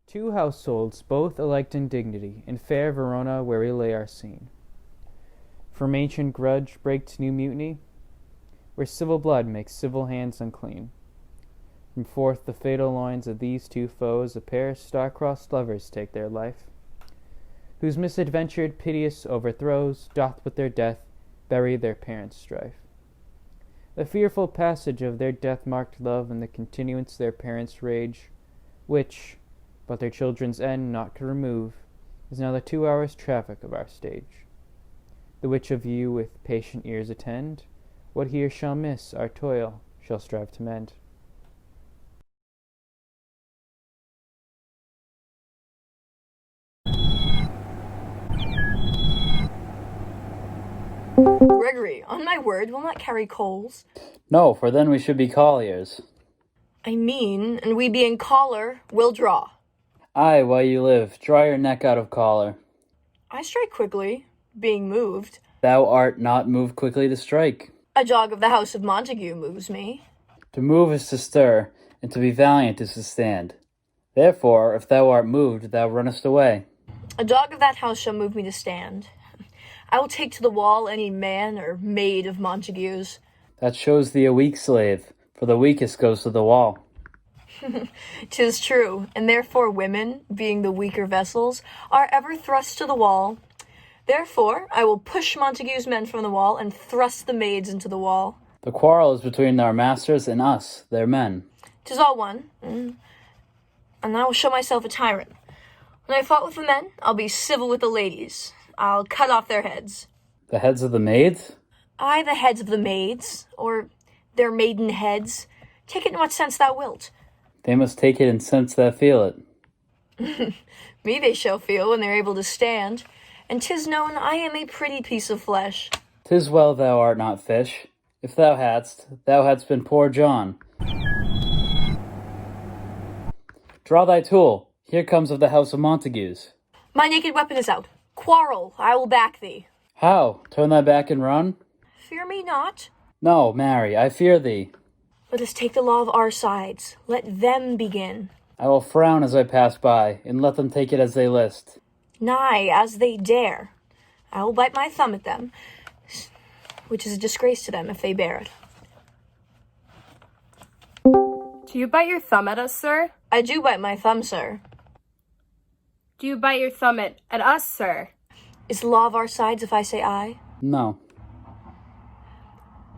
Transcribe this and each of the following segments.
Two households, both alike in dignity, in fair Verona where we lay our scene. From ancient grudge break to new mutiny, where civil blood makes civil hands unclean. From forth the fatal loins of these two foes a pair star-crossed lovers take their life, whose misadventured piteous overthrows doth with their death bury their parents' strife. The fearful passage of their death-marked love and the continuance their parents' rage, which, but their children's end naught could remove, is now the 2 hours' traffic of our stage. The which of you with patient ears attend, what here shall miss, our toil shall strive to mend. Gregory, on my word, we'll not carry coals. No, for then we should be colliers. I mean, and we being collar, will draw. Aye, while you live, draw your neck out of collar. I strike quickly, being moved. Thou art not moved quickly to strike. A dog of the house of Montague moves me. To move is to stir, and to be valiant is to stand. Therefore, if thou art moved, thou runnest away. A dog of that house shall move me to stand. I will take to the wall any man or maid of Montague's. That shows thee a weak slave, for the weakest goes to the wall. 'Tis true, and therefore women, being the weaker vessels, are ever thrust to the wall. Therefore, I will push Montague's men from the wall and thrust the maids into the wall. The quarrel is between our masters and us, their men. 'Tis all one, and I will show myself a tyrant. When I fought with the men, I'll be civil with the ladies. I'll cut off their heads. The heads of the maids? Aye, the heads of the maids, or their maiden heads. Take it in what sense thou wilt. They must take it in sense that feel it. Me they shall feel when they're able to stand, and 'tis known I am a pretty piece of flesh. 'Tis well thou art not fish. If thou hadst been poor John. Draw thy tool. Here comes of the house of Montagues. My naked weapon is out. Quarrel, I will back thee. How? Turn thy back and run? Fear me not. No, marry, I fear thee. Let us take the law of our sides. Let them begin. I will frown as I pass by, and let them take it as they list. Nay, as they dare. I will bite my thumb at them, which is a disgrace to them if they bear it. Do you bite your thumb at us, sir? I do bite my thumb, sir. Do you bite your thumb at us, sir? Is the law of our sides if I say aye? No.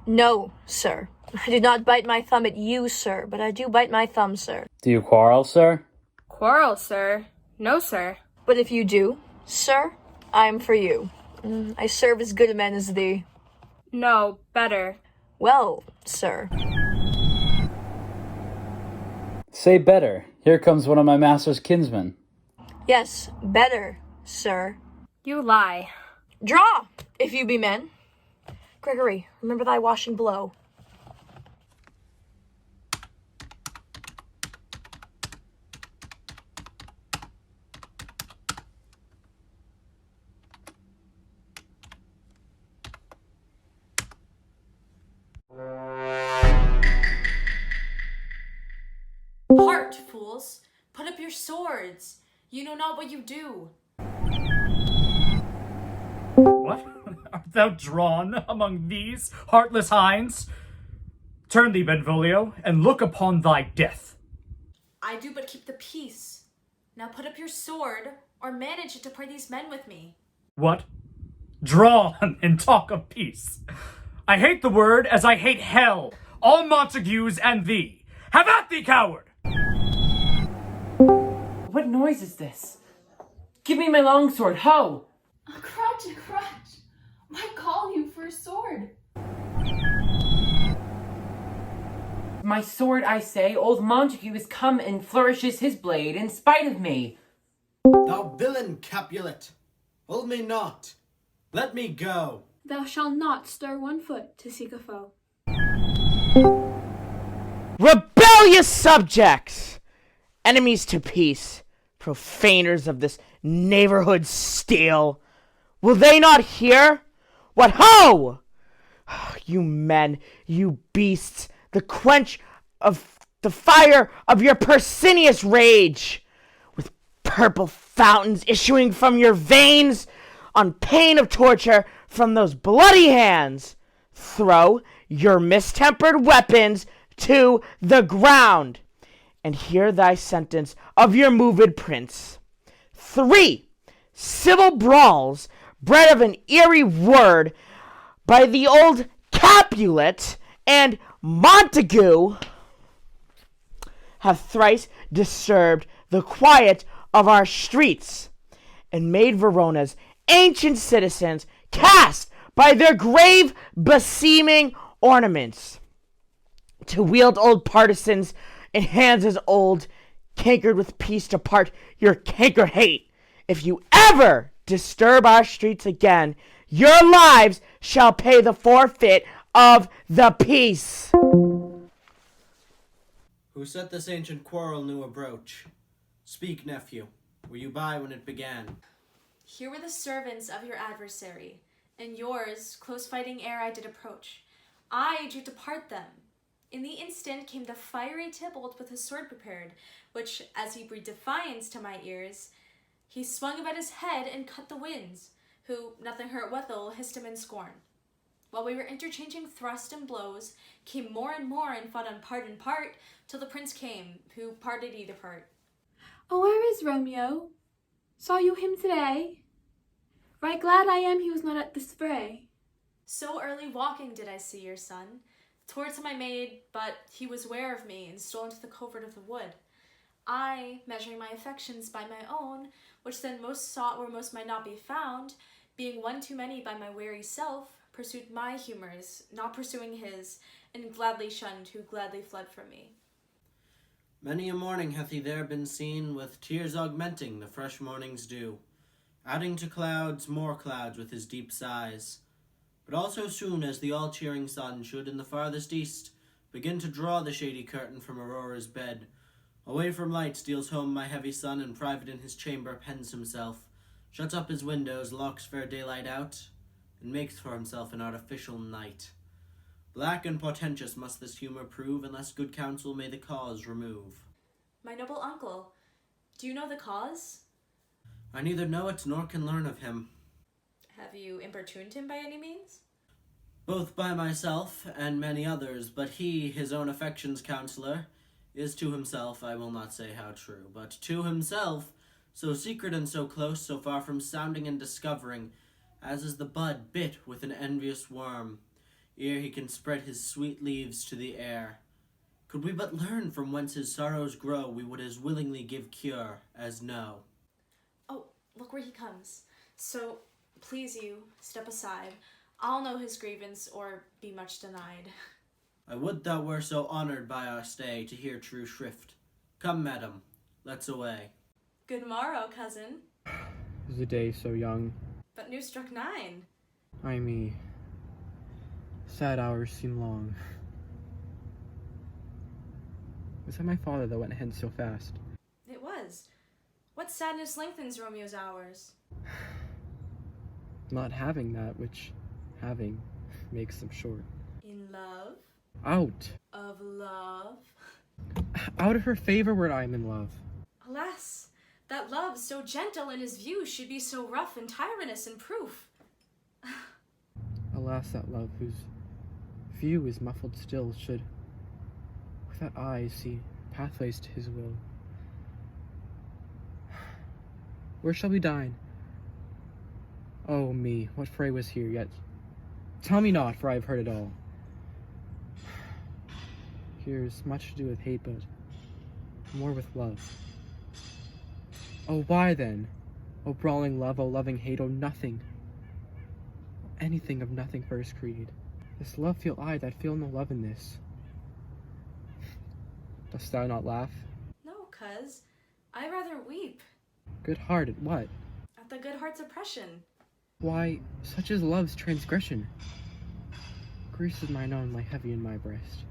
No, sir. I do not bite my thumb at you, sir, but I do bite my thumb, sir. Do you quarrel, sir? Quarrel, sir? No, sir. But if you do, sir, I am for you. I serve as good a man as thee. No, better. Well, sir. Say better. Here comes one of my master's kinsmen. Yes, better, sir. You lie. Draw, if you be men. Gregory, remember thy washing below. Part, fools! Put up your swords! You know not what you do. What? Art thou drawn among these heartless hinds? Turn thee, Benvolio, and look upon thy death. I do but keep the peace. Now put up your sword, or manage to pray these men with me. What? Drawn and talk of peace. I hate the word as I hate hell, all Montagues and thee. Have at thee, coward! What noise is this? Give me my longsword, ho! A crutch, a crutch! Why call you for a sword? My sword, I say, old Montague has come and flourishes his blade in spite of me. Thou villain, Capulet! Hold me not! Let me go! Thou shalt not stir one foot to seek a foe. Rebellious subjects! Enemies to peace, profaners of this neighborhood steel. Will they not hear? What ho! You men, you beasts, the quench of the fire of your Persinius rage. With purple fountains issuing from your veins, on pain of torture from those bloody hands. Throw your mistempered weapons to the ground, and hear thy sentence of your moved prince. 3 civil brawls, bred of an eerie word, by the old Capulet and Montague, have thrice disturbed the quiet of our streets, and made Verona's ancient citizens cast by their grave beseeming ornaments, to wield old partisans in hands as old, cankered with peace. Depart your canker hate. If you ever disturb our streets again, your lives shall pay the forfeit of the peace. Who set this ancient quarrel new abroach? Speak, nephew. Were you by when it began? Here were the servants of your adversary, and yours, close fighting ere I did approach. I drew to part them. In the instant came the fiery Tybalt with his sword prepared, which, as he breathed defiance to my ears, he swung about his head and cut the winds, who, nothing hurt withal, hissed him in scorn. While we were interchanging thrust and blows, came more and fought on part and part, till the prince came, who parted either part. Oh, where is Romeo? Saw you him today? Right glad I am he was not at this fray. So early walking did I see your son. Towards him I made, but he was ware of me, and stole into the covert of the wood. I, measuring my affections by my own, which then most sought where most might not be found, being one too many by my wary self, pursued my humours, not pursuing his, and gladly shunned who gladly fled from me. Many a morning hath he there been seen, with tears augmenting the fresh morning's dew, adding to clouds more clouds with his deep sighs. But also soon as the all-cheering sun should in the farthest east begin to draw the shady curtain from Aurora's bed, away from light steals home my heavy son, and private in his chamber pens himself, shuts up his windows, locks fair daylight out, and makes for himself an artificial night. Black and portentous must this humour prove, unless good counsel may the cause remove. My noble uncle, do you know the cause? I neither know it nor can learn of him. Have you importuned him by any means? Both by myself and many others, but he, his own affection's counsellor, is to himself, I will not say how true, but to himself, so secret and so close, so far from sounding and discovering, as is the bud bit with an envious worm, ere he can spread his sweet leaves to the air. Could we but learn from whence his sorrows grow, we would as willingly give cure as know. Oh, look where he comes. So, please you, step aside. I'll know his grievance, or be much denied. I would thou were so honoured by our stay, to hear true shrift. Come, madam, let's away. Good morrow, cousin. Is the day so young? But new struck 9. Ay me, sad hours seem long. Was that my father that went hence so fast? It was. What sadness lengthens Romeo's hours? Not having that which having makes them short. In love? Out! Of love? Out of her favor where I am in love. Alas, that love so gentle in his view should be so rough and tyrannous in proof. Alas, that love whose view is muffled still should without eyes see pathways to his will. Where shall we dine? Oh me, what fray was here yet? Tell me not, for I have heard it all. Here's much to do with hate, but more with love. Oh, why then? Oh, brawling love, oh, loving hate, oh, nothing. Anything of nothing first creed. This love feel I that feel no love in this. Dost thou not laugh? No, cuz. I rather weep. Good heart at what? At the good heart's oppression. Why, such is love's transgression. Griefs of mine own lie heavy in my breast,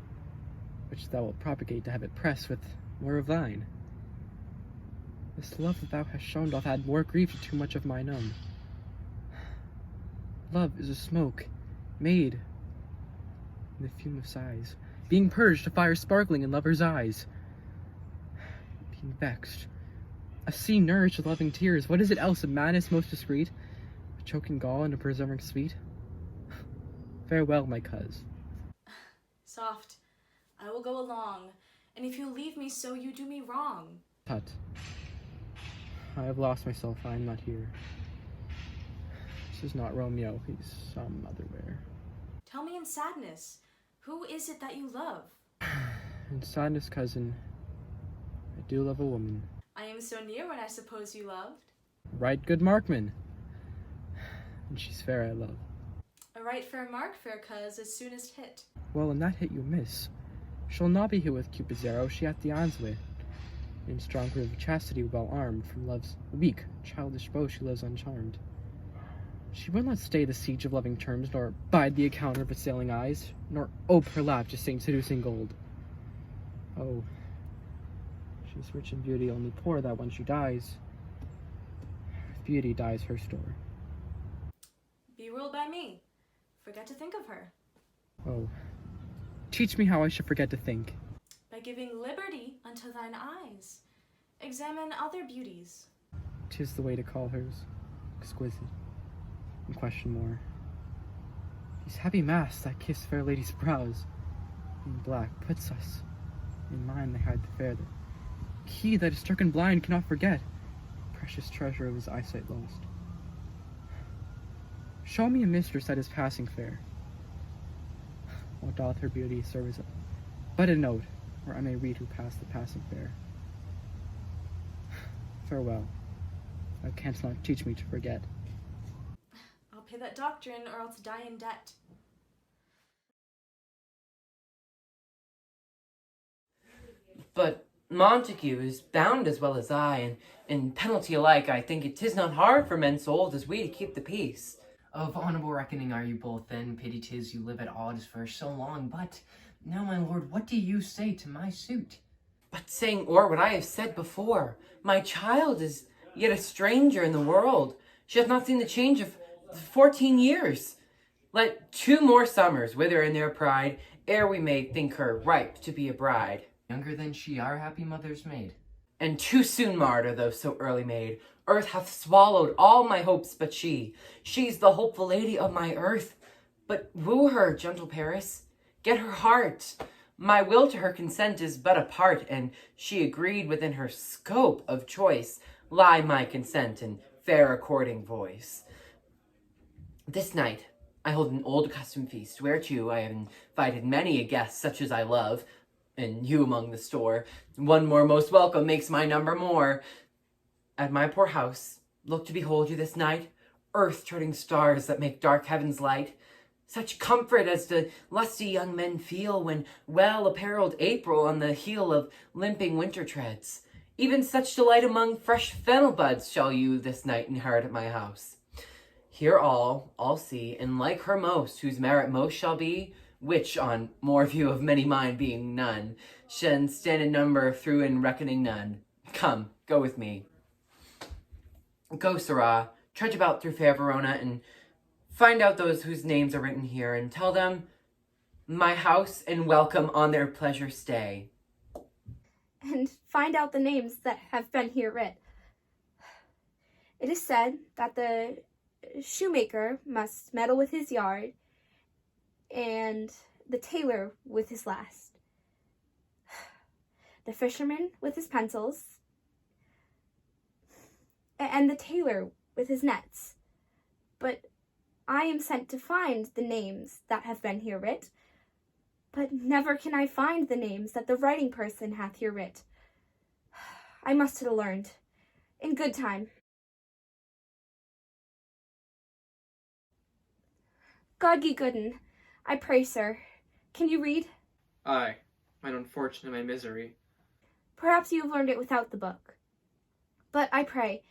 which thou wilt propagate to have it press with more of thine. This love that thou hast shown doth add more grief to too much of mine own. Love is a smoke, made in the fume of sighs, being purged to fire sparkling in lovers' eyes. Being vexed, A sea nourished with loving tears, what is it else, a madness most discreet? A choking gall and a preserving sweet? Farewell, my coz. Soft, I will go along, and if you leave me so, you do me wrong. Tut. I have lost myself, I am not here. This is not Romeo, he's some otherwhere. Tell me in sadness, who is it that you love? In sadness, cousin, I do love a woman. I am so near when I suppose you loved. Right good markman. And she's fair, I love. A right fair mark, fair cuz, as soonest hit. Well, in that hit you miss. She'll not be hit with Cupid's arrow, she hath the arms wit. In strong proof of chastity, well armed, from love's weak, childish bow she lives uncharmed. She will not stay the siege of loving terms, nor bide the encounter of assailing eyes, nor ope her lap to sing seducing gold. Oh, she's rich in beauty, only poor that when she dies, with beauty dies her store. Be ruled by me. Forget to think of her. Oh, teach me how I should forget to think. By giving liberty unto thine eyes. Examine other beauties. 'Tis the way to call hers exquisite, and question more. These heavy masks that kiss fair ladies' brows, in black puts us, in mind they hide the fair that he that is stricken blind cannot forget, precious treasure of his eyesight lost. Show me a mistress that is passing fair. What doth her beauty serve as but a note, where I may read who passed the passing fair. Farewell. Thou canst not teach me to forget. I'll pay that doctrine, or else die in debt. But Montague is bound as well as I, and in penalty alike, I think it is not hard for men so old as we to keep the peace. Of honourable reckoning are you both then, pity 'tis you live at odds for so long, but now, my lord, what do you say to my suit? But saying o'er what I have said before, my child is yet a stranger in the world. She hath not seen the change of 14 years. Let 2 more summers wither in their pride, ere we may think her ripe to be a bride. Younger than she, our happy mother's maid. And too soon marred are those so early made. Earth hath swallowed all my hopes but she. She's the hopeful lady of my earth. But woo her, gentle Paris. Get her heart. My will to her consent is but a part, and she agreed within her scope of choice. Lie my consent in fair according voice. This night I hold an old accustomed feast, whereto I have invited many a guest such as I love, and you among the store. One more most welcome makes my number more. At my poor house, look to behold you this night, earth-turning stars that make dark heavens light. Such comfort as the lusty young men feel when well-apparelled April on the heel of limping winter treads. Even such delight among fresh fennel buds shall you this night inherit at my house. Here all see, and like her most, whose merit most shall be, which on more view of many mind being none, shan stand in number through in reckoning none. Come, go with me. Go, sirrah, trudge about through fair Verona, and find out those whose names are written here, and tell them my house and welcome on their pleasure stay. And find out the names that have been here writ. It is said that the shoemaker must meddle with his yard, and the tailor with his last, the fisherman with his pencils, and the tailor with his nets. But I am sent to find the names that have been here writ, but never can I find the names that the writing person hath here writ. I must have learned, in good time. God ye gooden, I pray, sir, can you read? Aye, mine unfortunate, my misery. Perhaps you have learned it without the book. But I pray,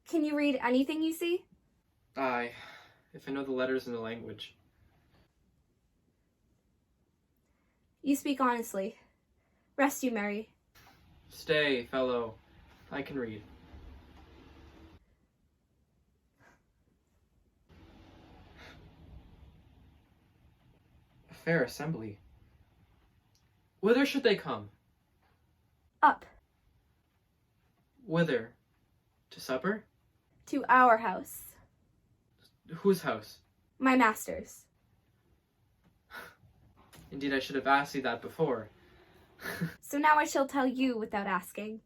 can you read anything you see? Aye, if I know the letters in the language. You speak honestly. Rest you, Mary. Stay, fellow, I can read. A fair assembly. Whither should they come? Up. Whither? To supper? To our house. Whose house? My master's. Indeed, I should have asked you that before. So now I shall tell you without asking.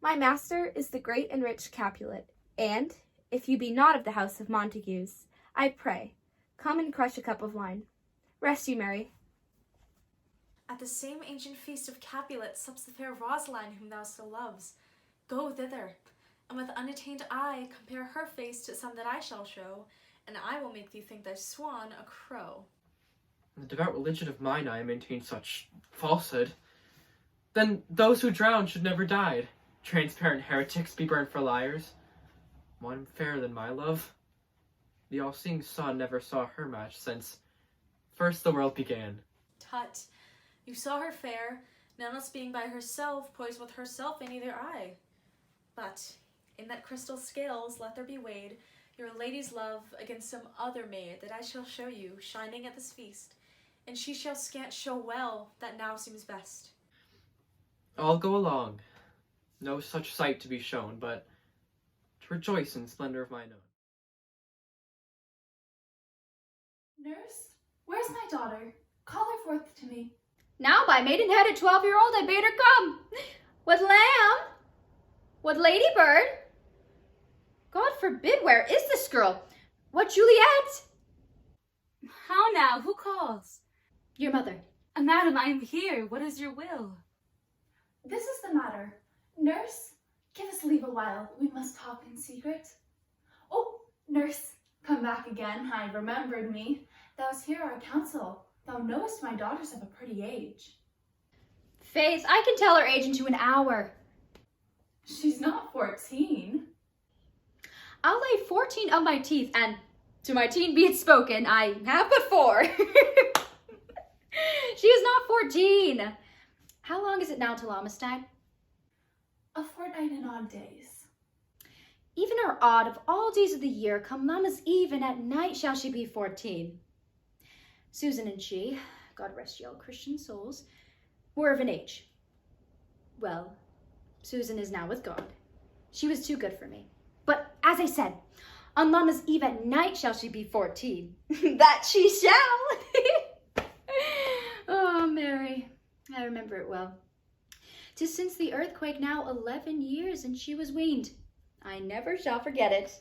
My master is the great and rich Capulet, and, if you be not of the house of Montagues, I pray, come and crush a cup of wine. Rest you, Mary. At the same ancient feast of Capulet sups the fair Rosaline whom thou so loves. Go thither, and with unattained eye compare her face to some that I shall show, and I will make thee think thy swan a crow. The devout religion of mine eye maintains such falsehood. Then those who drown should never die. Transparent heretics be burnt for liars. One fairer than my love. The all-seeing sun never saw her match since first the world began. Tut, you saw her fair, none else being by herself, poised with herself in either eye. But in that crystal scales let there be weighed your lady's love against some other maid that I shall show you, shining at this feast, and she shall scant show well that now seems best. I'll go along. No such sight to be shown, but to rejoice in splendor of mine own. Nurse, where's my daughter? Call her forth to me. Now by maidenhead a 12-year-old I bade her come. What lamb? What ladybird? God forbid, where is this girl? What Juliet? How now, who calls? Your mother. Madam, I am here. What is your will? This is the matter. Nurse, give us leave a while. We must talk in secret. Oh, nurse, come back again. I remembered me. Thou's hear our counsel. Thou knowest my daughter's of a pretty age. Faith, I can tell her age into an hour. She's not 14. I'll lay 14 of my teeth, and to my teen be it spoken, I have but 4. She is not 14. How long is it now till Amistad? A fortnight and odd days. Even or odd of all days of the year, come Lammas Eve, and at night shall she be 14. Susan and she, God rest ye all Christian souls, were of an age. Well, Susan is now with God. She was too good for me. But as I said, on Lammas Eve at night shall she be 14. That she shall! Oh, Mary, I remember it well. 'Tis since the earthquake now 11 years, and she was weaned. I never shall forget it.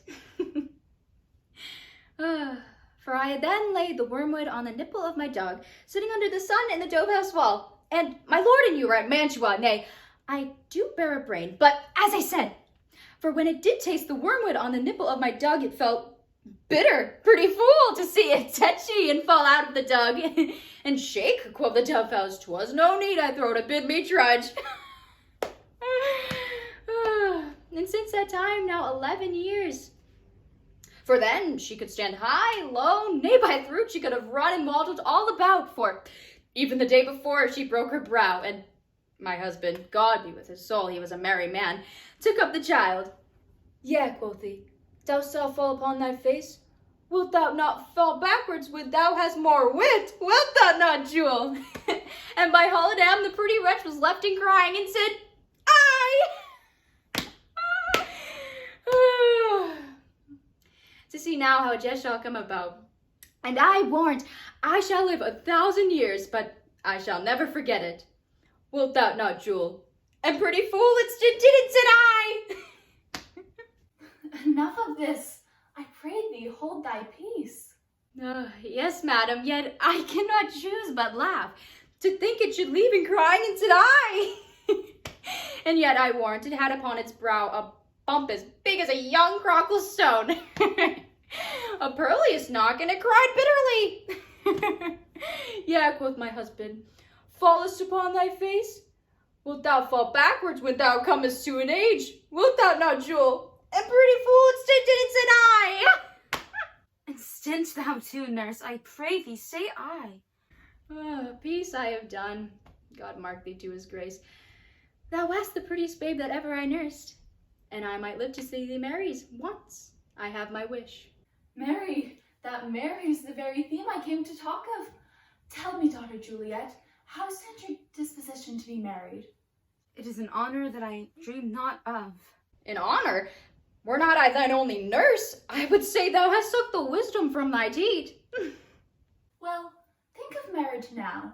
For I had then laid the wormwood on the nipple of my dog, sitting under the sun in the dove house wall. And my lord and you were at Mantua. Nay, I do bear a brain, but as I said, for when it did taste the wormwood on the nipple of my dog, it felt bitter, pretty fool to see it tetchy and fall out of the dug. And shake, quoth the dove house, 'twas no need I throw to bid me trudge. And since that time, now 11 years. For then she could stand high, low, nay, by through she could have run and waddled all about, for even the day before she broke her brow, and my husband, God be with his soul, he was a merry man, took up the child. Yea, quoth he, thou shalt fall upon thy face. Wilt thou not fall backwards when thou hast more wit? Wilt thou not, Jewel? And by Holidam the pretty wretch was left in crying, and said, I! To see now how it just shall come about. And I warrant I shall live 1,000 years, but I shall never forget it. Wilt thou not, Jewel? And pretty fool, it didn't, said I! Enough of this. I pray thee, hold thy peace. Yes, madam, yet I cannot choose but laugh. To think it should leave in crying, and said I! And yet I warrant it had upon its brow a bump as big as a young crockle stone. A pearliest knock, and it cried bitterly. Yea, quoth my husband, fallest upon thy face? Wilt thou fall backwards when thou comest to an age? Wilt thou not, Jewel? And pretty fool, it didn't, said I. And stint thou too, nurse, I pray thee, say I. Peace I have done. God mark thee to his grace. Thou wast the prettiest babe that ever I nursed, and I might live to see thee marries once. I have my wish. Mary, that Mary's the very theme I came to talk of. Tell me, daughter Juliet, how stands your disposition to be married? It is an honor that I dream not of. In honor, were not I thine only nurse, I would say thou hast took the wisdom from thy deed. Well, think of marriage now.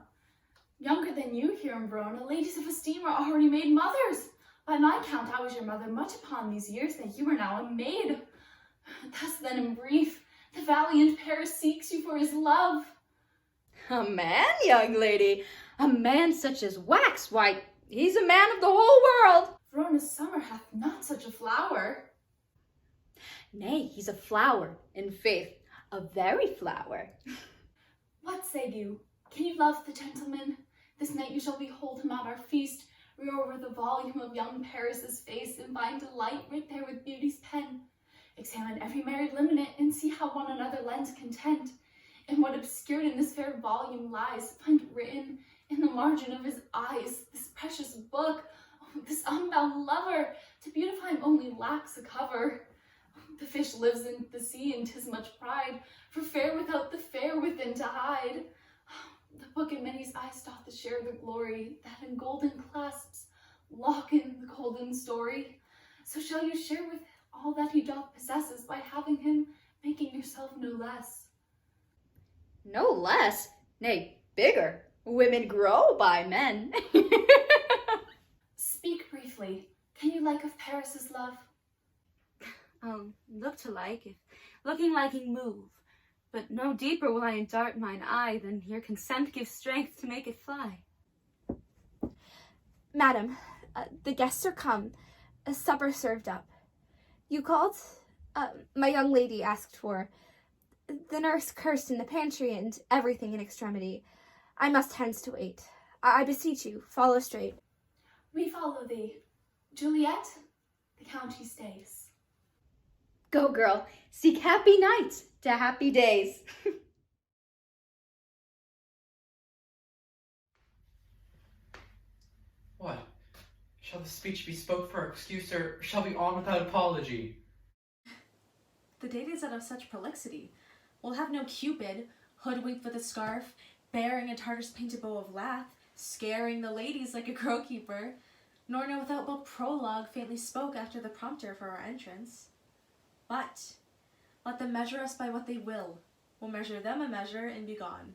Younger than you here in Verona, ladies of esteem are already made mothers. By my count, I was your mother much upon these years that you are now a maid. Thus then, in brief, the valiant Paris seeks you for his love. A man, young lady? A man such as wax? Why, he's a man of the whole world. Verona's summer hath not such a flower. Nay, he's a flower, in faith, a very flower. What say you? Can you love the gentleman? This night you shall behold him at our feast, rear over the volume of young Paris's face, and find delight writ there with beauty's pen. Examine every married lineament, and see how one another lends content. And what obscured in this fair volume lies, find written in the margin of his eyes, this precious book, this unbound lover, to beautify him only lacks a cover. The fish lives in the sea, and 'tis much pride, for fair without the fair within to hide. The book in many's eyes doth share the glory, that in golden clasps lock in the golden story. So shall you share with all that he doth possesses, by having him, making yourself no less. No less? Nay, bigger. Women grow by men. Speak briefly. Can you like of Paris's love? Look to like, if looking liking move, but no deeper will I dart mine eye than your consent gives strength to make it fly. Madam, the guests are come, supper served up. You called? My young lady asked for. The nurse cursed in the pantry, and everything in extremity. I must hence to wait. I beseech you, follow straight. We follow thee. Juliet, the count he stays. Go, girl, seek happy nights to happy days. What? Shall the speech be spoke for excuse, or shall we on without apology? The date is out of such prolixity. We'll have no Cupid, hoodwinked with a scarf, bearing a Tartar's painted bow of lath, scaring the ladies like a crow-keeper, nor no without book prologue faintly spoke after the prompter for our entrance. But let them measure us by what they will. We'll measure them a measure and be gone.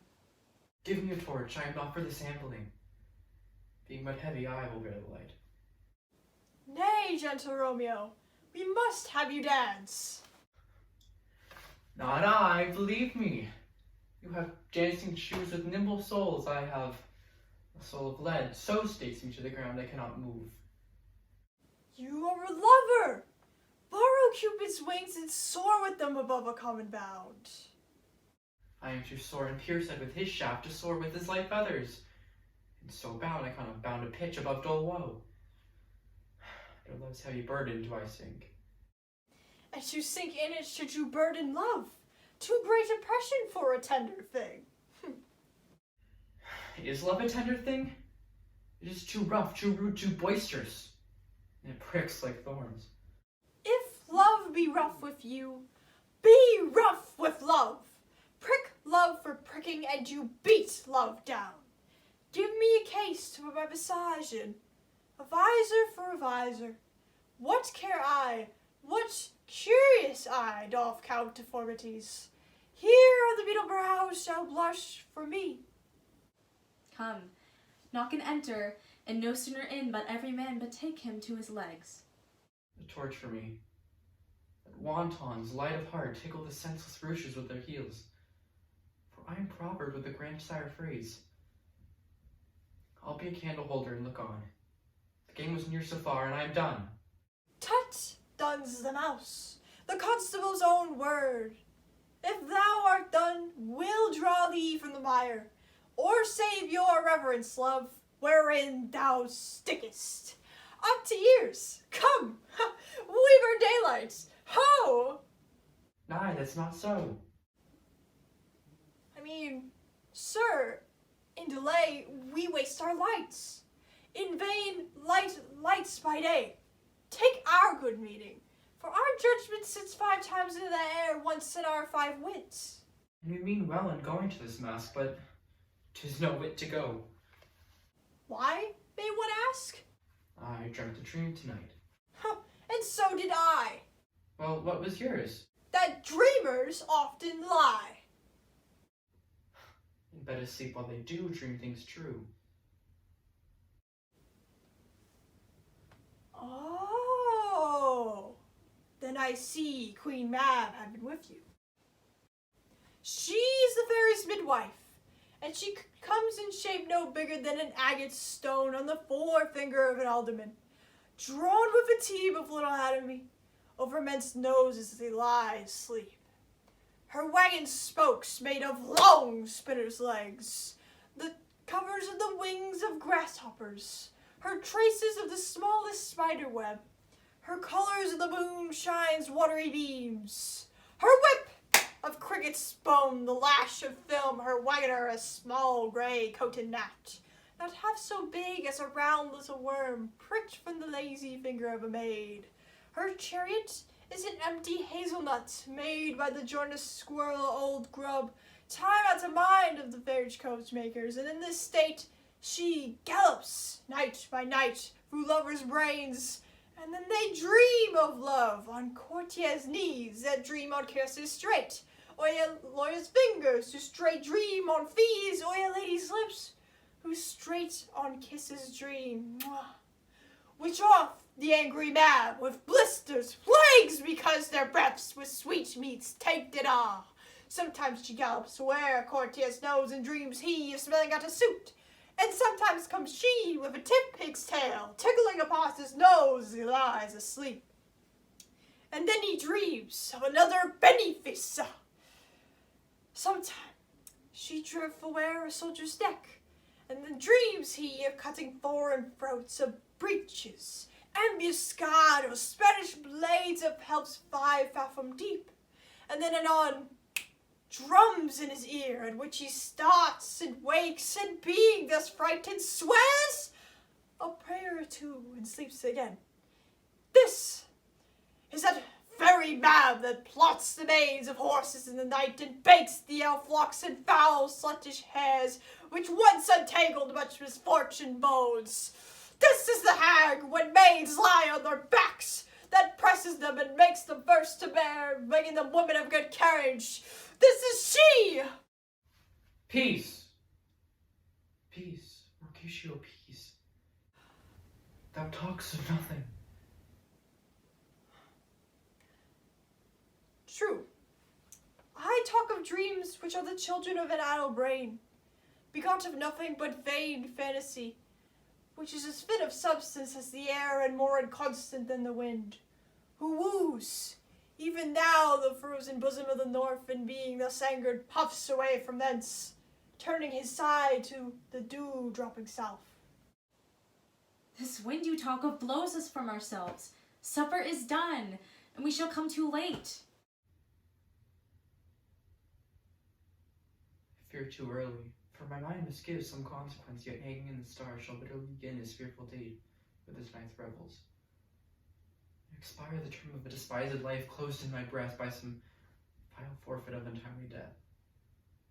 Give me a torch, I am not for the sampling. Being but heavy, I will bear the light. Nay, gentle Romeo, we must have you dance. Not I, believe me. You have dancing shoes with nimble soles. I have a soul of lead. So stakes me to the ground I cannot move. You are a lover. Borrow Cupid's wings and soar with them above a common bound. I am too sore and pierced with his shaft to soar with his light feathers. And so bound I cannot bound a pitch above dull woe. Ere love's heavy burden do I sink. And to sink in it should you burden love. Too great a passion for a tender thing. Is love a tender thing? It is too rough, too rude, too boisterous. And it pricks like thorns. If love be rough with you, be rough with love. Prick love for pricking, and you beat love down. Give me a case for my massaging, a visor for a visor. What care I, what curious eye doth count deformities? Here the beetle brows shall blush for me. Come, knock and enter, and no sooner in but every man betake him to his legs. A torch for me. That wantons, light of heart, tickle the senseless roaches with their heels. For I am proverb with the grandsire phrase. I'll be a candle holder and look on. The game was near so far, and I am done. Tut, duns the mouse, the constable's own word. If thou art done, we'll draw thee from the mire, or save your reverence, love, wherein thou stickest. Up to ears, come, weaver daylight, ho! Nay, that's not so. I mean, sir, in delay we waste our lights. In vain lights by day. Take our good meaning, for our judgment sits 5 times in the air, once in our 5 wits. And we mean well in going to this mask, but 'tis no wit to go. Why, may one ask? I dreamt a dream tonight. and so did I. Well, what was yours? That dreamers often lie. And better sleep while they do dream things true. Oh, then I see Queen Mab had been with you. She's the fairy's midwife, and she comes in shape no bigger than an agate stone on the forefinger of an alderman, drawn with a team of little anatomy over men's noses as they lie asleep. Her wagon spokes made of long spinner's legs, the covers of the wings of grasshoppers, her traces of the smallest spider web, her colors of the moon shines watery beams, her whip of cricket's bone, the lash of film, her wagoner a small grey coated gnat, not half so big as a round little worm pricked from the lazy finger of a maid. Her chariot is an empty hazelnut made by the journous squirrel old grub, time out of mind of the stagecoach makers, and in this state she gallops night by night through lovers' brains, and then they dream of love on courtiers' knees that dream on curses straight, or your lawyer's fingers who straight dream on fees, or your lady's lips who straight on kisses dream. Which off the angry Mab with blisters plagues because their breaths with sweetmeats tainted are. Sometimes she gallops where a courtier's nose and dreams he of smelling out a suit, and sometimes comes she with a tip pig's tail tickling upon his nose as he lies asleep. And then he dreams of another benefice. Sometimes she drift aware a soldier's neck, and then dreams he of cutting foreign throats of breeches, ambuscade of Spanish blades of helps 5 fathom deep, and then anon drums in his ear, at which he starts and wakes, and being thus frightened, swears a prayer or two and sleeps again. This is that very Mab that plots the manes of horses in the night, and baits the elf locks and foul sluttish hairs, which once untangled much misfortune bodes. This is the hag, when maids lie on their backs, that presses them and makes them first to bear, making them women of good carriage. This is she! Peace! Peace, Mercutio, peace. Thou talkst of nothing. True. I talk of dreams which are the children of an idle brain, begot of nothing but vain fantasy, which is as fit of substance as the air and more inconstant than the wind, who woos, even now the frozen bosom of the north, and being thus angered puffs away from thence, turning his side to the dew-dropping south. This wind you talk of blows us from ourselves. Supper is done, and we shall come too late. I fear too early, for my mind misgives some consequence, yet hanging in the stars shall bitterly begin his fearful date with his ninth revels. Expire the term of a despised life closed in my breast by some vile forfeit of untimely death.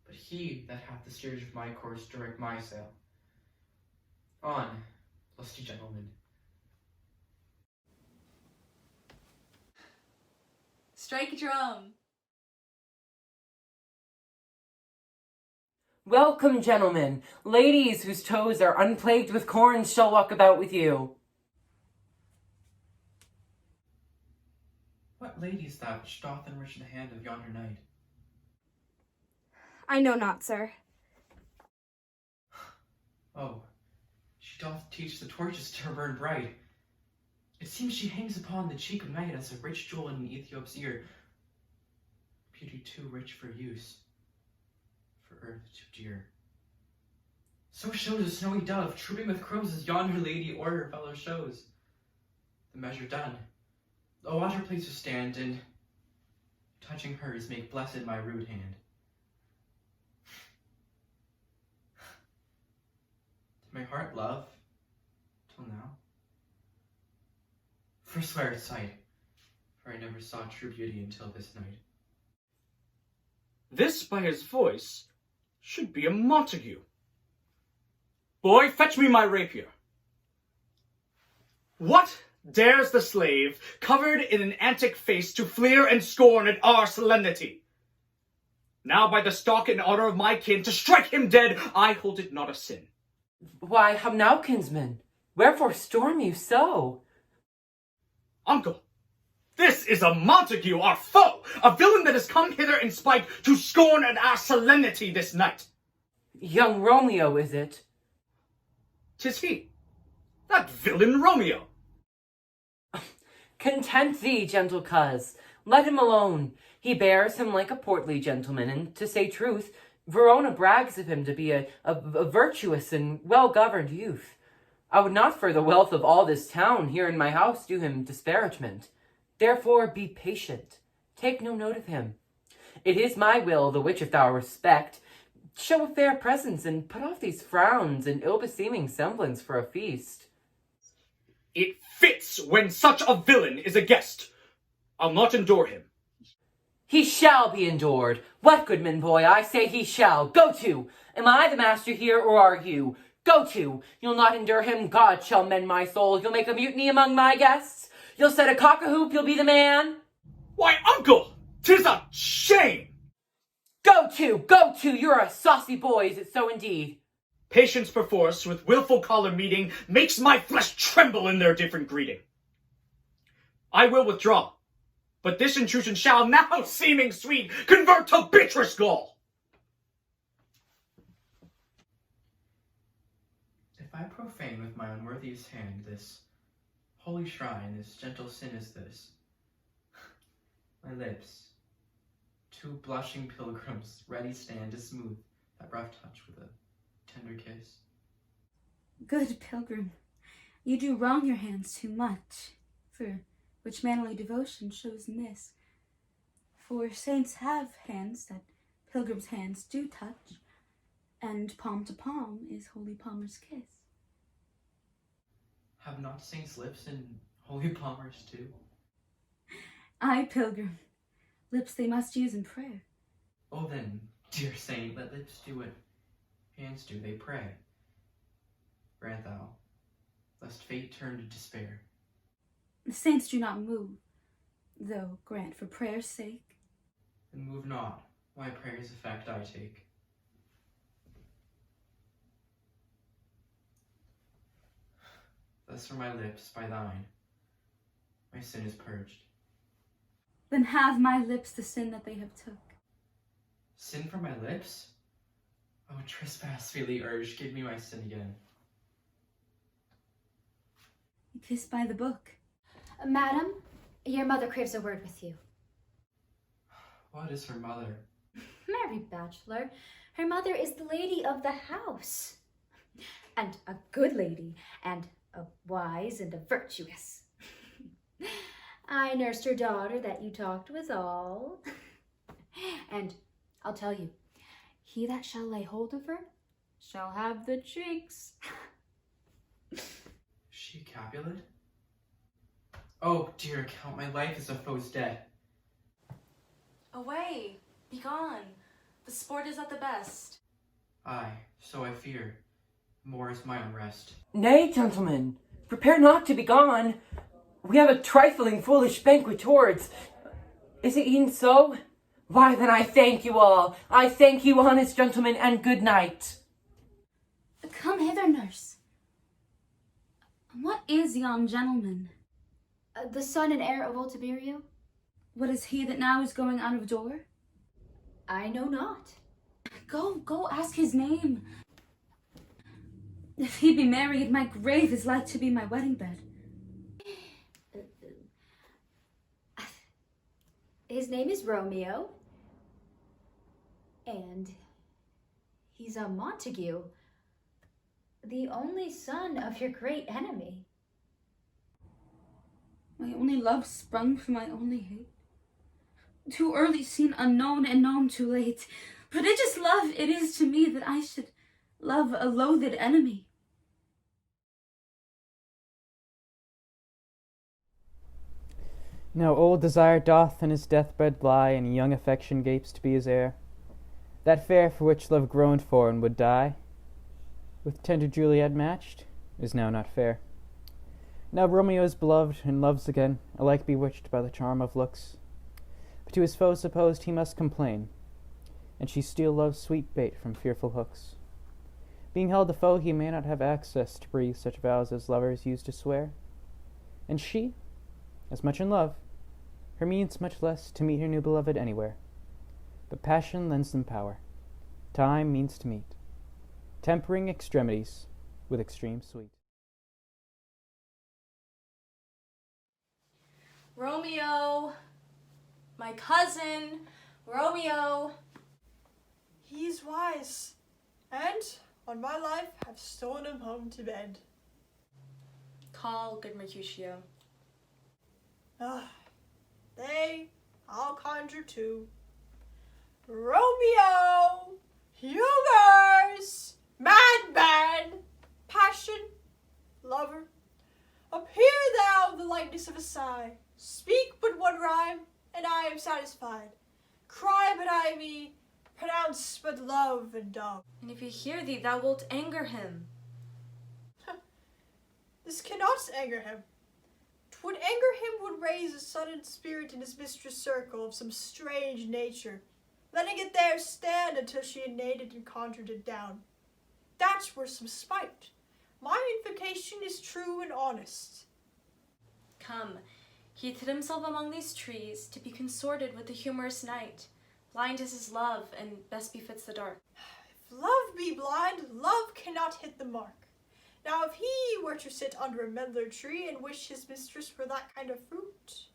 But he that hath the steerage of my course direct my sail. On, lusty gentlemen. Strike drum. Welcome, gentlemen. Ladies whose toes are unplagued with corns shall walk about with you. What lady is that which doth enrich the hand of yonder knight? I know not, sir. Oh, she doth teach the torches to burn bright. It seems she hangs upon the cheek of night as a rich jewel in an Ethiop's ear. Beauty too rich for use, for earth too dear. So shows a snowy dove, trooping with crows as yonder lady or her fellow shows. The measure done, a water place to stand, and touching hers make blessed my rude hand. Did my heart love till now? Forswear its sight, for I never saw true beauty until this night. This, by his voice, should be a Montague. Boy, fetch me my rapier. What dares the slave, covered in an antic face, to fleer and scorn at our solemnity. Now by the stock and honor of my kin, to strike him dead, I hold it not a sin. Why, how now, kinsman? Wherefore storm you so? Uncle, this is a Montague, our foe, a villain that has come hither in spite to scorn at our solemnity this night. Young Romeo, is it? 'Tis he, that villain Romeo. Content thee, gentle coz. Let him alone. He bears him like a portly gentleman, and to say truth, Verona brags of him to be a virtuous and well-governed youth. I would not for the wealth of all this town here in my house do him disparagement. Therefore be patient. Take no note of him. It is my will, the which if thou respect, show a fair presence, and put off these frowns and ill-beseeming semblance for a feast. It fits when such a villain is a guest. I'll not endure him. He shall be endured. What, goodman boy? I say he shall. Go to. Am I the master here, or are you? Go to. You'll not endure him. God shall mend my soul. You'll make a mutiny among my guests. You'll set a cock-a-hoop. You'll be the man. Why, uncle, 'tis a shame. Go to. Go to. You're a saucy boy. Is it so indeed? Patience perforce with willful choler meeting makes my flesh tremble in their different greeting. I will withdraw. But this intrusion shall, now seeming sweet, convert to bitterest gall. If I profane with my unworthiest hand this holy shrine, this gentle sin is this. My lips, two blushing pilgrims, ready stand to smooth that rough touch with a tender kiss. Good pilgrim, you do wrong your hands too much, for which manly devotion shows in this. For saints have hands that pilgrims' hands do touch, and palm to palm is holy palmer's kiss. Have not saints' lips and holy palmers too? Aye, pilgrim, lips they must use in prayer. Oh then, dear saint, let lips do what hands do, they pray. Grant thou, lest fate turn to despair. The saints do not move, though grant for prayer's sake. And move not, why prayer's effect I take. Thus from my lips, by thine, my sin is purged. Then have my lips the sin that they have took. Sin from my lips? Oh, trespass freely urged, give me my sin again. Kiss by the book. Madam, your mother craves a word with you. What is her mother? Merry bachelor, her mother is the lady of the house, and a good lady, and a wise and a virtuous. I nursed her daughter that you talked withal, and I'll tell you, he that shall lay hold of her shall have the cheeks. She Capulet? Oh, dear Count, my life is a foe's debt. Away! Begone! The sport is at the best. Aye, so I fear. More is my unrest. Nay, gentlemen, prepare not to be gone. We have a trifling foolish banquet towards. Is it e'en so? Why, then I thank you all. I thank you, honest gentlemen, and good night. Come hither, nurse. What is yon gentleman? The son and heir of old Tiberio? What is he that now is going out of door? I know not. Go ask his name. If he be married, my grave is like to be my wedding bed. His name is Romeo, and he's a Montague, the only son of your great enemy. My only love sprung from my only hate. Too early seen unknown and known too late. Prodigious love it is to me that I should love a loathed enemy. Now old desire doth in his deathbed lie, and young affection gapes to be his heir. That fair for which love groaned for and would die, with tender Juliet matched, is now not fair. Now Romeo is beloved and loves again, alike bewitched by the charm of looks. But to his foe supposed he must complain, and she still loves sweet bait from fearful hooks. Being held a foe, he may not have access to breathe such vows as lovers used to swear. And she, as much in love, her means much less to meet her new beloved anywhere. But passion lends them power. Time means to meet, tempering extremities with extreme sweet. Romeo, my cousin, Romeo. He's wise, and, on my life, have stolen him home to bed. Call good Mercutio. I'll conjure too. Romeo, humors, madman, passion, lover, appear thou the likeness of a sigh. Speak but one rhyme, and I am satisfied. Cry but I me, pronounce but love and dove. And if he hear thee, thou wilt anger him. This cannot anger him. 'Twould anger him would raise a sudden spirit in his mistress' circle of some strange nature, letting it there stand until she had named it and conjured it down. That were some spite. My invocation is true and honest. Come, he hid himself among these trees to be consorted with the humorous night. Blind is his love, and best befits the dark. If love be blind, love cannot hit the mark. Now if he were to sit under a medlar tree and wish his mistress were that kind of fruit,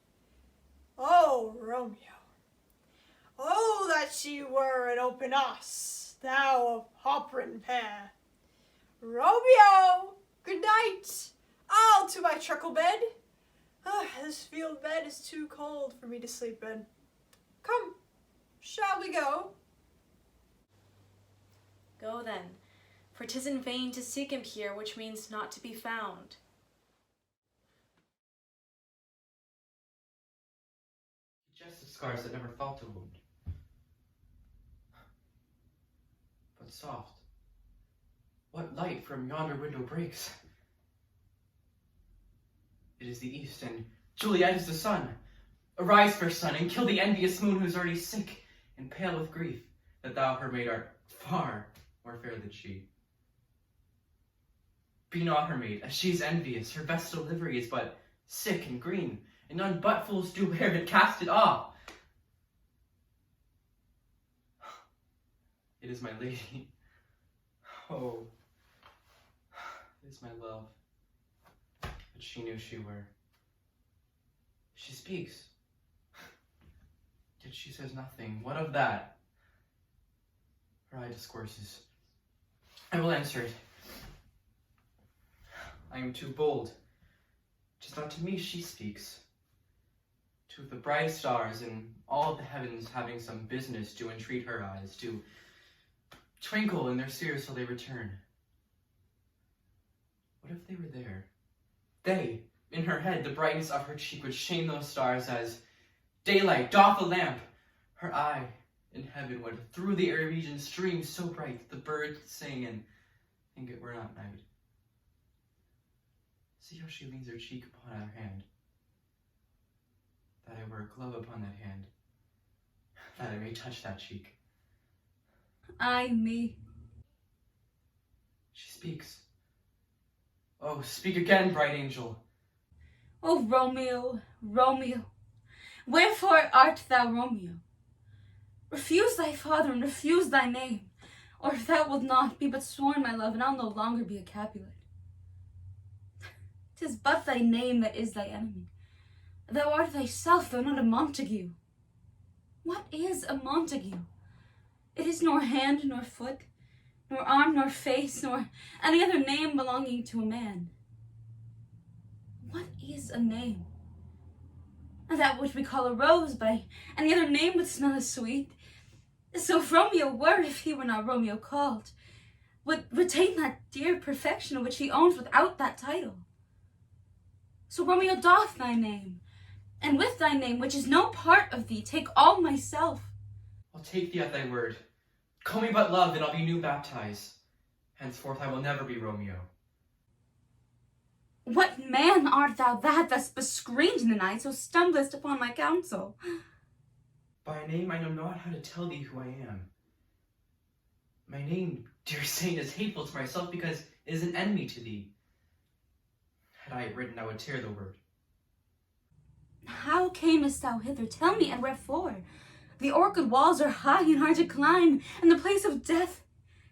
oh, Romeo, oh, that she were an open os, thou a poprin pear. Romeo, good night. I'll to my truckle bed. This field bed is too cold for me to sleep in. Come, shall we go? Go then, for 'tis in vain to seek him here, which means not to be found. Just scars that never felt a wound. But soft, what light from yonder window breaks? It is the east, and Juliet is the sun. Arise, fair sun, and kill the envious moon who is already sick and pale with grief, that thou, her maid, art far more fair than she. Be not her maid, as she is envious. Her vestal livery is but sick and green, and none but fools do wear it. Cast it off. It is my lady. Oh, it is my love. But she knew she were. She speaks. Yet she says nothing. What of that? Her eye discourses. I will answer it. I am too bold. 'Tis not to me she speaks. To the bright stars in all the heavens having some business to entreat her eyes, to twinkle in their spheres till they return. What if they were there? They, in her head, the brightness of her cheek would shame those stars as daylight doth a lamp. Her eye in heaven would through the airy region stream so bright the birds sing and think it were not night. See how she leans her cheek upon her hand, that I wear a glove upon that hand, that I may touch that cheek. Ay me. She speaks. Oh, speak again, bright angel. O Romeo, Romeo, wherefore art thou Romeo? Refuse thy father and refuse thy name, or if thou wilt not, be but sworn my love, and I'll no longer be a Capulet. 'Tis but thy name that is thy enemy. Thou art thyself, though not a Montague. What is a Montague? It is nor hand nor foot, nor arm nor face, nor any other name belonging to a man. What is a name? That which we call a rose by any other name would smell as sweet. So if Romeo were, if he were not Romeo called, would retain that dear perfection which he owns without that title. So Romeo doth thy name, and with thy name, which is no part of thee, take all myself. I'll take thee at thy word. Call me but love, and I'll be new baptized. Henceforth I will never be Romeo. What man art thou that thus bescreened in the night, so stumblest upon my counsel? By name I know not how to tell thee who I am. My name, dear saint, is hateful to myself because it is an enemy to thee. Had I it written, I would tear the word. How camest thou hither? Tell me, and wherefore? The orchid walls are high and hard to climb, and the place of death,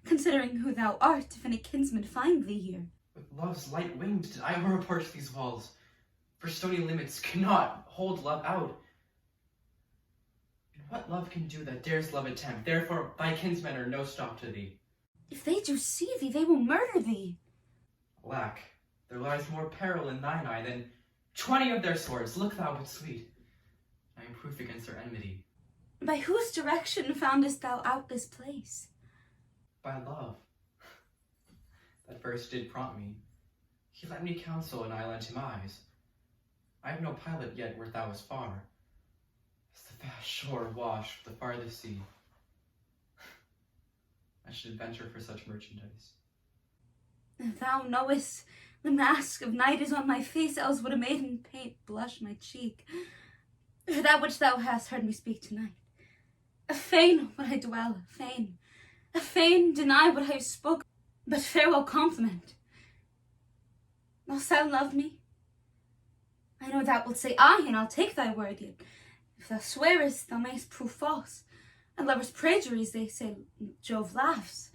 considering who thou art, if any kinsman find thee here. With love's light winged did I overapproach these walls, for stony limits cannot hold love out. And what love can do that dares love attempt? Therefore thy kinsmen are no stop to thee. If they do see thee, they will murder thee. Alack, there lies more peril in thine eye than 20 of their swords. Look thou but sweet, I am proof against their enmity. By whose direction foundest thou out this place? By love. That first did prompt me. He let me counsel, and I lent him eyes. I have no pilot yet where thou was far, as the vast shore washed with the farthest sea. I should adventure for such merchandise. Thou knowest the mask of night is on my face, else would a maiden paint blush my cheek. For that which thou hast heard me speak tonight, fain would I dwell, fain deny what I have spoken, but farewell compliment. Dost thou love me? I know thou wilt say aye, and I'll take thy word, yet if thou swearest, thou mayst prove false. And lovers' perjuries, they say, Jove laughs.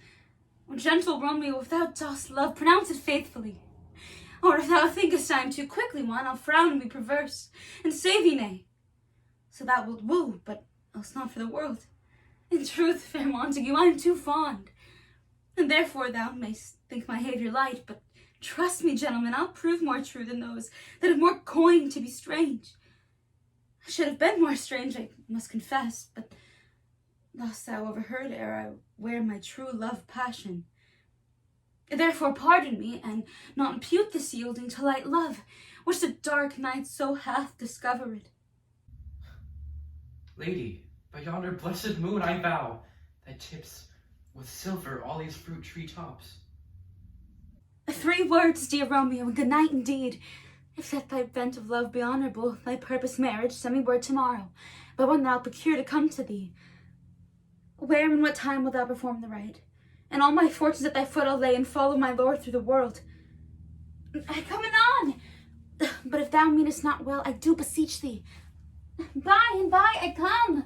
O gentle Romeo, if thou dost love, pronounce it faithfully. Or if thou thinkest I am too quickly won, I'll frown and be perverse, and say thee nay. So thou wilt woo, but else not for the world. In truth, fair Montague, I am too fond, and therefore thou mayst think my behaviour light, but trust me, gentlemen, I'll prove more true than those that have more coin to be strange. I should have been more strange, I must confess, but lost thou overheard ere I wear my true love passion. Therefore pardon me, and not impute this yielding to light love, which the dark night so hath discovered. Lady, by yonder blessed moon I vow, that tips with silver all these fruit tree tops. 3 words, dear Romeo, and good night indeed. If that thy bent of love be honourable, thy purpose marriage, send me word tomorrow, by one thou procure to come to thee. Where and what time wilt thou perform the rite? And all my fortunes at thy foot I'll lay, and follow my lord through the world. I come anon! But if thou meanest not well, I do beseech thee, by and by I come.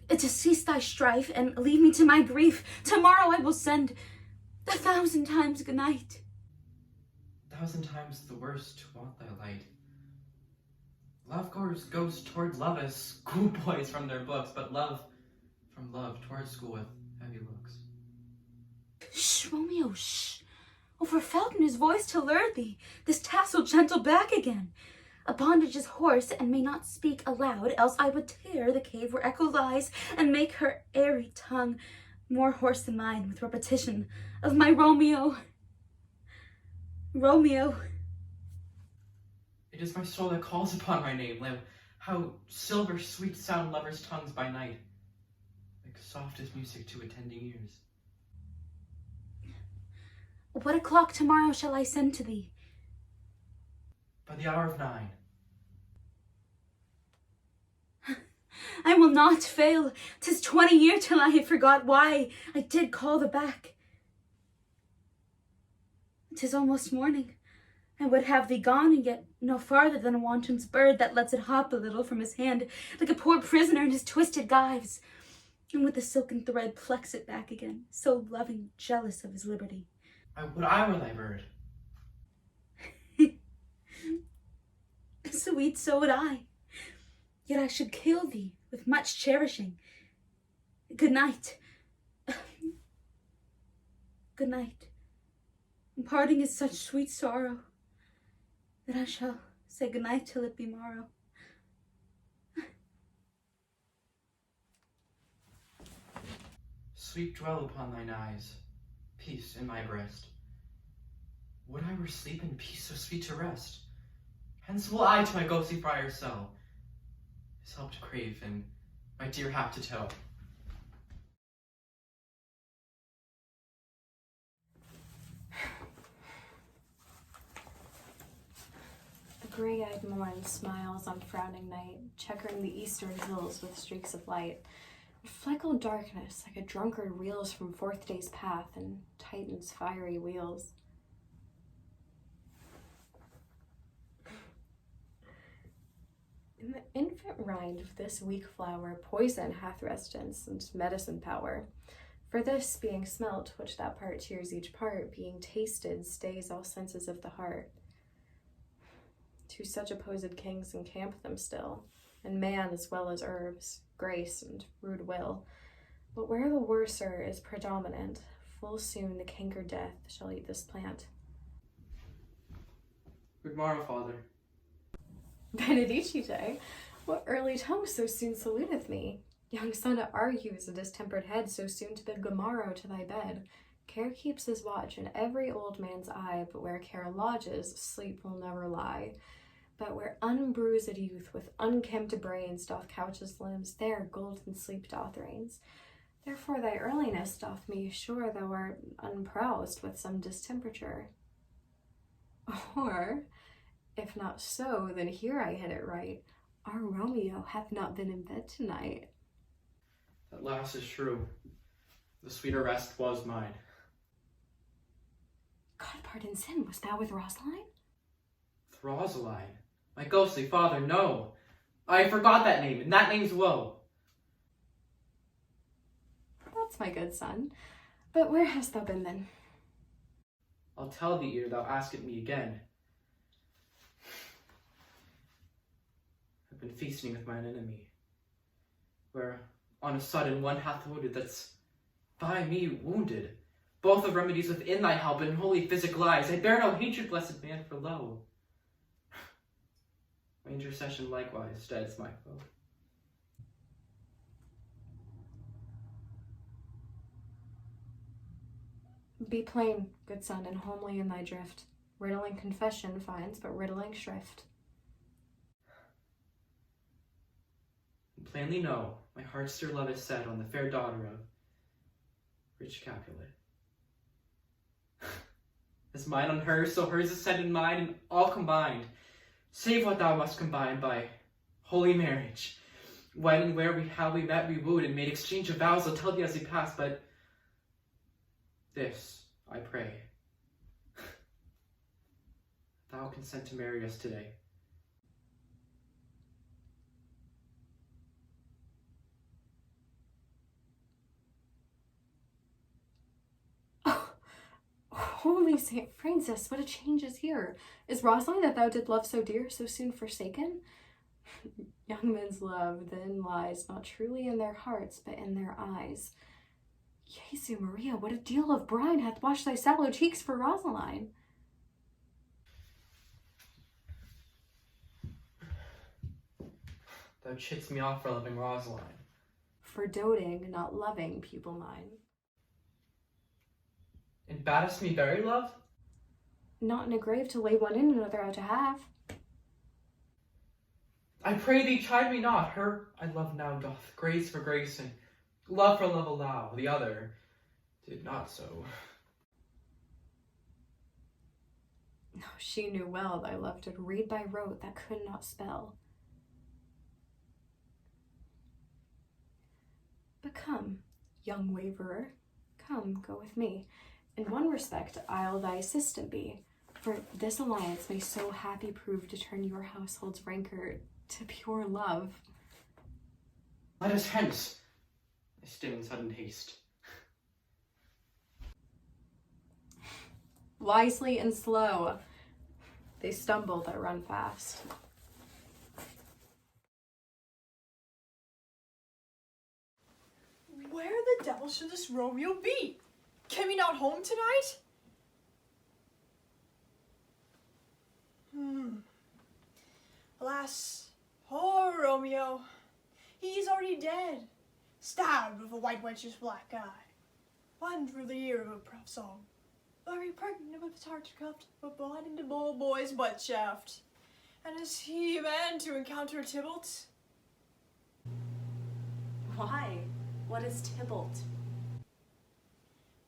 To cease thy strife, and leave me to my grief, tomorrow I will send 1,000 times good night. 1,000 times the worse to want thy light. Love goes toward love as schoolboys from their books, but love from love toward school with heavy looks. Shh, Romeo, shh. Over Felton his voice to lure thee, this tassel gentle back again. A bondage is hoarse, and may not speak aloud, else I would tear the cave where echo lies, and make her airy tongue more hoarse than mine with repetition of my Romeo. Romeo. It is my soul that calls upon my name, live. How silver sweet sound lovers' tongues by night, like softest music to attending ears. What o'clock tomorrow shall I send to thee? By the hour of 9. I will not fail. 'Tis 20 years till I have forgot why I did call the back. 'Tis almost morning. I would have thee gone, and yet no farther than a wanton's bird that lets it hop a little from his hand, like a poor prisoner in his twisted gyves, and with the silken thread plucks it back again, so loving, jealous of his liberty. I would I were thy bird. Sweet, so would I. Yet I should kill thee with much cherishing. Good night. Good night. And parting is such sweet sorrow that I shall say good night till it be morrow. Sleep dwell upon thine eyes, peace in my breast. Would I were sleep and peace so sweet to rest. Hence will I to my ghostly friar's cell, his help to crave and my dear hap to tell. gray-eyed morn smiles on frowning night, checkering the eastern hills with streaks of light. Fleckled darkness, like a drunkard reels from fourth day's path and tightens fiery wheels. In the infant rind of this weak flower, poison hath residence and medicine power. For this, being smelt, which that part cheers each part, being tasted, stays all senses of the heart. Two such opposed kings encamp them still, and man as well as herbs, grace and rude will. But where the worser is predominant, full soon the canker death shall eat this plant. Good morrow, Father. Benedicite, what early tongue so soon saluteth me? Young son argues a distempered head so soon to bid good morrow to thy bed. Care keeps his watch in every old man's eye, but where care lodges, sleep will never lie. But where unbruised youth with unkempt brains doth couch his limbs, there golden sleep doth reigns. Therefore thy earliness doth me assure thou art unproused with some distemperature. Or, if not so, then here I hit it right. Our Romeo hath not been in bed tonight. That last is true. The sweeter rest was mine. God pardon sin, was thou with Rosaline? With Rosaline? My ghostly father, no! I forgot that name, and that name's woe. That's my good son. But where hast thou been then? I'll tell thee ere thou ask it me again. I've been feasting with mine enemy, where on a sudden one hath wounded that's by me wounded. Both of remedies within thy help and holy physic lies. I bear no hatred, blessed man, for lo, my intercession likewise steads my foe. Be plain, good son, and homely in thy drift. Riddling confession finds but riddling shrift. And plainly know, my heart's dear love is set on the fair daughter of rich Capulet. As mine on hers, so hers is set in mine, and all combined, save what thou must combine by holy marriage. When and where how we met, we wooed and made exchange of vows. I'll tell thee as we pass, but this I pray. Thou consent to marry us today. Holy Saint Francis, what a change is here! Is Rosaline that thou did love so dear so soon forsaken? Young men's love then lies not truly in their hearts, but in their eyes. Jesu Maria, what a deal of brine hath washed thy sallow cheeks for Rosaline! Thou chidst me off for loving Rosaline. For doting, not loving, pupil mine. And baddest me bury love? Not in a grave to lay one in, another out to have. I pray thee, chide me not. Her I love now doth grace for grace, and love for love allow. The other did not so. No, she knew well thy love did read by rote that could not spell. But come, young waverer, come, go with me. In one respect, I'll thy assistant be, for this alliance may so happy prove to turn your household's rancor to pure love. Let us hence. I still in sudden haste. Wisely and slow, they stumble that run fast. Where the devil should this Romeo be? Came he not home tonight? Alas, poor Romeo. He's already dead, stabbed with a white wench's black eye. One for the ear of a prof song. Very pregnant with his heart cuffed, but blind into bold boy's butt shaft. And is he a man to encounter Tybalt? Why? What is Tybalt?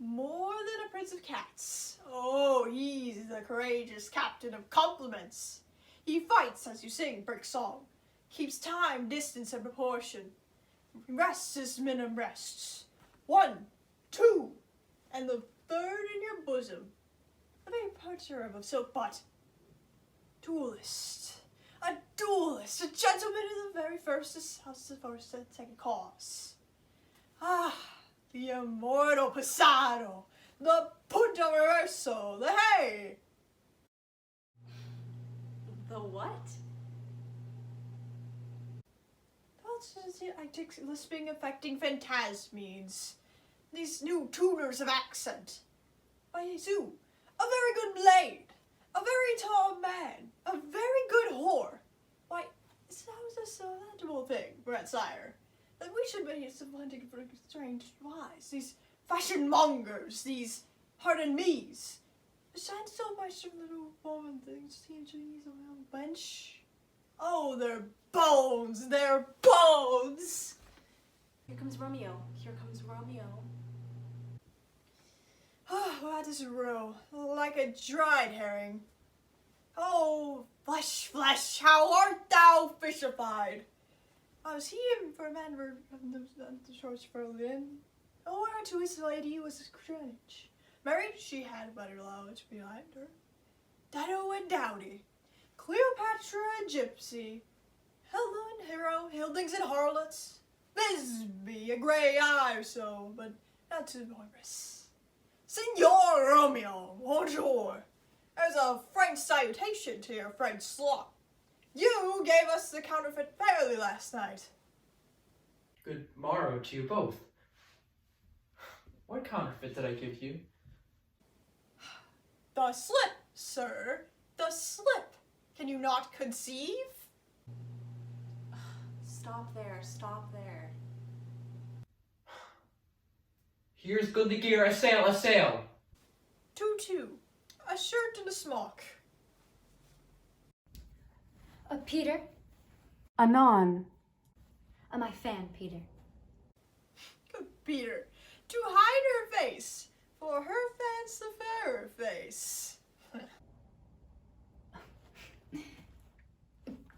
More than a prince of cats. Oh, he's the courageous captain of compliments. He fights as you sing brick song, keeps time, distance, and proportion. Rests as minimum rests. 1, 2, and the third in your bosom. A very picture of a silk butt. Duelist. A duelist. A gentleman of the very first and second cause. Ah, the immortal passado. The punto reverso. The hey. The what? Antics, lisping, affecting phantasmes. These new tuners of accent. By Zoo, a very good blade. A very tall man. A very good whore. Why, how is this a lamentable thing, Brett Sire? That we should be supplanting for strange wise. These fashion mongers, these pardon me's. Besides so much of little woman things, TMHS around the bench. Oh, they're bones! They're bones! Here comes Romeo. Here comes Romeo. Oh, that is roe, like a dried herring. Oh, flesh, flesh, how art thou fishified? I was him for a man for the shorts for Lynn. Oh, whereto his lady was strange. Married, she had better lodge behind her. Dido and Dowdy, Cleopatra and Gypsy, Helen, Hero, Hildings and Harlots, Bisbee, a grey eye or so, but not too numerous. Signor Romeo, bonjour. There's a French salutation to your French slop. You gave us the counterfeit fairly last night. Good morrow to you both. What counterfeit did I give you? The slip, sir. The slip. Can you not conceive? Stop there, stop there. Here's goodly gear, a sail, a sail. 2-2. A shirt and a smock. Peter? Anon. My fan, Peter. Good Peter. To hide her face, for her fan's the fairer face.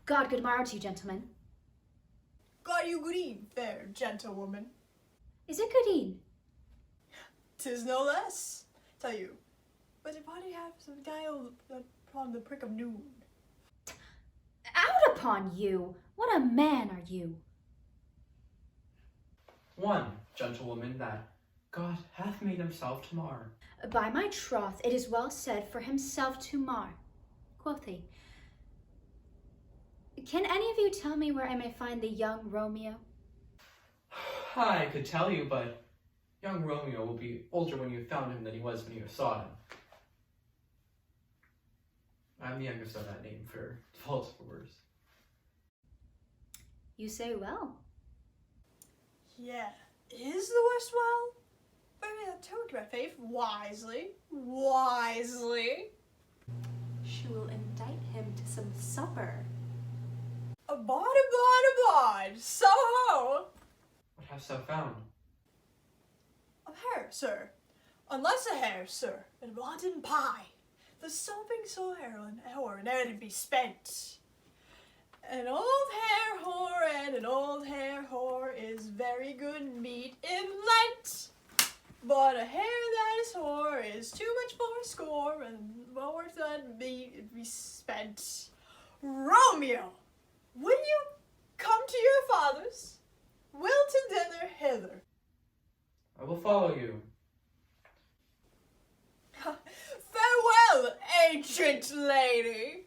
God good morrow to you, gentlemen. God you good fair gentlewoman. Is it good 'Tis no less, tell you. But if body have some guile upon the prick of noon. Out upon you! What a man are you! One, gentlewoman, that God hath made himself to mar. By my troth, it is well said, for himself to mar, quoth he. Can any of you tell me where I may find the young Romeo? I could tell you, but young Romeo will be older when you found him than he was when you saw him. I'm the youngest of that name for multiple words. You say well. Yeah, is the worst well? I mean, I told my faith wisely. Wisely. She will indict him to some supper. Abide, abide, abide. So ho! What hast thou found? A hare, sir. Unless a hare, sir, and rotten pie. The sopping soil and hour and ere to be spent. An old hare whore and an old hare whore is very good meat in Lent. But a hare that is whore is too much for a score and well worth that meat be spent. Romeo, will you come to your father's? Will to dinner hither. I will follow you. Farewell, ancient lady.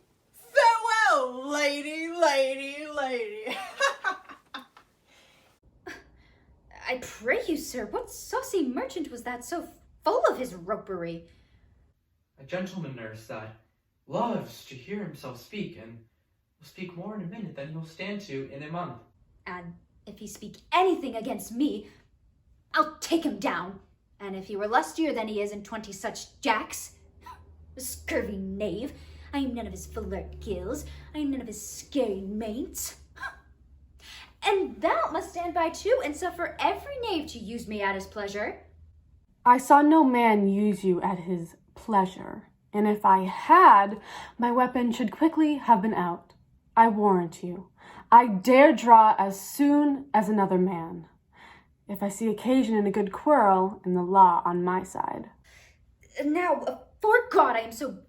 Farewell, lady, lady, lady. I pray you, sir, what saucy merchant was that so full of his ropery? A gentleman, nurse, that loves to hear himself speak, and will speak more in a minute than he'll stand to in a month. And if he speak anything against me, I'll take him down. And if he were lustier than he is in 20 such jacks, scurvy knave, I am none of his flirt gills, I am none of his scary mates. And thou must stand by too, and suffer every knave to use me at his pleasure. I saw no man use you at his pleasure, And if I had, my weapon should quickly have been out. I warrant you. I dare draw as soon as another man. If I see occasion in a good quarrel, and the law on my side. Now, for God, I am so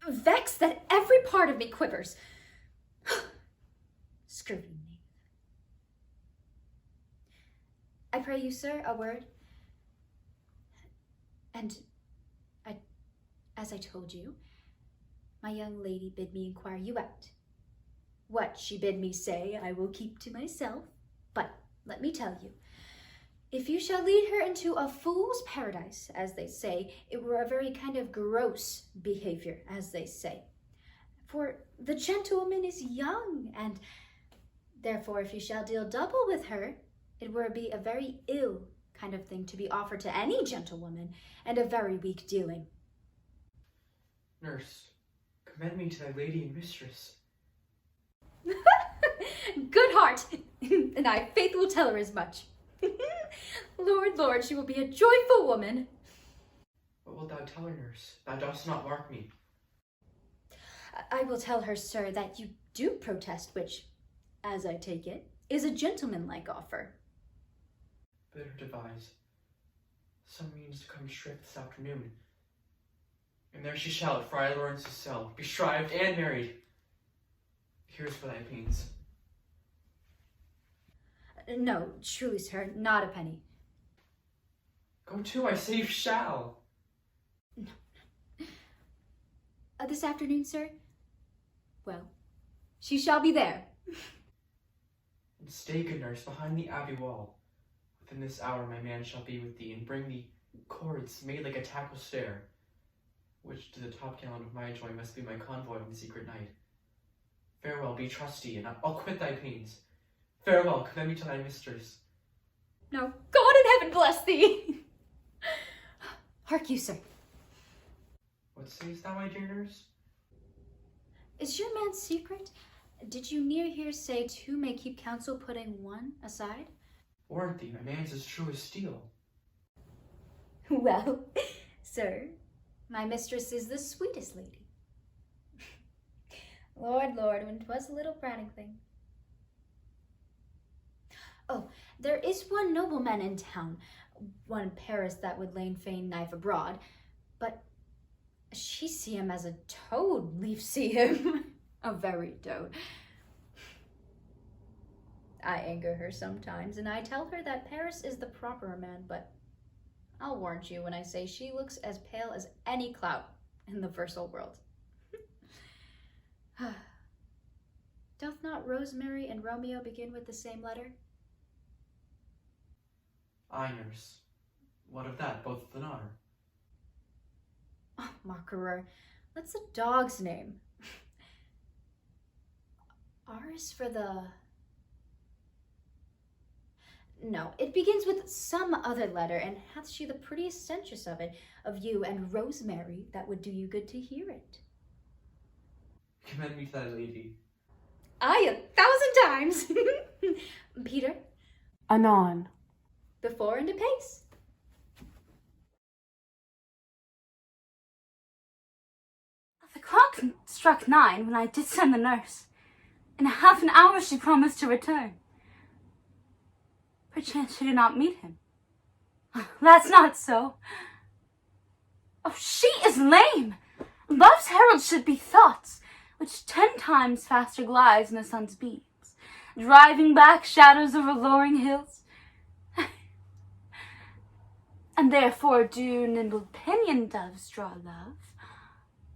vexed that every part of me quivers. Screwy me. I pray you, sir, a word. And as I told you, my young lady bid me inquire you out. What she bid me say, I will keep to myself. But let me tell you, if you shall lead her into a fool's paradise, as they say, it were a very kind of gross behavior, as they say. For the gentlewoman is young, and therefore if you shall deal double with her, it were be a very ill kind of thing to be offered to any gentlewoman, and a very weak dealing. Nurse, commend me to thy lady and mistress. Good heart, and I faith will tell her as much. Lord, Lord, she will be a joyful woman. What wilt thou tell her, nurse? Thou dost not mark me. I will tell her, sir, that you do protest, which, as I take it, is a gentlemanlike offer. Bid her devise some means to come straight this afternoon. And there she shall at Friar Lawrence's cell, be shrived and married. Here's for thy pains. No, truly, sir, not a penny. Go to, I say you shall. No. This afternoon, sir? Well, she shall be there. And stay, good nurse, behind the abbey wall. Within this hour my man shall be with thee, and bring thee cords made like a tackle stair, which to the top gallant of my joy must be my convoy in the secret night. Farewell, be trusty, and I'll quit thy pains. Farewell, commend me to thy mistress. Now, God in heaven bless thee! Hark you, sir. What sayest thou, my dear nurse? Is your man secret? Did you near here say two may keep counsel, putting one aside? Warrant thee, my man's as true as steel. Well, sir, my mistress is the sweetest lady. Lord, Lord, when 'twas a little prating thing. Oh, there is one nobleman in town, one in Paris that would lay'n fain knife abroad, but she see him as a toad, leave see him. A very toad. I anger her sometimes, and I tell her that Paris is the proper man, but I'll warrant you when I say she looks as pale as any cloud in the versal world. Doth not Rosemary and Romeo begin with the same letter? Aye, nurse. What of that? Both with an R. Oh, Mockerer, what's a dog's name? R is for the... No, it begins with some other letter, and hath she the prettiest sensuous of it, of you and Rosemary, that would do you good to hear it. Commend me to thy lady. Aye, 1,000 times! Peter? Anon. Before and apace. The clock struck 9 when I did send the nurse. In half an hour she promised to return. Perchance she did not meet him. That's not so. Oh, she is lame. Love's herald should be thoughts, which 10 times faster glides in the sun's beams, driving back shadows over luring hills. And therefore do nimble pinion doves draw love,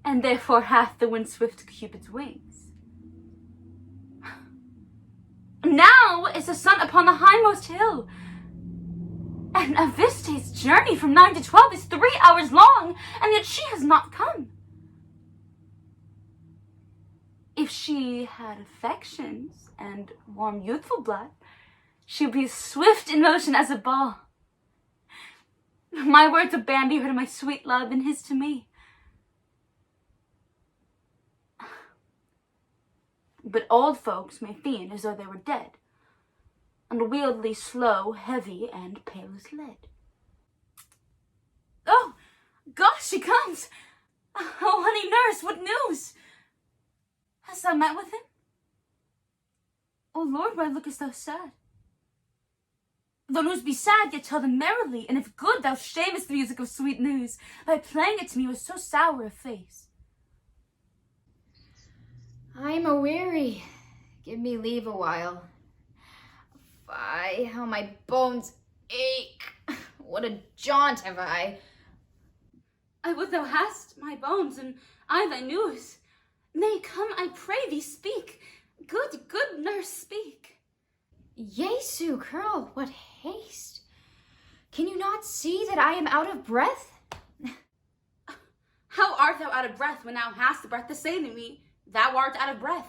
and therefore hath the wind swift Cupid's wings. Now is the sun upon the hindmost hill, and Aviste's journey from 9 to 12 is 3 hours long, and yet she has not come. If she had affections and warm youthful blood, she would be as swift in motion as a ball. My words a bandy her to my sweet love, and his to me. But old folks may fiend as though they were dead, unwieldy, slow, heavy, and pale as lead. Oh, gosh, she comes! Oh, honey nurse, what news? Hast thou met with him? O Lord, why lookest thou sad? Though news be sad, yet tell them merrily, and if good, thou shamest the music of sweet news by playing it to me with so sour a face. I am aweary. Give me leave a while. Fie, how my bones ache. What a jaunt have I. I would thou hast my bones, and I thy news. Nay, come, I pray thee, speak. Good, good nurse, speak. Jesu, girl, what haste. Can you not see that I am out of breath? How art thou out of breath when thou hast the breath to say to me, thou art out of breath?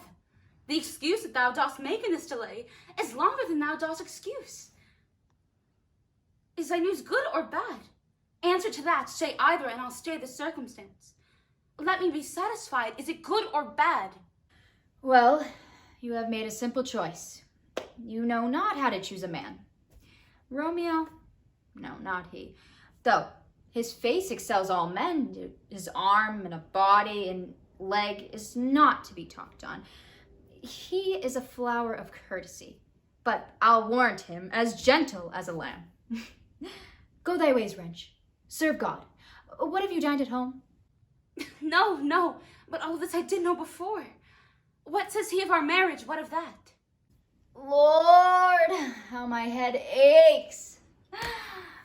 The excuse that thou dost make in this delay is longer than thou dost excuse. Is thy news good or bad? Answer to that, say either, and I'll stay the circumstance. Let me be satisfied. Is it good or bad? Well, you have made a simple choice. You know not how to choose a man. Romeo? No, not he. Though his face excels all men, his arm and a body and leg is not to be talked on. He is a flower of courtesy, but I'll warrant him as gentle as a lamb. Go thy ways, wench. Serve God. What have you dined at home? No, but all this I did know before. What says he of our marriage? What of that? Lord, how my head aches.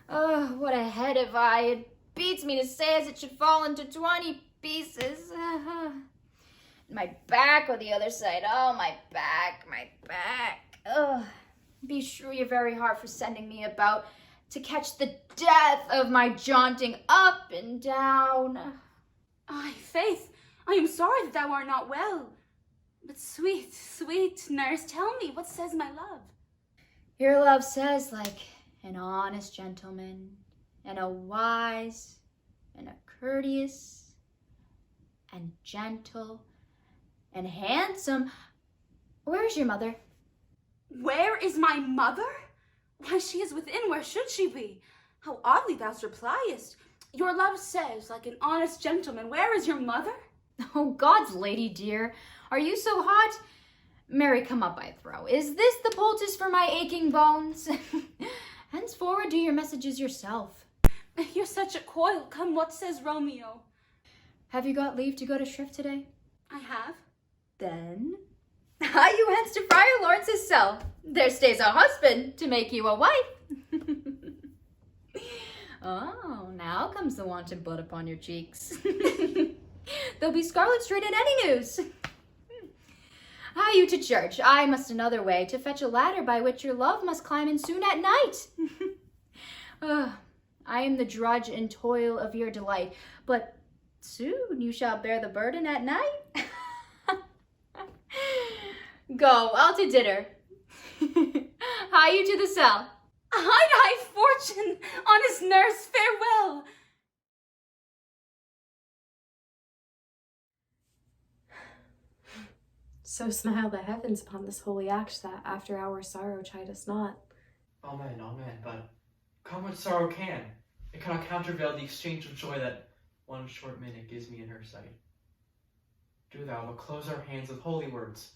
Oh, what a head have I. It beats me to say as it should fall into 20 pieces. My back or the other side. Oh, my back. Oh, be sure you're very hard for sending me about to catch the death of my jaunting up and down. Ay, faith, I am sorry that thou art not well. But sweet, sweet nurse, tell me, what says my love? Your love says, like an honest gentleman, and a wise, and a courteous, and gentle, and handsome. Where is your mother? Where is my mother? Why, she is within. Where should she be? How oddly thou repliest. Your love says, like an honest gentleman. Where is your mother? Oh, God's lady dear, are you so hot? Mary, come up, I throw. Is this the poultice for my aching bones? Henceforward, do your messages yourself. You're such a coil. Come, what says Romeo? Have you got leave to go to shrift today? I have. Then, hie you hence to Friar Lawrence's cell. There stays a husband to make you a wife. Oh, now comes the wanted blood upon your cheeks. There'll be scarlet straight in any news. Hie you to church. I must another way to fetch a ladder by which your love must climb in soon at night. I am the drudge and toil of your delight, but soon you shall bear the burden at night. Go, I'll to dinner. Hie you to the cell. Hie fortune, honest nurse, farewell. So smile the heavens upon this holy act that after our sorrow chide us not. Amen, but come what sorrow can. It cannot countervail the exchange of joy that one short minute gives me in her sight. Do thou but close our hands with holy words.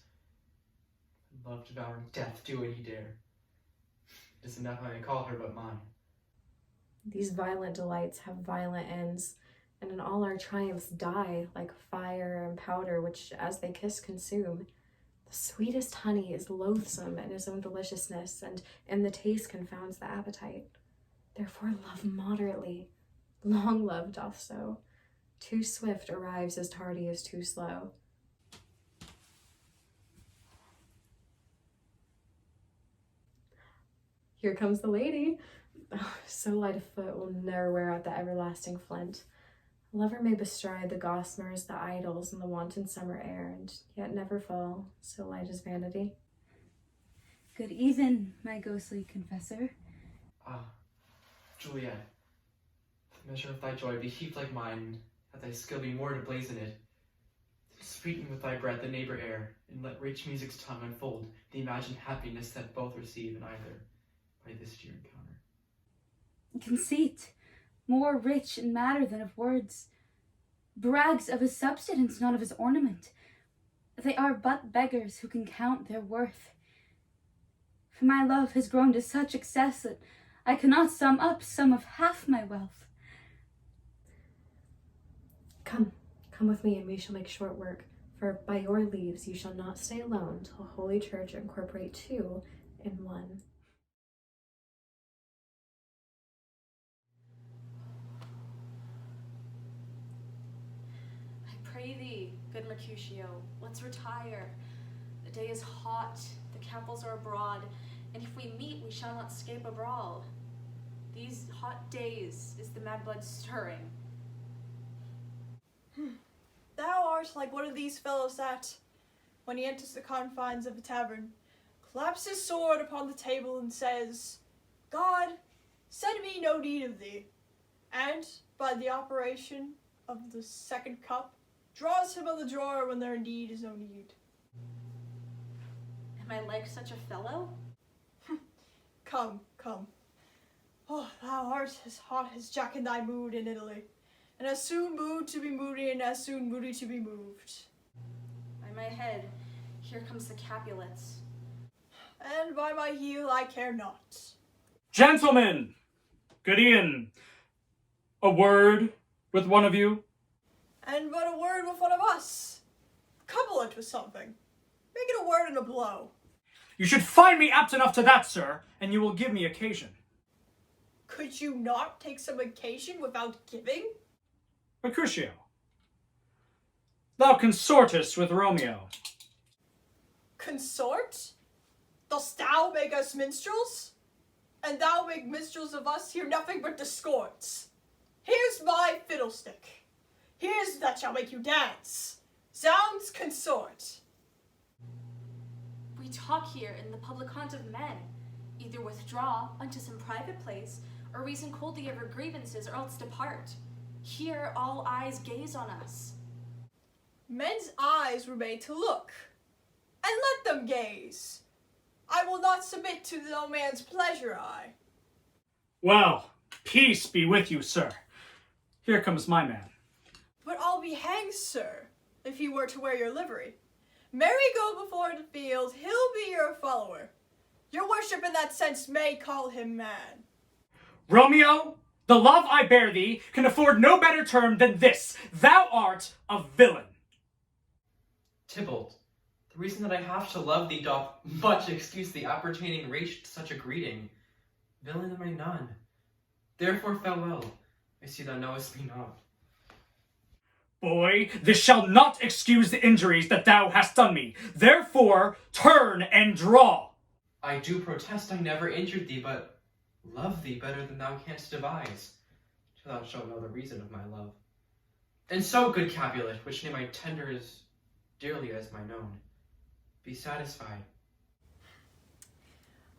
Love devouring death, do what ye dare. It is enough I may call her but mine. These violent delights have violent ends, and in all our triumphs die like fire and powder, which as they kiss consume. The sweetest honey is loathsome in its own deliciousness, and in the taste confounds the appetite. Therefore love moderately, long love doth so. Too swift arrives as tardy as too slow. Here comes the lady. Oh, so light a foot will ne'er wear out the everlasting flint. A lover may bestride the gossamers, the idols, and the wanton summer air, and yet never fall, so light is vanity. Good even, my ghostly confessor. Ah, Juliet, the measure of thy joy be heaped like mine, that thy skill be more to blazon it. Sweeten with thy breath the neighbor air, and let rich music's tongue unfold the imagined happiness that both receive in either by this dear encounter. Conceit, more rich in matter than of words. brags of his substance, not of his ornament. They are but beggars who can count their worth. For my love has grown to such excess that I cannot sum up some of half my wealth. Come with me, and we shall make short work. For by your leaves you shall not stay alone till Holy Church incorporate two in one. I pray thee, good Mercutio, let's retire. The day is hot, the candles are abroad, and if we meet, we shall not escape a brawl. These hot days is the mad blood stirring. Thou art like one of these fellows that, when he enters the confines of a tavern, claps his sword upon the table and says, God, send me no need of thee, and, by the operation of the second cup, draws him on the drawer when there indeed is no need. Am I like such a fellow? Come. Oh, thou art as hot as Jack in thy mood in Italy, and as soon moved to be moody, and as soon moody to be moved. By my head, here comes the Capulets. And by my heel I care not. Gentlemen, good e'en. A word with one of you? And but a word with one of us. Couple it with something. Make it a word and a blow. You should find me apt enough to that, sir, and you will give me occasion. Could you not take some occasion without giving? Mercutio, thou consortest with Romeo. Consort? Dost thou make us minstrels? And thou make minstrels of us hear nothing but discords. Here's my fiddlestick. Here's that shall make you dance. Sounds consort. We talk here in the public haunt of men. Either withdraw unto some private place, or reason coldly of our grievances, or else depart. Here all eyes gaze on us. Men's eyes were made to look, and let them gaze. I will not submit to no man's pleasure eye. Well, peace be with you, sir. Here comes my man. But I'll be hanged, sir, if he were to wear your livery. Marry go before the field, he'll be your follower. Your worship in that sense may call him man. Romeo, the love I bear thee can afford no better term than this. Thou art a villain. Tybalt, the reason that I have to love thee doth much excuse the appertaining race to such a greeting. Villain am I none. Therefore farewell. I see thou knowest me not. Boy, this shall not excuse the injuries that thou hast done me. Therefore, turn and draw. I do protest I never injured thee, but love thee better than thou canst devise, till thou shalt know the reason of my love. And so, good Capulet, which name I tender as dearly as mine own, be satisfied.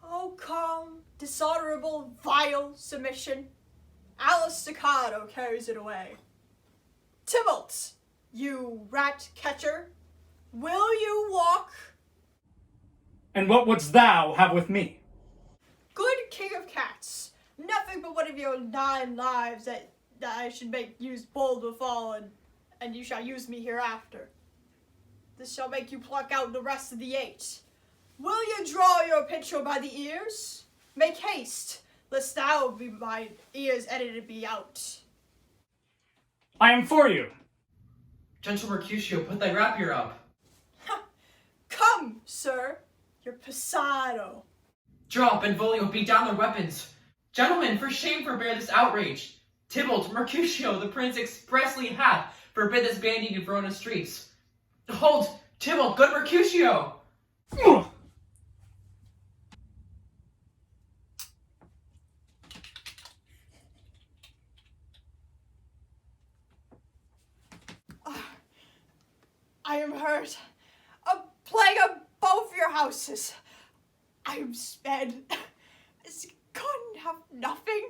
Oh, calm, dishonorable, vile submission. Alice Staccato carries it away. Tybalt, you rat catcher, will you walk? And what wouldst thou have with me? Good king of cats, nothing but one of your 9 lives that I should make use bold withal, and you shall use me hereafter. This shall make you pluck out the rest of the 8. Will you draw your pitcher by the ears? Make haste, lest thou be my ears edited be out. I am for you. Gentle Mercutio, put thy rapier up. Come, sir, your passado. Draw, Benvolio, beat down their weapons. Gentlemen, for shame forbear this outrage. Tybalt, Mercutio, the prince expressly hath forbid this bandying in Verona streets. Hold, Tybalt, good Mercutio! I am hurt. A plague of both your houses. I am sped. Is couldn't have nothing.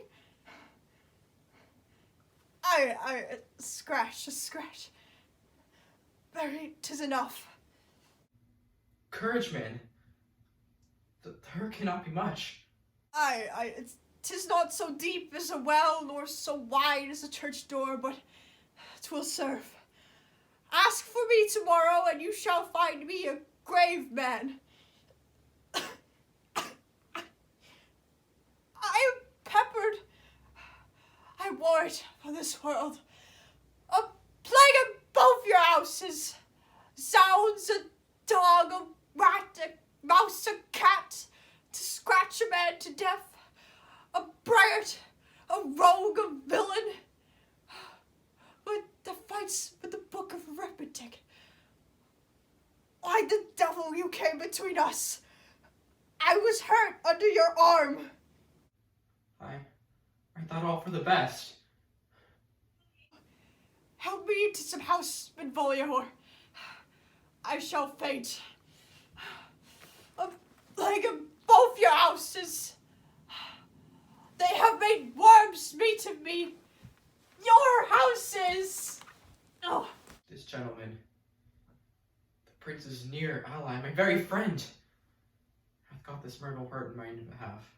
I scratch, a scratch. Very, 'tis enough. Courage, man. The hurt cannot be much. 'Tis not so deep as a well, nor so wide as a church door, but 'Twill serve. Ask for me tomorrow, and you shall find me a grave man. I am peppered. I wore it for this world. A plague in both your houses. Sounds a dog, a rat, a mouse, a cat, to scratch a man to death. A braggart, a rogue, a villain. But the fights with the book of arithmetic. Why the devil you came between us? I was hurt under your arm. I thought all for the best. Help me to some house, Benvolio, or I shall faint. A plague in both your houses. They have made worms meat of me. Your houses! Oh. This gentleman, the prince's near ally, my very friend, hath got this myrtle hurt in mine behalf.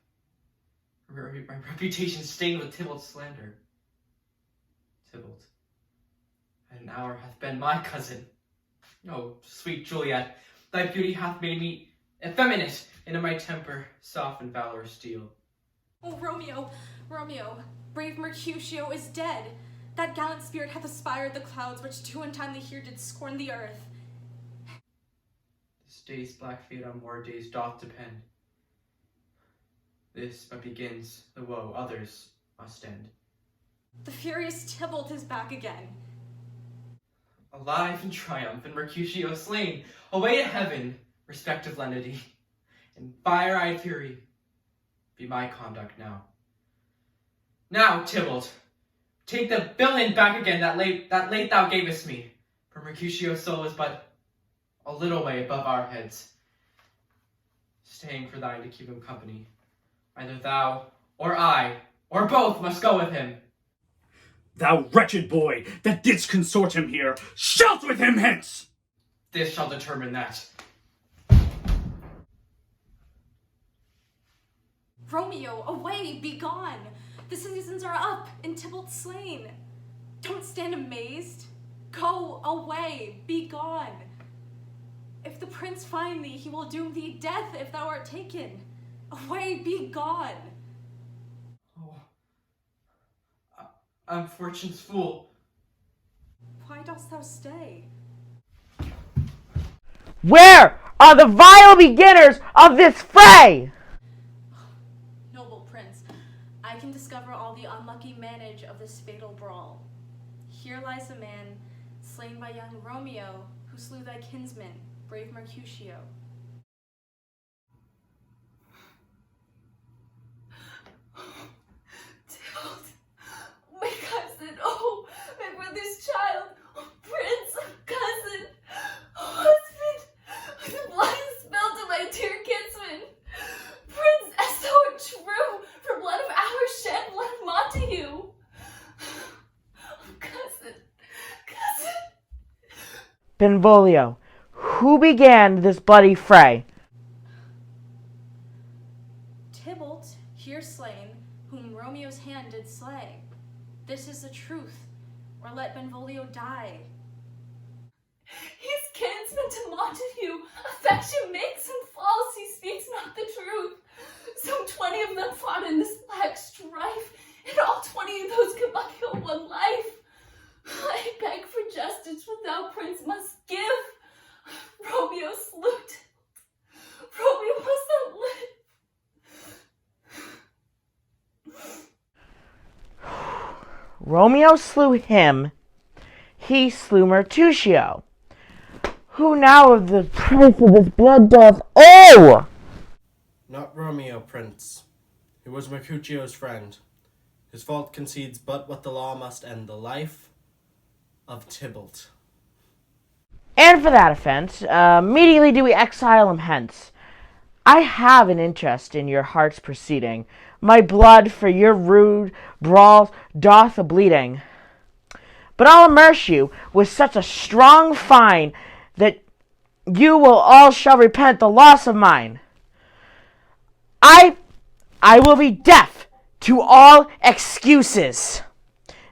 My reputation stained with Tybalt's slander. Tybalt, at an hour hath been my cousin. Oh, sweet Juliet, thy beauty hath made me effeminate, and in my temper soft and valorous steel. Oh, Romeo, Romeo, brave Mercutio is dead. That gallant spirit hath aspired the clouds, which too untimely here did scorn the earth. This day's black fate on more days doth depend. This but begins the woe others must end. The furious Tybalt is back again. Alive in triumph, and Mercutio slain, away to heaven, respective lenity, and fire-eyed fury, be my conduct now. Now, Tybalt, take the villain back again that late thou gavest me, for Mercutio's soul is but a little way above our heads, staying for thine to keep him company. Either thou, or I, or both must go with him. Thou wretched boy that didst consort him here, shalt with him hence! This shall determine that. Romeo, away, be gone! The seasons are up, and Tybalt slain. Don't stand amazed. Go away, be gone. If the prince find thee, he will doom thee death if thou art taken. Away, be gone. Oh, I'm fortune's fool. Why dost thou stay? Where are the vile beginners of this fray? Noble prince, I can discover all the unlucky manage of this fatal brawl. Here lies a man slain by young Romeo, who slew thy kinsman, brave Mercutio. Tybalt, my cousin, oh, my brother's child, oh, prince, cousin, oh, husband, the blood is spilled to my dear kinsman. Prince, as thou art true, for blood of ours shed blood of Montague. Oh, cousin, cousin. Benvolio, who began this bloody fray? Tybalt, here slain, whom Romeo's hand did slay. This is the truth, or let Benvolio die. He's kinsman to Montague. Affection makes him false. He speaks not the truth. Some 20 of them fought in this black strife, and all 20 of those could but kill one life. I beg for justice, for thou, prince, must give. Romeo slew Tybalt. Romeo must not live. Romeo slew him. He slew Mercutio. Who now of the price of this blood doth owe? Not Romeo, prince. He was Mercutio's friend. His fault concedes but what the law must end, the life of Tybalt. And for that offense, immediately do we exile him hence. I have an interest in your heart's proceeding. My blood for your rude brawls doth a-bleeding. But I'll immerse you with such a strong fine that you will all shall repent the loss of mine. I will be deaf to all excuses.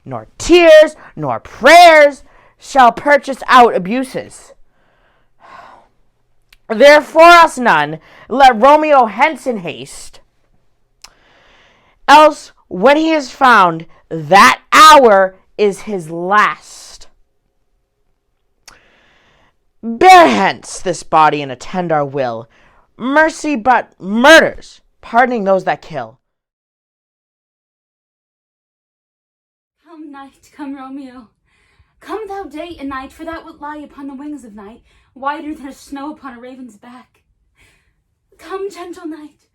nor tears, nor prayers shall purchase out abuses. Therefore us none, let Romeo hence in haste. Else, when he is found, that hour is his last. Bear hence this body and attend our will. Mercy but murders, pardoning those that kill. Come, night, come, Romeo. Come thou day and night, for thou wilt lie upon the wings of night, whiter than a snow upon a raven's back. Come, gentle night.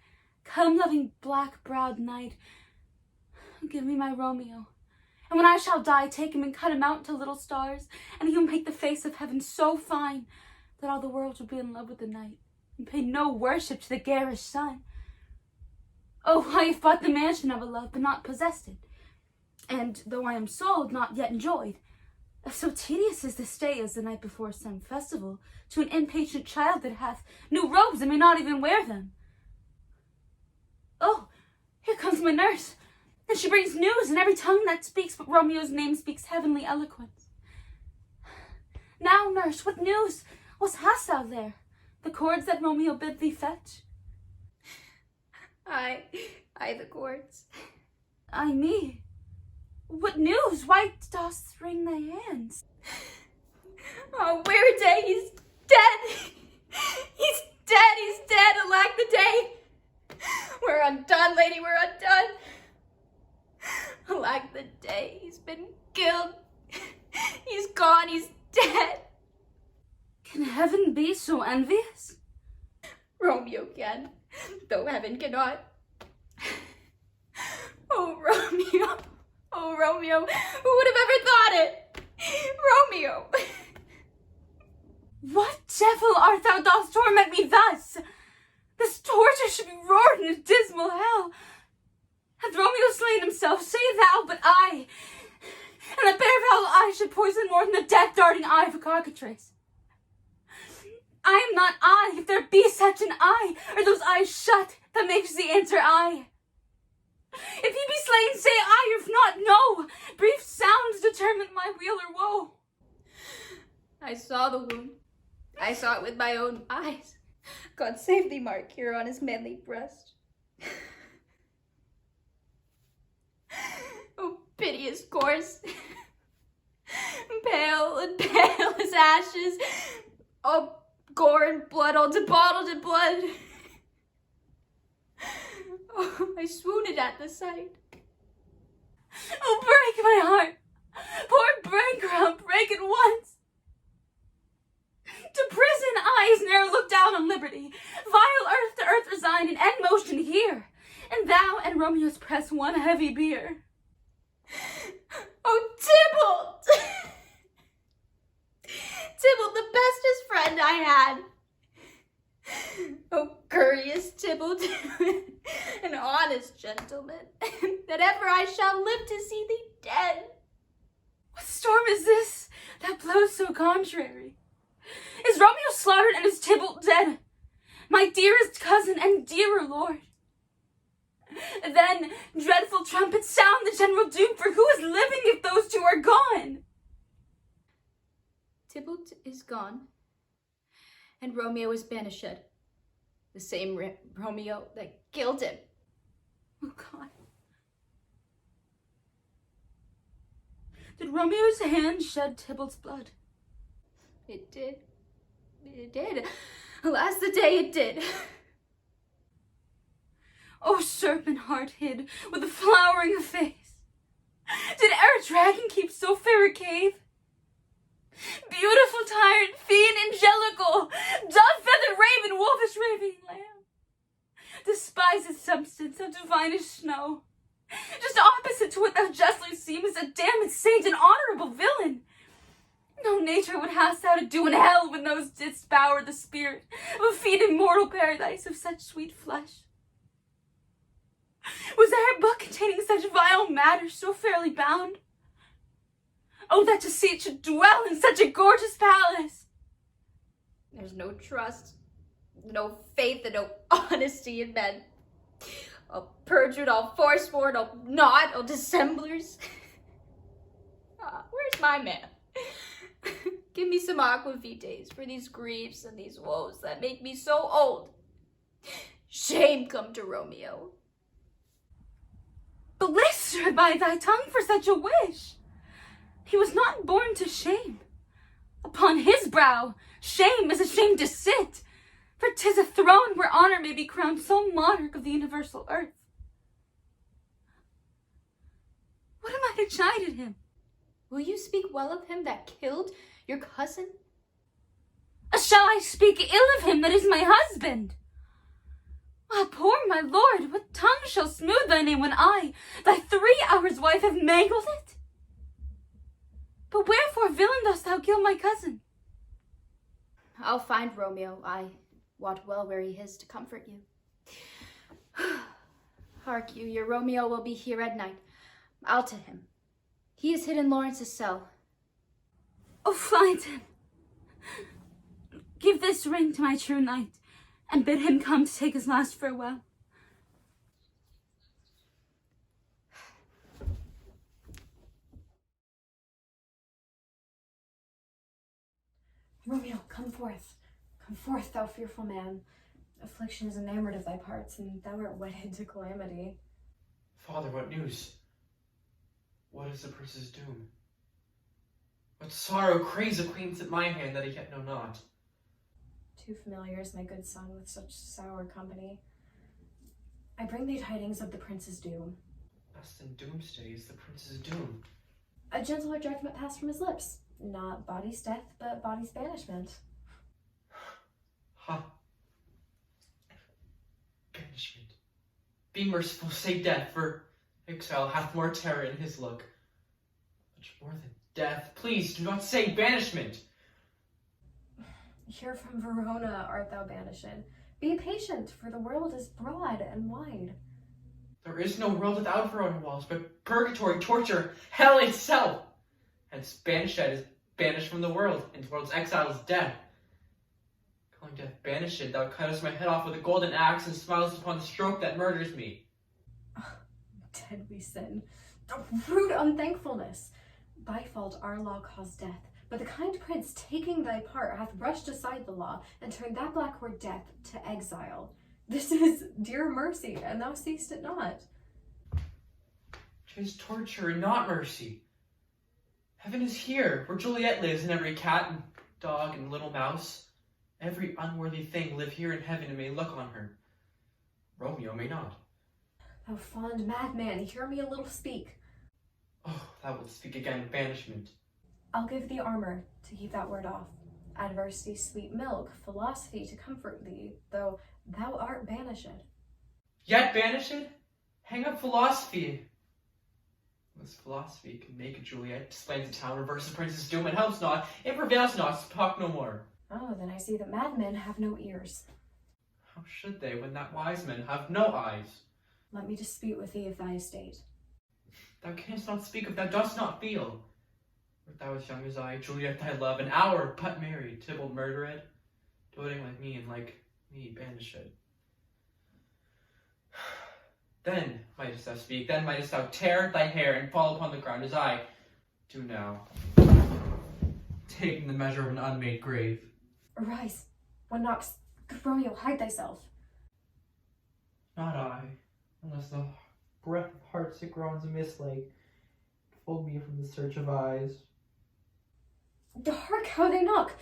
Come, loving black-browed night. Give me my Romeo. And when I shall die, take him and cut him out into little stars, and he'll make the face of heaven so fine that all the world will be in love with the night, and pay no worship to the garish sun. Oh, I have bought the mansion of a love, but not possessed it. And though I am sold, not yet enjoyed. So tedious is the stay as the night before some festival to an impatient child that hath new robes and may not even wear them. Oh, here comes my nurse, and she brings news, and every tongue that speaks but Romeo's name speaks heavenly eloquence. Now, nurse, what news? What hast thou there? The cords that Romeo bid thee fetch? I the cords. I me. What news? Why dost wring thy hands? Oh, where day? He's dead. He's dead. Alack the day. We're undone, lady, we're undone. Alack the day. He's been killed. He's gone. He's dead. Can heaven be so envious? Romeo can, though heaven cannot. Oh, Romeo. Oh, Romeo. Who would have ever thought it? Romeo. What devil art thou dost torment me thus? This torture should be roared in a dismal hell. Hath Romeo slain himself, say thou, but I, and the bare foul eye should poison more than the death-darting eye of a cockatrice. I am not I, if there be such an eye, or those eyes shut, that makes the answer I. If he be slain, say I, or if not, no. Brief sounds determine my weal or woe. I saw the wound. I saw it with my own eyes. God save thee, mark here on his manly breast. Oh, piteous corse. Pale as ashes. Oh, gore and blood, all debottled in blood. Oh, I swooned at the sight. Oh, break my heart. Poor bankrupt, break it once. To prison eyes ne'er look down on liberty. Vile earth to earth resign and end motion here. And thou and Romeo's press one heavy bier. Oh, Tybalt! Tybalt, the bestest friend I had. Oh, courteous Tybalt, an honest gentleman, that ever I shall live to see thee dead. What storm is this that blows so contrary? Is Romeo slaughtered and is Tybalt dead? My dearest cousin and dearer lord. Then dreadful trumpets sound the general doom, for who is living if those two are gone? Tybalt is gone, and Romeo is banished. The same Romeo that killed him. Oh, God. Did Romeo's hand shed Tybalt's blood? It did. It did. Alas, the day it did. Oh, serpent heart hid with a flowering face. Did e'er a dragon keep so fair a cave? Beautiful tyrant, fiend angelical, dove-feathered raven, wolfish raving lamb, despiseth substance of divinish snow, just opposite to what thou justly seemest, a damned saint, an honorable villain. No nature would hast thou to do in hell when those didst bower the spirit of a feed immortal paradise of such sweet flesh. Was there a book containing such vile matter so fairly bound? Oh, that to see it should dwell in such a gorgeous palace! There's no trust, no faith, and no honesty in men. All perjured, all forsworn, all naught, all dissemblers. He's my man. Give me some aquavites for these griefs and these woes that make me so old. Shame come to Romeo. Blistered by thy tongue for such a wish. He was not born to shame. Upon his brow, shame is ashamed to sit, for 'tis a throne where honor may be crowned sole monarch of the universal earth. What am I to chide at him? Will you speak well of him that killed your cousin? Shall I speak ill of him that is my husband? Ah, poor my lord, what tongue shall smooth thy name when I, thy 3 hours' wife, have mangled it? But wherefore, villain, dost thou kill my cousin? I'll find Romeo. I wot well where he is to comfort you. Hark you, your Romeo will be here at night. I'll to him. He is hid in Lawrence's cell. Oh, find him. Give this ring to my true knight, and bid him come to take his last farewell. Romeo, come forth. Come forth, thou fearful man. Affliction is enamored of thy parts, and thou art wedded to calamity. Father, what news? What is the prince's doom? What sorrow craves acquaintance at my hand that I yet know not? Too familiar is my good son with such sour company. I bring thee tidings of the prince's doom. Less than doomsday is the prince's doom. A gentler judgment passed from his lips. Not body's death, but body's banishment. Ha! Banishment. Be merciful, say death, for exile hath more terror in his look. Much more than death. Please do not say banishment. Here from Verona art thou banished. Be patient, for the world is broad and wide. There is no world without Verona walls, but purgatory, torture, hell itself. Hence banished is banished from the world, and the world's exile is death. Calling death banished, thou cuttest my head off with a golden axe and smilest upon the stroke that murders me. Dead we sin. Rude unthankfulness. By fault our law caused death, but the kind prince taking thy part hath brushed aside the law and turned that black word death to exile. This is dear mercy, and thou seest it not. 'Tis torture and not mercy. Heaven is here, where Juliet lives, and every cat and dog and little mouse. Every unworthy thing live here in heaven and may look on her. Romeo may not. Thou fond madman, hear me a little speak. Oh, thou wilt speak again of banishment. I'll give thee armor to keep that word off, adversity sweet milk, philosophy to comfort thee, though thou art banished. Yet banished? Hang up philosophy. This philosophy can make a Juliet, explains the town, reverses prince's doom, and helps not, it prevails not, so talk no more. Oh, then I see that madmen have no ears. How should they, when that wise men have no eyes? Let me dispute with thee of thy estate. Thou canst not speak if thou dost not feel. Wert thou as young as I, Juliet thy love, an hour but married, Tybalt murdered, doting like me and like me banished. Then mightest thou speak, then mightest thou tear thy hair and fall upon the ground as I do now, taking the measure of an unmade grave. Arise. One knocks. Good Romeo, hide thyself. Not I, unless the breath of heart that groans amiss like fold me from the search of eyes. Hark how they knock.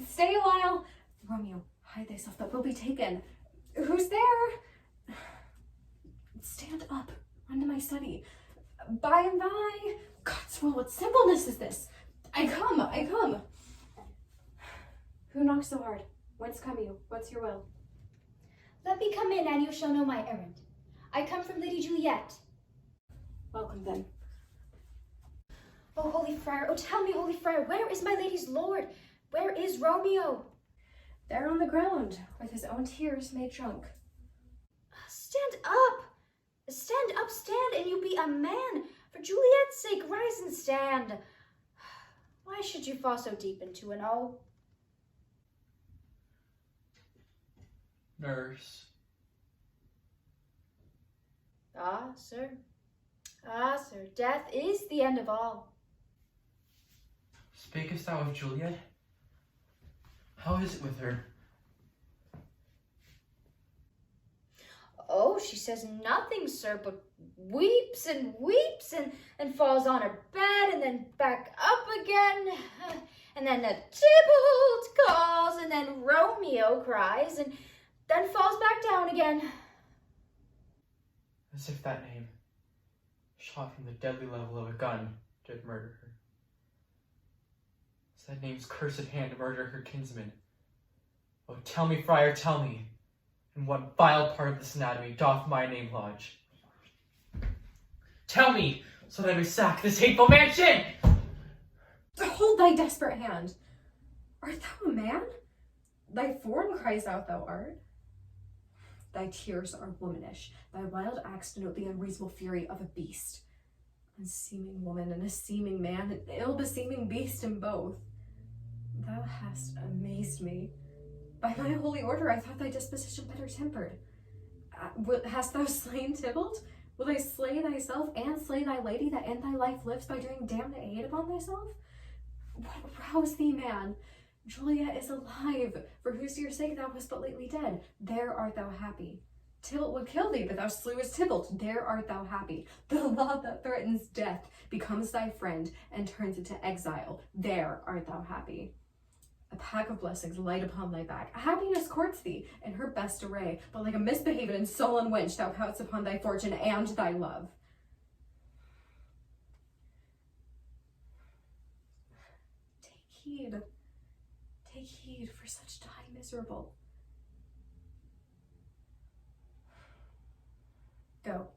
Stay a while. Romeo, hide thyself, that will be taken. Who's there? Stand up, run to my study. By and by. God's will, what simpleness is this? I come. Who knocks so hard? Whence come you? What's your will? Let me come in, and you shall know my errand. I come from Lady Juliet. Welcome then. Oh, holy friar, oh, tell me, holy friar, where is my lady's lord? Where is Romeo? There on the ground, with his own tears made drunk. Stand up! Stand up, stand, and you be a man. For Juliet's sake, rise and stand. Why should you fall so deep into an O? Nurse. Ah, sir, death is the end of all. Spakest thou of Juliet? How is it with her? Oh, she says nothing, sir, but weeps and falls on her bed and then back up again. And then the Tybalt calls and then Romeo cries and then falls back down again. As if that name, shot from the deadly level of a gun, did murder her. As that name's cursed hand murder her kinsman. Oh, tell me, friar, tell me, in what vile part of this anatomy doth my name lodge? Tell me, so that I may sack this hateful mansion! Hold thy desperate hand. Art thou a man? Thy form cries out thou art. Thy tears are womanish. Thy wild acts denote the unreasonable fury of a beast. A seeming woman and a seeming man, an ill-beseeming beast in both. Thou hast amazed me. By my holy order, I thought thy disposition better tempered. Hast thou slain Tybalt? Will thy slay thyself and slay thy lady that in thy life lives by doing damned aid upon thyself? What rouse thee, man? Juliet is alive, for whose dear sake thou wast but lately dead. There art thou happy. Tybalt would kill thee, but thou slewest Tybalt. There art thou happy. The law that threatens death becomes thy friend and turns it to exile. There art thou happy. A pack of blessings light upon thy back. Happiness courts thee in her best array, but like a misbehaved and sullen wench thou pouts upon thy fortune and thy love. Take heed, for such die miserable. Go,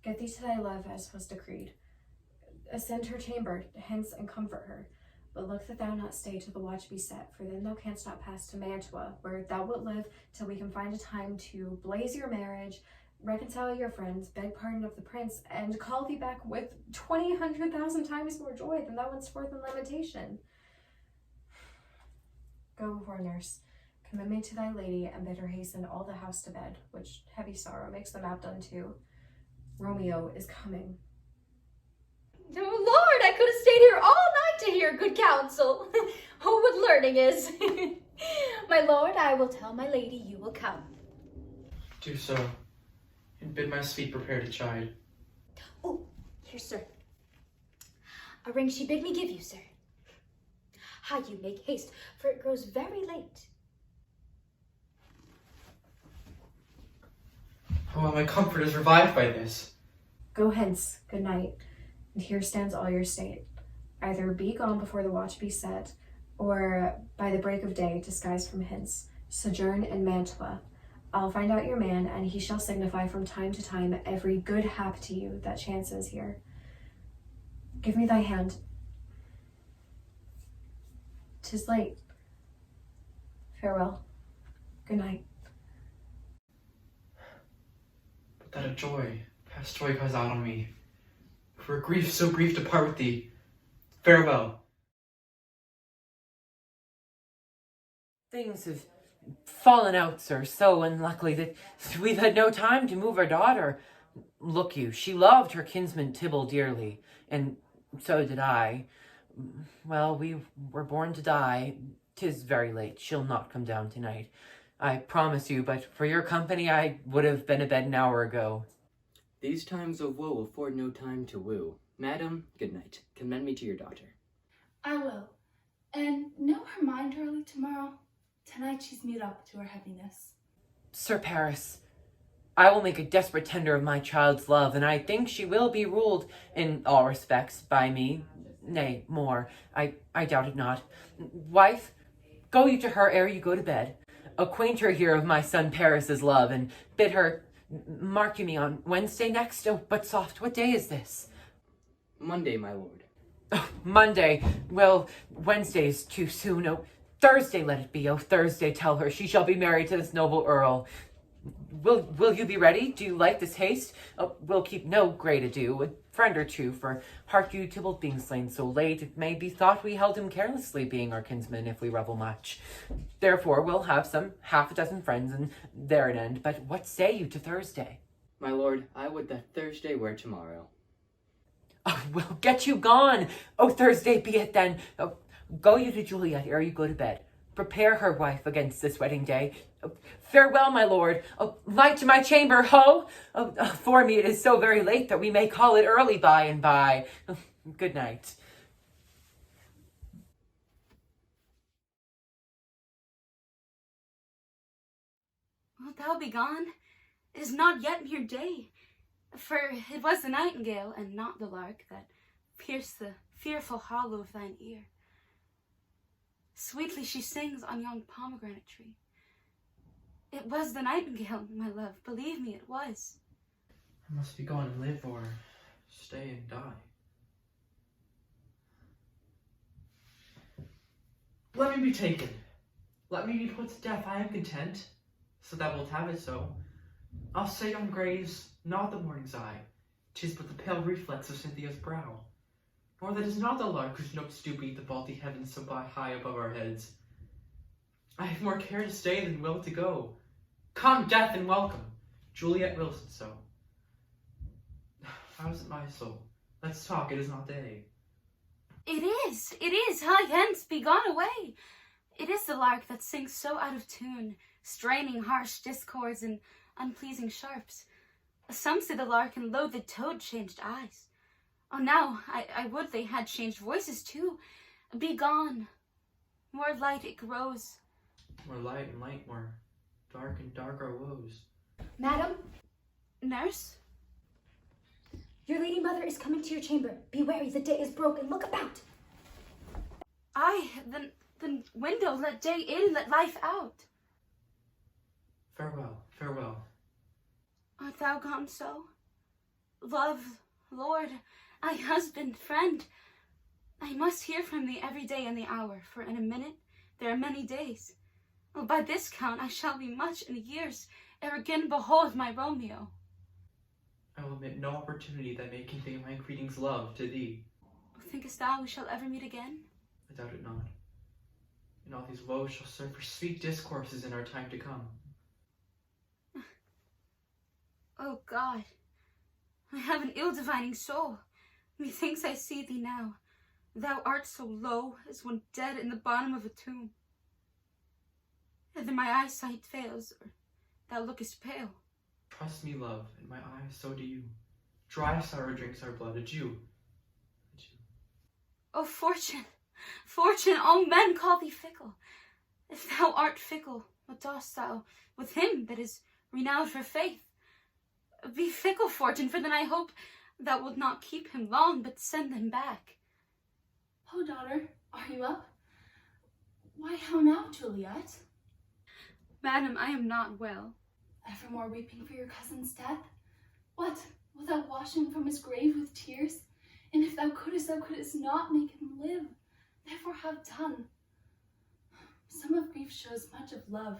get thee to thy love as was decreed. Ascend her chamber, hence and comfort her. But look that thou not stay till the watch be set, for then thou canst not pass to Mantua, where thou wilt live till we can find a time to blaze your marriage, reconcile your friends, beg pardon of the prince, and call thee back with 1,000 times more joy than thou wentst forth in lamentation. Go before nurse, commend me to thy lady, and bid her hasten all the house to bed, which heavy sorrow makes them apt unto. Romeo is coming. Oh Lord, I could have stayed here all night to hear good counsel. Oh, what learning is. My lord, I will tell my lady you will come. Do so, and bid my suite prepare to chide. Oh, here, sir. A ring she bid me give you, sir. How you make haste, for it grows very late. Oh, my comfort is revived by this. Go hence, good night, and here stands all your state. Either be gone before the watch be set, or by the break of day, disguised from hence, sojourn in Mantua. I'll find out your man, and he shall signify from time to time every good hap to you that chances here. Give me thy hand. 'Tis late. Farewell. Good night. But that a joy, past joy cries out on me. For a grief so brief to part with thee. Farewell. Things have fallen out, sir, so unluckily that we've had no time to move our daughter. Look you, she loved her kinsman Tybalt dearly, and so did I. Well, we were born to die. 'Tis very late. She'll not come down tonight, I promise you, but for your company I would have been abed an hour ago. These times of woe afford no time to woo. Madam, good night. Commend me to your daughter. I will. And know her mind early tomorrow. Tonight she's made up to her heaviness. Sir Paris, I will make a desperate tender of my child's love, and I think she will be ruled in all respects by me. Nay, more, I doubt it not. Wife, go you to her ere you go to bed. Acquaint her here of my son Paris's love, and bid her mark you me on Wednesday next. Oh, but soft, what day is this? Monday, my lord. Oh, Monday. Well, Wednesday is too soon. Oh, Thursday let it be. Oh, Thursday tell her she shall be married to this noble earl. Will you be ready? Do you like this haste? Oh, we'll keep no great ado, a friend or two, for hark you, Tybalt being slain so late, it may be thought we held him carelessly, being our kinsman, if we revel much. Therefore, we'll have some 6 friends, and there it end. But what say you to Thursday? My lord, I would that Thursday were tomorrow. Oh, well, get you gone. Oh, Thursday be it then. Oh, go you to Juliet ere you go to bed. Prepare her, wife, against this wedding day. Oh, farewell, my lord. Oh, light to my chamber, ho! For me it is so very late that we may call it early by and by. Oh, good night. Wilt thou be gone? It is not yet mere day. For it was the nightingale, and not the lark, that pierced the fearful hollow of thine ear. Sweetly she sings on yon pomegranate tree. It was the nightingale, my love, believe me, it was. I must be gone and live, or stay and die. Let me be taken. Let me be put to death. I am content, so thou wilt have it so. I'll say on graves, not the morning's eye, 'tis but the pale reflex of Cynthia's brow. Nor that is not the lark whose notes do beat the vaulty heavens so high above our heads. I have more care to stay than will to go. Come, death, and welcome. Juliet Wilson so. How is it, my soul? Let's talk, it is not day. It is, hie hence, be gone away. It is the lark that sings so out of tune, straining harsh discords and unpleasing sharps. Some say the lark and loathed toad changed eyes. Oh, now, I would they had changed voices too. Be gone. More light it grows. More light and light, more dark and dark our woes. Madam, Nurse? your lady mother is coming to your chamber. Be wary, the day is broken. Look about. Aye, the window, let day in, let life out. Farewell, farewell. Art thou gone so? Love, Lord, I husband, friend, I must hear from thee every day and the hour, for in a minute there are many days. Oh, by this count I shall be much in years ere again behold my Romeo. I will omit no opportunity that may convey my greetings, love, to thee. Thinkest thou we shall ever meet again? I doubt it not. And all these woes shall serve for sweet discourses in our time to come. Oh God, I have an ill-divining soul. Methinks I see thee now. Thou art so low as one dead in the bottom of a tomb. Either my eyesight fails, or thou lookest pale. Trust me, love, and my eyes, so do you. Dry sorrow drinks our blood. Adieu. Adieu. Oh, fortune, fortune, all men call thee fickle. If thou art fickle, what dost thou with him that is renowned for faith? Be fickle, fortune, for then I hope thou wilt not keep him long, but send him back. Oh, daughter, are you up? Why, how now, Juliet? Madam, I am not well. Evermore weeping for your cousin's death? What, wilt thou wash him from his grave with tears? And if thou couldst not make him live. Therefore have done. Some of grief shows much of love,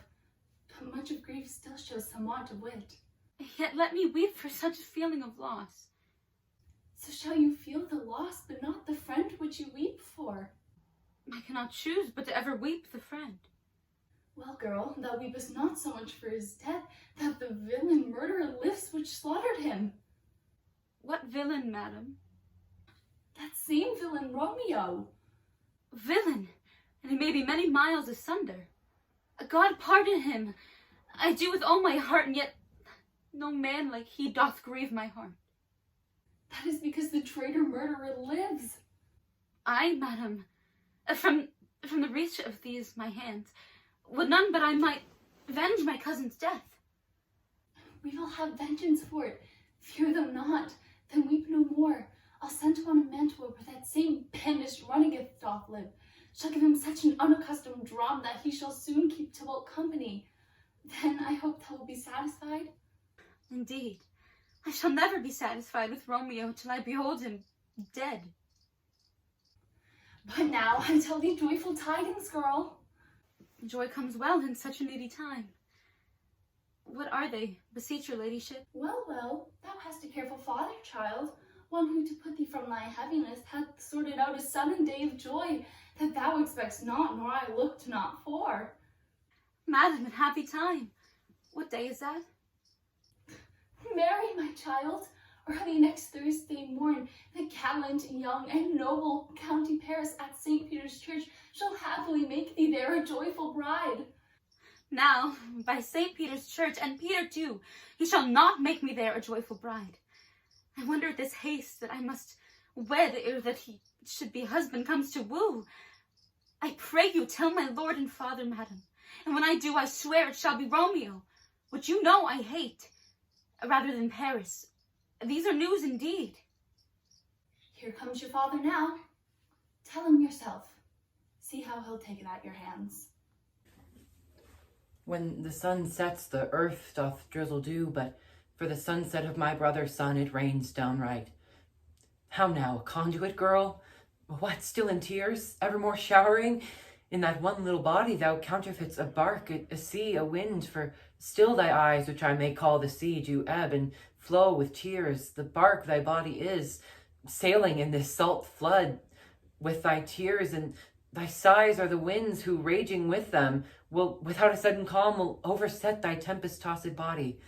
but much of grief still shows some want of wit. Yet let me weep for such a feeling of loss. So shall you feel the loss, but not the friend which you weep for? I cannot choose but to ever weep the friend. Well, girl, thou weepest not so much for his death, that the villain murderer lives which slaughtered him. What villain, madam? That same villain, Romeo. Villain, and he may be many miles asunder. God pardon him. I do with all my heart, and yet no man like he doth grieve my heart. That is because the traitor murderer lives. Aye, madam, from the reach of these my hands, would none but I might avenge my cousin's death. We will have vengeance for it. Fear them not, then weep no more. I'll send him on a mantua where that same banished runagate doth live. Shall give him such an unaccustomed drum that he shall soon keep Tybalt company. Then I hope thou will be satisfied. Indeed, I shall never be satisfied with Romeo till I behold him dead. But now I tell thee joyful tidings, girl. Joy comes well in such a needy time. What are they, beseech your ladyship? Well, thou hast a careful father, child, one who to put thee from thy heaviness hath sorted out a sudden day of joy that thou expectst not, nor I looked not for. Madam, in happy time. What day is that? Mary, my child, Early next Thursday morn, the gallant, young, and noble County Paris at St. Peter's Church shall happily make thee there a joyful bride. Now, by St. Peter's Church, and Peter too, he shall not make me there a joyful bride. I wonder at this haste that I must wed ere that he should be husband comes to woo. I pray you tell my lord and father, madam, and when I do, I swear it shall be Romeo, which you know I hate, rather than Paris. These are news indeed. Here comes your father now. Tell him yourself. See how he'll take it at your hands. When the sun sets, the earth doth drizzle dew, but for the sunset of my brother's son it rains downright. How now, conduit girl? What, still in tears, evermore showering? In that one little body thou counterfeits a bark, a sea, a wind, for still thy eyes, which I may call the sea, do ebb and flow with tears. The bark thy body is, sailing in this salt flood with thy tears, and thy sighs are the winds who, raging with them, will, without a sudden calm, will overset thy tempest-tossed body.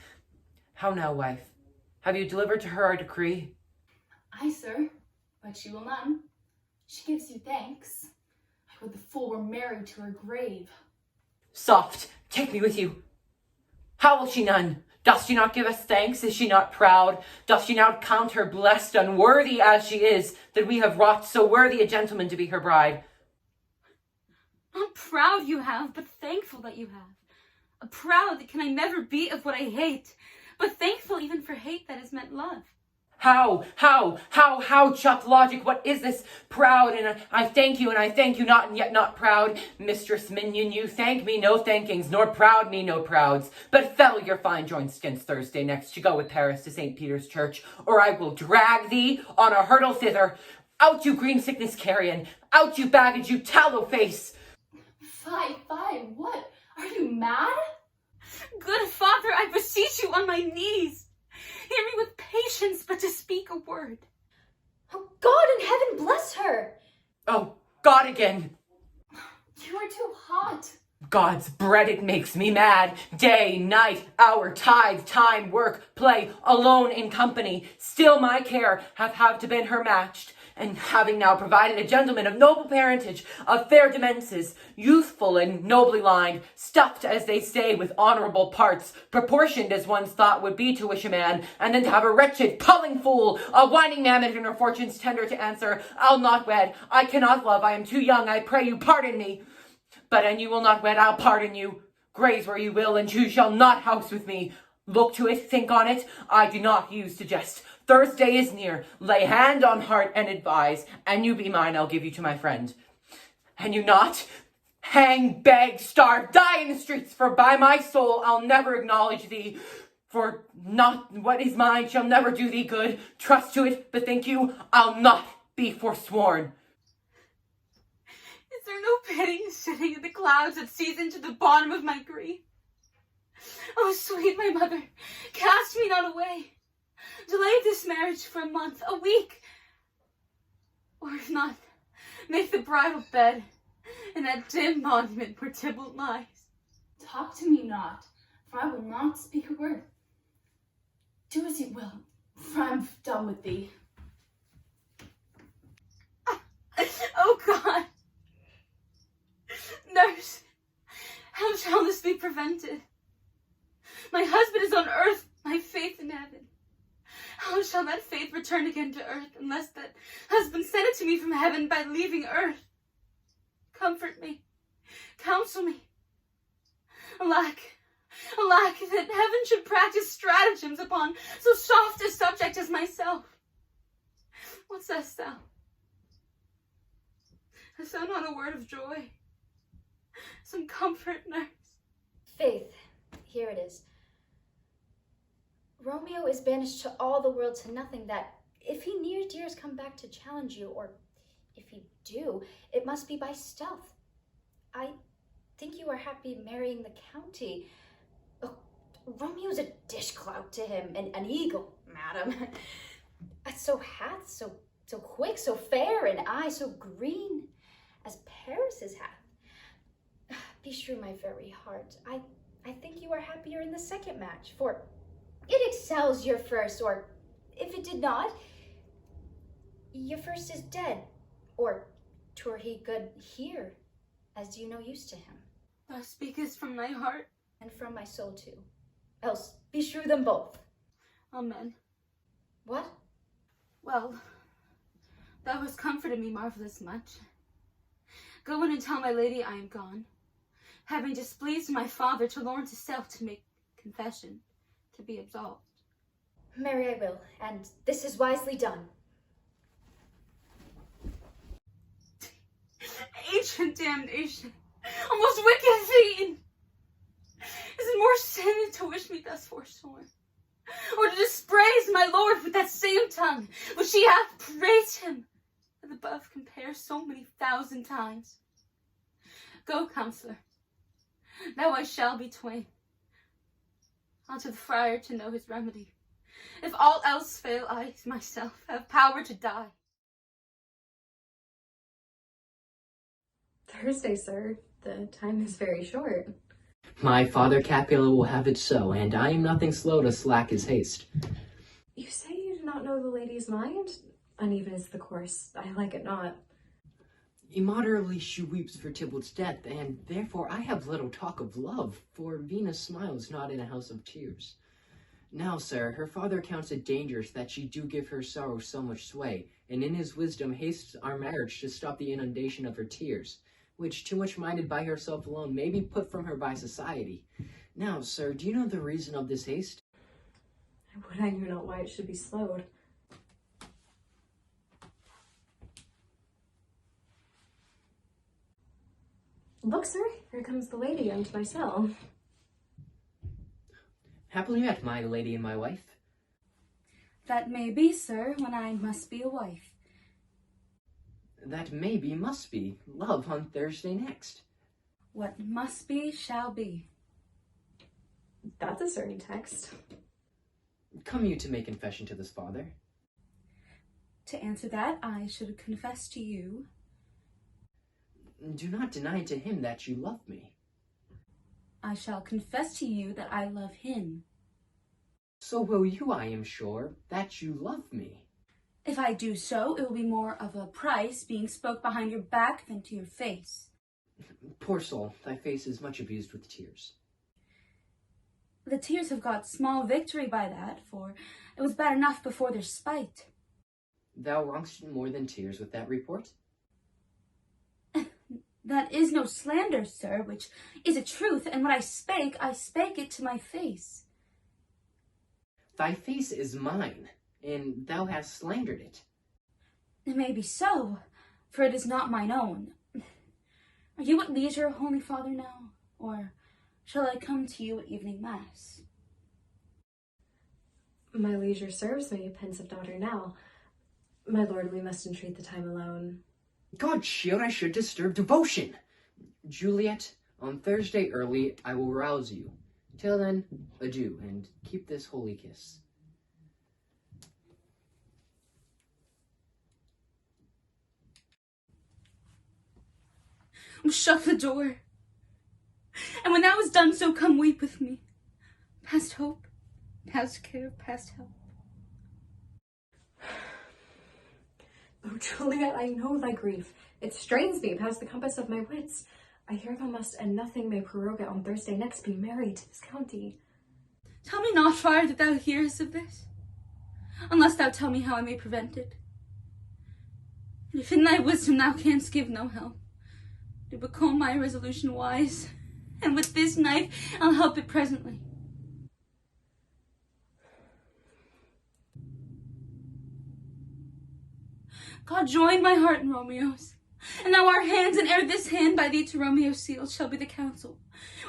How now, wife? Have you delivered to her our decree? Aye, sir, but she will none. She gives you thanks. I would the fool were married to her grave. Soft, take me with you. How will she none? Doth she not give us thanks? Is she not proud? Doth she not count her blessed, unworthy as she is, that we have wrought so worthy a gentleman to be her bride? Not proud you have, but thankful that you have. Proud that can I never be of what I hate, but thankful even for hate that has meant love. How, Chuck logic, what is this? Proud, and I thank you, and I thank you not, and yet not proud. Mistress Minion, you thank me, no thankings, nor proud me, no prouds. But fellow your fine joints 'gainst Thursday next to go with Paris to St. Peter's Church, or I will drag thee on a hurdle thither. Out you green sickness carrion, out you baggage, you tallow face. Fie, what? Are you mad? Good father, I beseech you on my knees. Hear me with patience, but to speak a word. Oh, God in heaven bless her! Oh, God again. You are too hot. God's bread, it makes me mad. Day, night, hour, tithe, time, work, play, alone in company. Still my care hath have to been her matched. And having now provided a gentleman of noble parentage, of fair demences, youthful and nobly lined, stuffed, as they say, with honourable parts, proportioned as one's thought would be to wish a man, and then to have a wretched, pulling fool, a whining mammoth in her fortune's tender to answer, I'll not wed, I cannot love, I am too young, I pray you pardon me. But an you will not wed, I'll pardon you. Graze where you will, and you shall not house with me. Look to it, think on it, I do not use to jest. Thursday is near, lay hand on heart and advise, and you be mine, I'll give you to my friend. And you not? Hang, beg, starve, die in the streets, for by my soul I'll never acknowledge thee. For not what is mine shall never do thee good. Trust to it, bethink you, I'll not be forsworn. Is there no pitying sitting in the clouds that sees into the bottom of my grief? Oh, sweet my mother, cast me not away. Delay this marriage for a month, a week. Or if not, make the bridal bed in that dim monument where Tybalt lies. Talk to me not, for I will not speak a word. Do as you will, for I'm done with thee. Oh God! Nurse, how shall this be prevented? My husband is on earth, my faith in heaven. How shall that faith return again to earth, unless that husband send it to me from heaven by leaving earth? Comfort me, counsel me. Alack, that heaven should practice stratagems upon so soft a subject as myself. What sayest thou? Hast thou not a word of joy? Some comfort, nurse? Faith, here it is. Romeo is banished to all the world to nothing, that if he near dares come back to challenge you, or if he do, it must be by stealth. I think you are happy marrying the county. Oh, Romeo's a dishclout to him, an eagle, madam. So hath, so quick, so fair, and eye so green as Paris's hath. Beshrew my very heart, I think you are happier in the second match, for it excels your first, or if it did not, your first is dead, or 'twere he good here, as you no use to him. Thou speakest from thy heart. And from my soul too. Else beshrew them both. Amen. What? Well, thou hast comforted me marvellous much. Go in and tell my lady I am gone, having displeased my father to lorn to self to make confession, to be absolved. Marry I will, and this is wisely done. Ancient damnation, a most wicked fiend! Is it more sin than to wish me thus forsworn, or to dispraise my lord with that same tongue which she hath praised him, as above compares so many thousand times? Go, counselor, now I shall be twain. Unto the friar to know his remedy. If all else fail, I myself have power to die. Thursday, sir. The time is very short. My father Capulet will have it so, and I am nothing slow to slack his haste. You say you do not know the lady's mind? Uneven is the course. I like it not. Immoderately she weeps for Tybalt's death, and therefore I have little talk of love, for Venus smiles not in a house of tears. Now, sir, her father counts it dangerous that she do give her sorrow so much sway, and in his wisdom hastes our marriage to stop the inundation of her tears, which, too much minded by herself alone, may be put from her by society. Now, sir, do you know the reason of this haste? Would I knew not why it should be slowed. Look, sir, here comes the lady unto my cell. Happily met, my lady and my wife. That may be, sir, when I must be a wife. That may be, must be. Love on Thursday next. What must be, shall be. That's a certain text. Come you to make confession to this father? To answer that, I should confess to you. Do not deny to him that you love me. I shall confess to you that I love him. So will you, I am sure, that you love me. If I do so, it will be more of a price being spoke behind your back than to your face. Poor soul, thy face is much abused with tears. The tears have got small victory by that, for it was bad enough before their spite. Thou wrongst more than tears with that report? That is no slander, sir, which is a truth, and when I spake it to my face. Thy face is mine, and thou hast slandered it. It may be so, for it is not mine own. Are you at leisure, Holy Father, now, or shall I come to you at evening mass? My leisure serves me, pensive daughter, now. My lord, we must entreat the time alone. God shield I should disturb devotion! Juliet, on Thursday early I will rouse you. Till then, adieu, and keep this holy kiss. Shut the door. And when that was done, so come weep with me. Past hope, past care, past help. Oh, Juliet, I know thy grief. It strains me past the compass of my wits. I hear thou must, and nothing may prorogue it on Thursday next, be married to this county. Tell me not, friar, that thou hearest of this, unless thou tell me how I may prevent it. And if in thy wisdom thou canst give no help, do but call my resolution wise, and with this knife I'll help it presently. God join my heart and Romeo's, and now our hands, and ere this hand by thee to Romeo's sealed, shall be the counsel.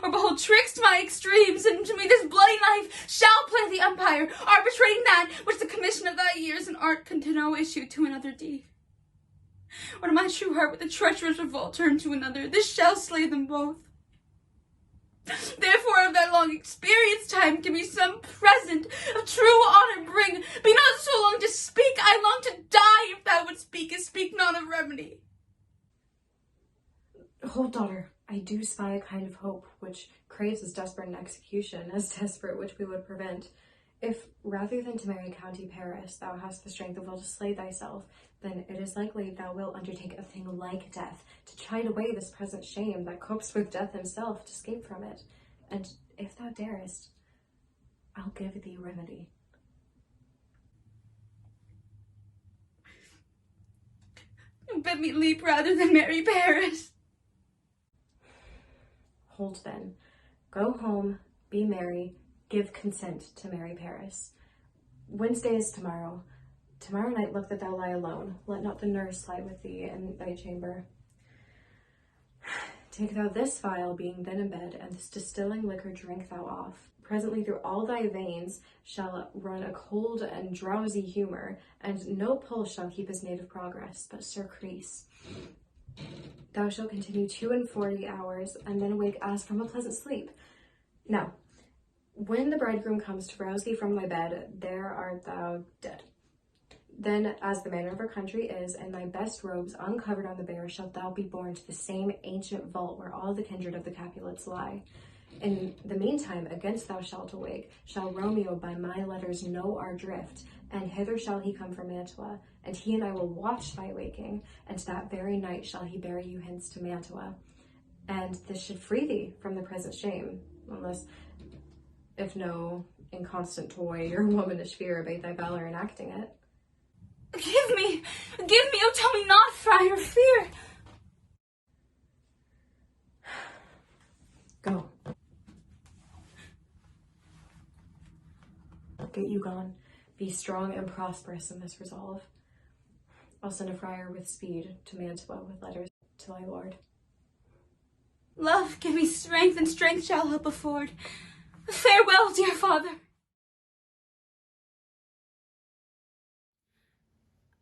Or behold, twixt my extremes, and to me this bloody knife shall play the umpire, arbitrating that which the commission of thy years and art can to no issue to another deed. Or to my true heart with a treacherous revolt turn to another, this shall slay them both. Therefore, of thy long experience time, give me some present of true honor bring. Be not so long to speak, I long to die. If thou would speak, and speak not of remedy. Hold, daughter, I do spy a kind of hope, which craves as desperate an execution, as desperate which we would prevent. If, rather than to marry County Paris, thou hast the strength of will to slay thyself, then it is likely thou wilt undertake a thing like death, to chide away this present shame that copes with death himself, to escape from it. And if thou darest, I'll give thee remedy. Bid me leap rather than marry Paris. Hold then. Go home, be merry, give consent to marry Paris. Wednesday is tomorrow. Tomorrow night look that thou lie alone. Let not the nurse lie with thee in thy chamber. Take thou this phial, being then in bed, and this distilling liquor drink thou off. Presently through all thy veins shall run a cold and drowsy humour, and no pulse shall keep his native progress, but surcrease. Thou shalt continue 42 hours, and then awake as from a pleasant sleep. Now, when the bridegroom comes to rouse thee from thy bed, there art thou dead. Then, as the manner of our country is, in thy best robes, uncovered on the bier, shalt thou be borne to the same ancient vault where all the kindred of the Capulets lie. In the meantime, against thou shalt awake, shall Romeo by my letters know our drift, and hither shall he come from Mantua, and he and I will watch thy waking, and that very night shall he bear you hence to Mantua. And this should free thee from the present shame, unless, if no inconstant toy or womanish fear abate thy valor in acting it. Give me, oh tell me not fright or fear. Go. Get you gone. Be strong and prosperous in this resolve. I'll send a friar with speed to Mantua with letters to thy lord. Love, give me strength, and strength shall help afford. Farewell, dear father.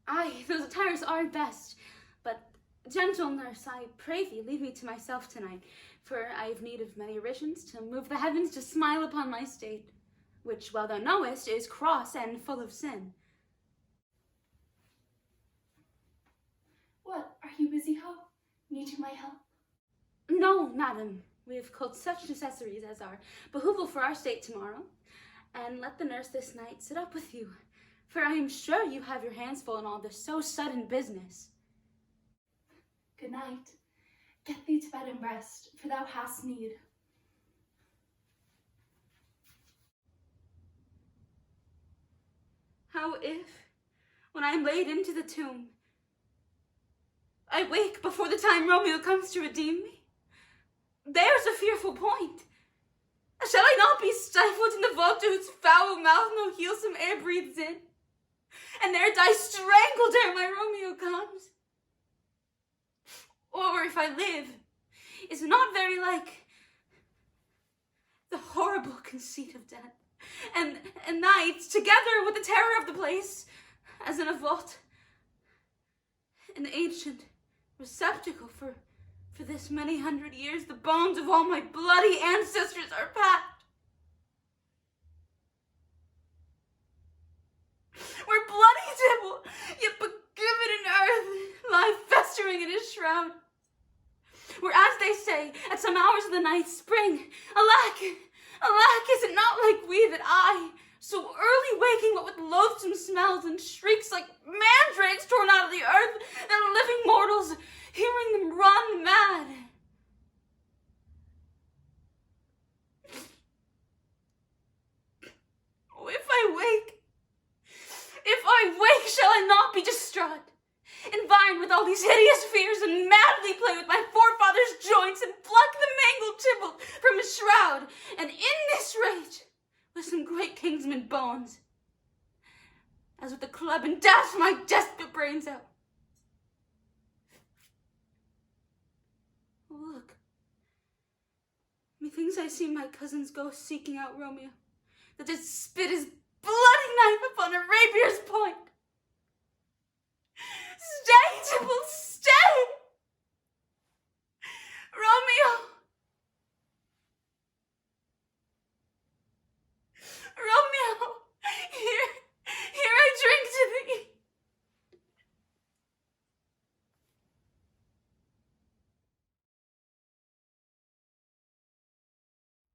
Aye, those attires are best, but gentle nurse, I pray thee, leave me to myself tonight, for I have need of many oritions to move the heavens to smile upon my state, which, well thou knowest, is cross and full of sin. What, are you busy, Ho? Needing my help? No, madam, we have culled such necessaries as are behooveful for our state tomorrow, and let the nurse this night sit up with you, for I am sure you have your hands full in all this so sudden business. Good night. Get thee to bed and rest, for thou hast need. How if, when I am laid into the tomb, I wake before the time Romeo comes to redeem me? There's a fearful point. Shall I not be stifled in the vault to whose foul mouth no healsome air breathes in, and there die strangled ere my Romeo comes? Or if I live, is not very like the horrible conceit of death, and night, together with the terror of the place, as in a vault, an ancient receptacle for this many hundred years, the bones of all my bloody ancestors are packed. Where bloody Tybalt, yet begiven in earth, lie festering in his shroud. Where, as they say, at some hours of the night, spring, alack, is it not like we that I, so early waking, what with loathsome smells and shrieks like mandrakes torn out of the earth, and living mortals, hearing them run mad. Oh, if I wake, shall I not be distraught, environed with all these hideous fears, and madly play with my forefathers' joints, and pluck the mangled Tybalt from his shroud, and in this rage, with some great kingsman bones, as with a club, and dash my desperate brains out. Look, methinks I see my cousin's ghost seeking out Romeo, that did spit his bloody knife upon a rapier's point. Stay, Tybalt, stay! Romeo! Romeo! Here I drink to thee!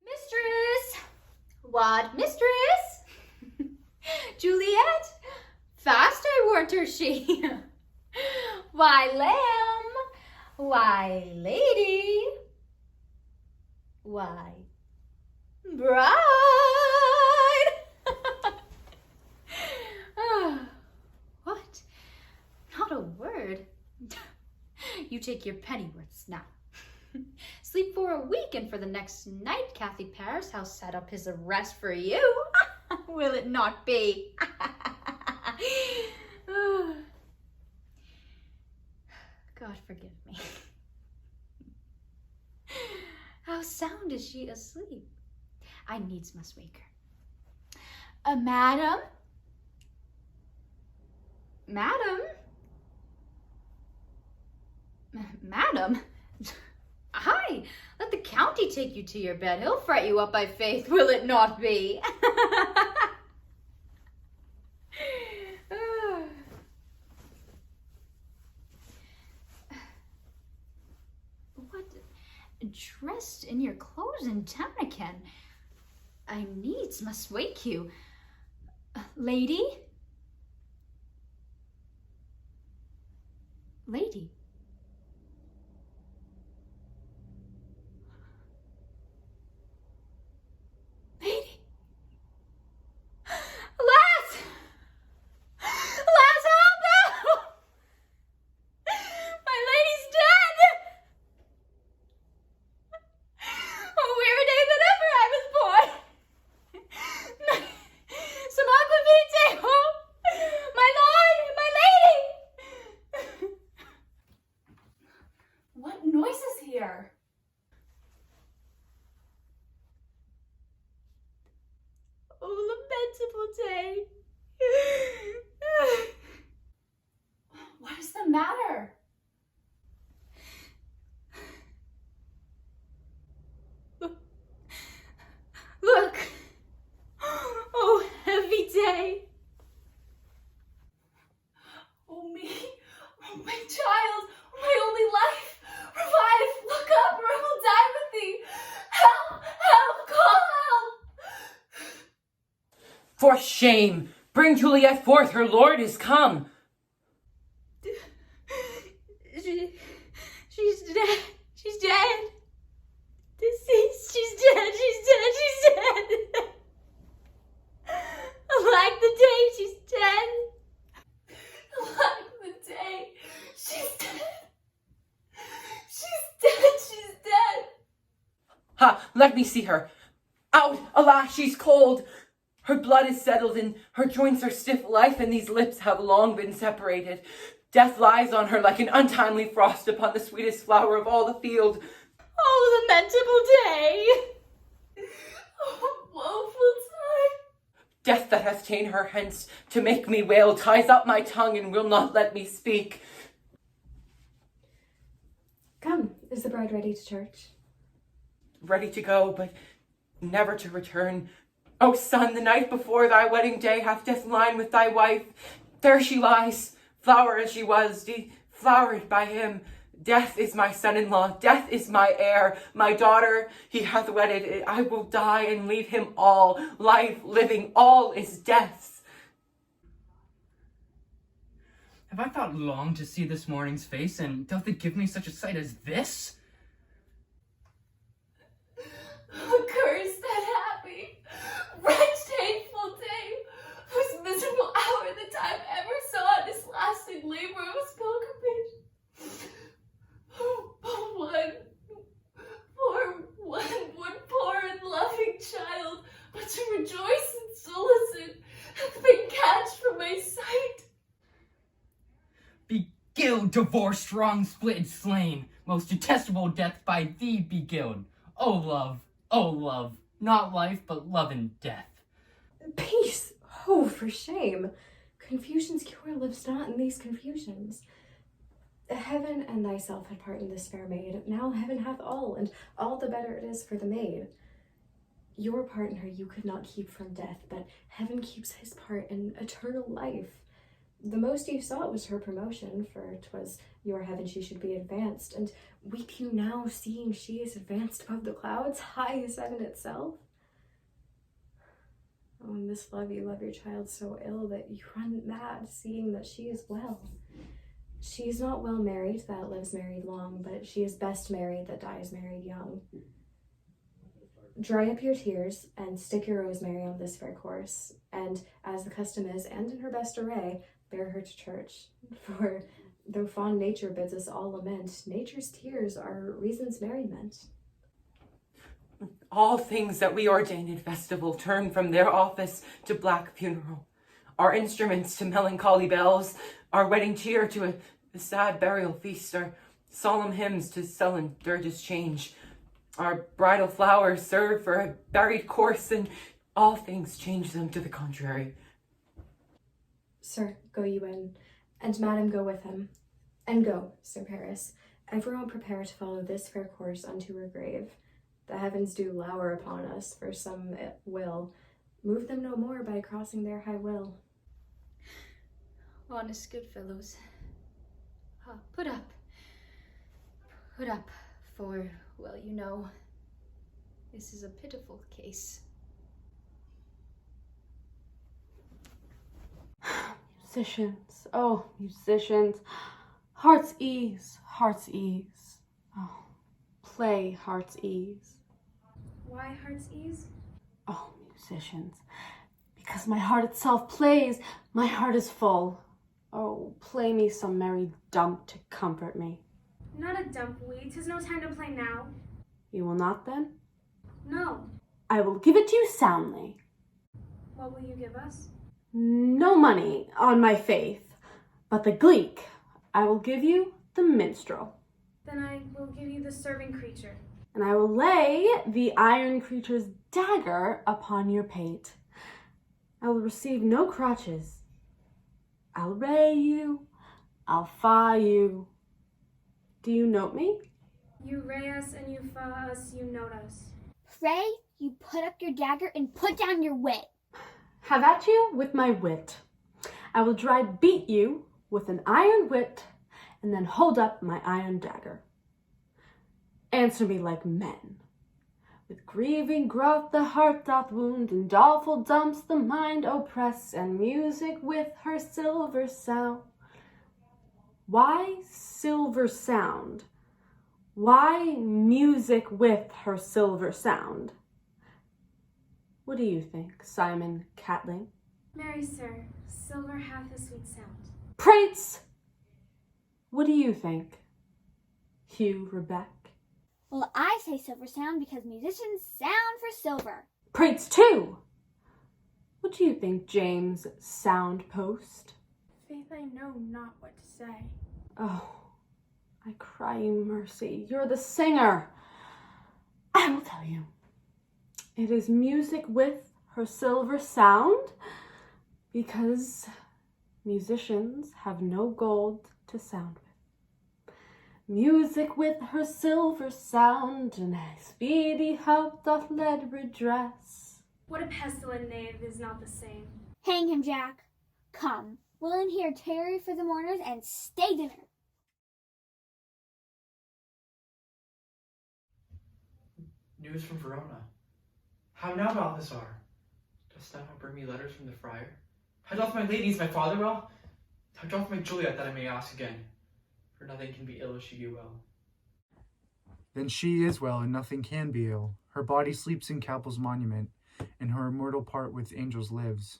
Mistress! What, mistress? Juliet, fast I warned her she. Why, lamb, why, lady, why, bride. What? Not a word. You take your pennyworths now. Sleep for a week, and for the next night, Kathy Paris, how set up his arrest for you. Will it not be? God forgive me. How sound is she asleep? I needs must wake her. Madam? Madam? Madam? Hi, let the county take you to your bed. He'll fret you up by faith, will it not be? What? Dressed in your clothes in town again? I needs must wake you. Lady? Lady? Lady? Lass! Lass, help now! My lady's dead! Oh, weary day that ever I was born! Some aquavite! Oh, my lord! My lady! What noise is here? Oh, lamentable day! What is the matter? Look! Oh, heavy day! Oh, me! Oh, my child! My only life! Revive! Look up, or I will die with thee! Help! Help! Call help! For shame! Bring Juliet forth, her lord is come. She's dead. She's dead. Deceased. She's dead. She's dead. She's dead. Like the day she's dead. Like the day. She's dead. She's dead. She's dead. Ha! Let me see her. Out! Alas, she's cold. Her blood is settled and her joints are stiff. Life and these lips have long been separated. Death lies on her like an untimely frost upon the sweetest flower of all the field. Oh, lamentable day! Oh, woeful time! Death that hath ta'en her hence to make me wail ties up my tongue and will not let me speak. Come, is the bride ready to church? Ready to go, but never to return. O son, the night before thy wedding day hath death lined with thy wife. There she lies, flower as she was, deflowered by him. Death is my son-in-law, death is my heir. My daughter he hath wedded, I will die and leave him all. Life, living, all is death's. Have I thought long to see this morning's face, and doth it give me such a sight as this? Accursed and happy, wretched, hateful day, whose miserable hour the time ever saw in this lasting labor of his pilgrimage. Oh, one poor and loving child, but to rejoice and solace it, hath been catched from my sight. Be gild, divorced, wrong, split, slain, most detestable death by thee be gild. O love, not life, but love and death. Peace! Oh, for shame! Confusion's cure lives not in these confusions. Heaven and thyself had part in this fair maid. Now heaven hath all, and all the better it is for the maid. Your part in her you could not keep from death, but heaven keeps his part in eternal life. The most you saw was her promotion, for 'twas your heaven she should be advanced, and weep you now, seeing she is advanced above the clouds, high as heaven itself? Oh, Miss Love, you love your child so ill that you run mad seeing that she is well. She is not well married that lives married long, but she is best married that dies married young. Dry up your tears and stick your rosemary on this fair course, and as the custom is, and in her best array, bear her to church. For though fond nature bids us all lament, nature's tears are reason's merriment. All things that we ordain in festival turn from their office to black funeral. Our instruments to melancholy bells, our wedding cheer to a sad burial feast, our solemn hymns to sullen dirges change. Our bridal flowers serve for a buried corse, and all things change them to the contrary. Sir, go you in, and madam go with him. And go, Sir Paris, everyone prepare to follow this fair course unto her grave. The heavens do lower upon us, for some will move them no more by crossing their high will. Honest good fellows, put up, for, well, you know, this is a pitiful case. Musicians, oh, musicians, heart's ease, heart's ease. Oh, play heart's ease. Why heart's ease? Oh, musicians, because my heart itself plays, my heart is full. Oh, play me some merry dump to comfort me. Not a dump, we. 'Tis no time to play now. You will not then? No. I will give it to you soundly. What will you give us? No money, on my faith, but the gleek. I will give you the minstrel. Then I will give you the serving creature. And I will lay the iron creature's dagger upon your pate. I will receive no crotches. I'll ray you, I'll fire you. Do you note me? You ray us and you fa us, you note us. Pray you put up your dagger and put down your wit. Have at you with my wit. I will dry beat you with an iron wit, and then hold up my iron dagger. Answer me like men. With grieving growth the heart doth wound, and doleful dumps the mind oppress, and music with her silver sound. Why silver sound? Why music with her silver sound? What do you think, Simon Catling? Marry, sir, silver hath a sweet sound. Prates! What do you think, Hugh Rebeck? Well, I say silver sound because musicians sound for silver. Prates too! What do you think, James Soundpost? Faith, I know not what to say. Oh, I cry you mercy. You're the singer. I will tell you. It is music with her silver sound because musicians have no gold to sound with. Music with her silver sound, and a speedy help doth lead redress. What a pestilent knave is not the same. Hang him, Jack. Come, we'll in here tarry for the mourners and stay dinner. News from Verona. How now, Balthazar? Dost thou not bring me letters from the friar? How doth my lady, is my father well? How doth my Juliet, that I may ask again? For nothing can be ill if she be well. Then she is well, and nothing can be ill. Her body sleeps in Capel's monument, and her immortal part with angels lives.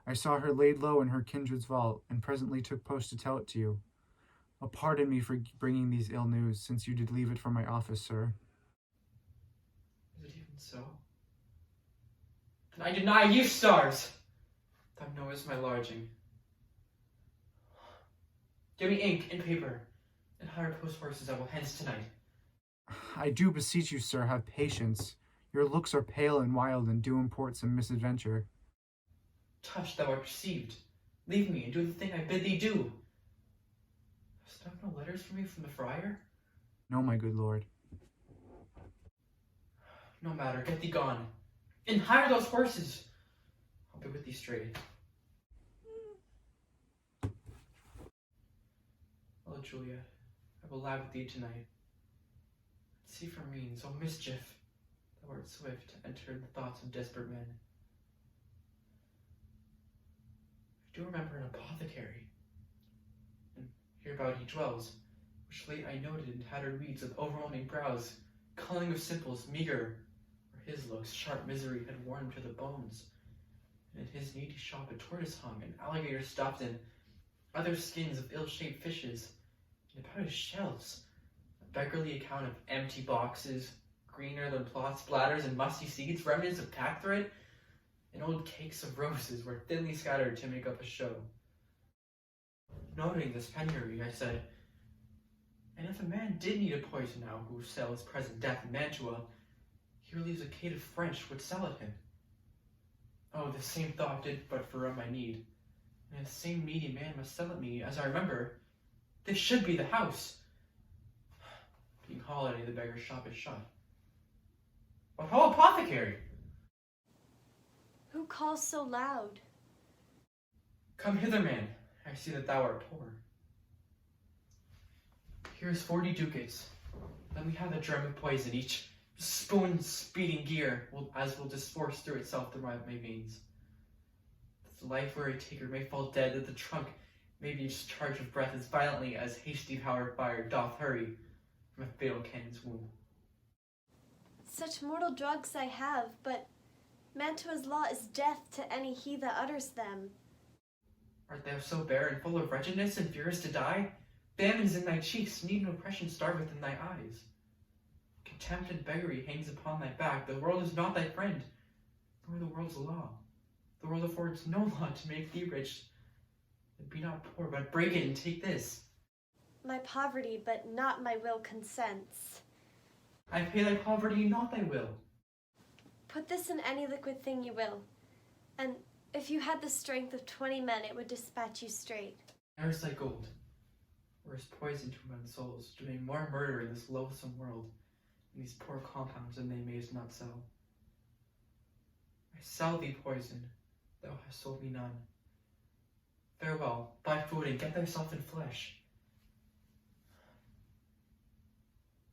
I saw her laid low in her kindred's vault, and presently took post to tell it to you. Pardon me for bringing these ill news, since you did leave it from my office, sir. Is it even so? Then I deny you, stars! Thou knowest my lodging. Give me ink and paper, and hire post horses I will hence tonight. I do beseech you, sir, have patience. Your looks are pale and wild, and do import some misadventure. Tush, thou art perceived. Leave me, and do the thing I bid thee do. Hast thou no letters for me from the friar? No, my good lord. No matter, get thee gone. And hire those horses. I'll be with thee straight. Oh, Juliet, I will lie with thee tonight. See for means, oh mischief, thou art swift to enter the thoughts of desperate men. do remember an apothecary, and hereabout he dwells, which late I noted in tattered weeds with overwhelming brows, culling of simples meager, where his looks sharp misery had worn him to the bones. And in his needy shop a tortoise hung, an alligator stuffed in, other skins of ill-shaped fishes, and about his shelves a beggarly account of empty boxes, greener than plots, bladders, and musty seeds, remnants of pack thread, and old cakes of roses were thinly scattered to make up a show. Noting this penury, I said, and if a man did need a poison now who sell his present death in Mantua, here leaves a caitiff French would sell it him. Oh, the same thought did but for my need, and the same needy man must sell it me, as I remember, this should be the house. Being holiday, the beggar's shop is shut. But ho, apothecary! Who calls so loud? Come hither, man. I see that thou art poor. Here's 40 ducats. Let me have a dram of poison, each spoon speeding gear, as will disforce through itself through my veins. That the life-weary taker may fall dead, that the trunk may be discharged of breath as violently as hasty powder fire doth hurry from a fatal cannon's womb. Such mortal drugs I have, but Mantua's law is death to any he that utters them. Art thou so bare and full of wretchedness and fearest to die? Famine is in thy cheeks, need and oppression starveth in thy eyes. Contempt and beggary hangs upon thy back. The world is not thy friend, nor the world's law. The world affords no law to make thee rich. And be not poor, but break it and take this. My poverty, but not my will, consents. I pay thy poverty, not thy will. Put this in any liquid thing you will, and if you had the strength of 20 men, it would dispatch you straight. There's thy gold, or is poison to men's souls, doing more murder in this loathsome world, in these poor compounds than they may not sell. I sell thee poison, thou hast sold me none. Farewell, buy food and get thyself in flesh.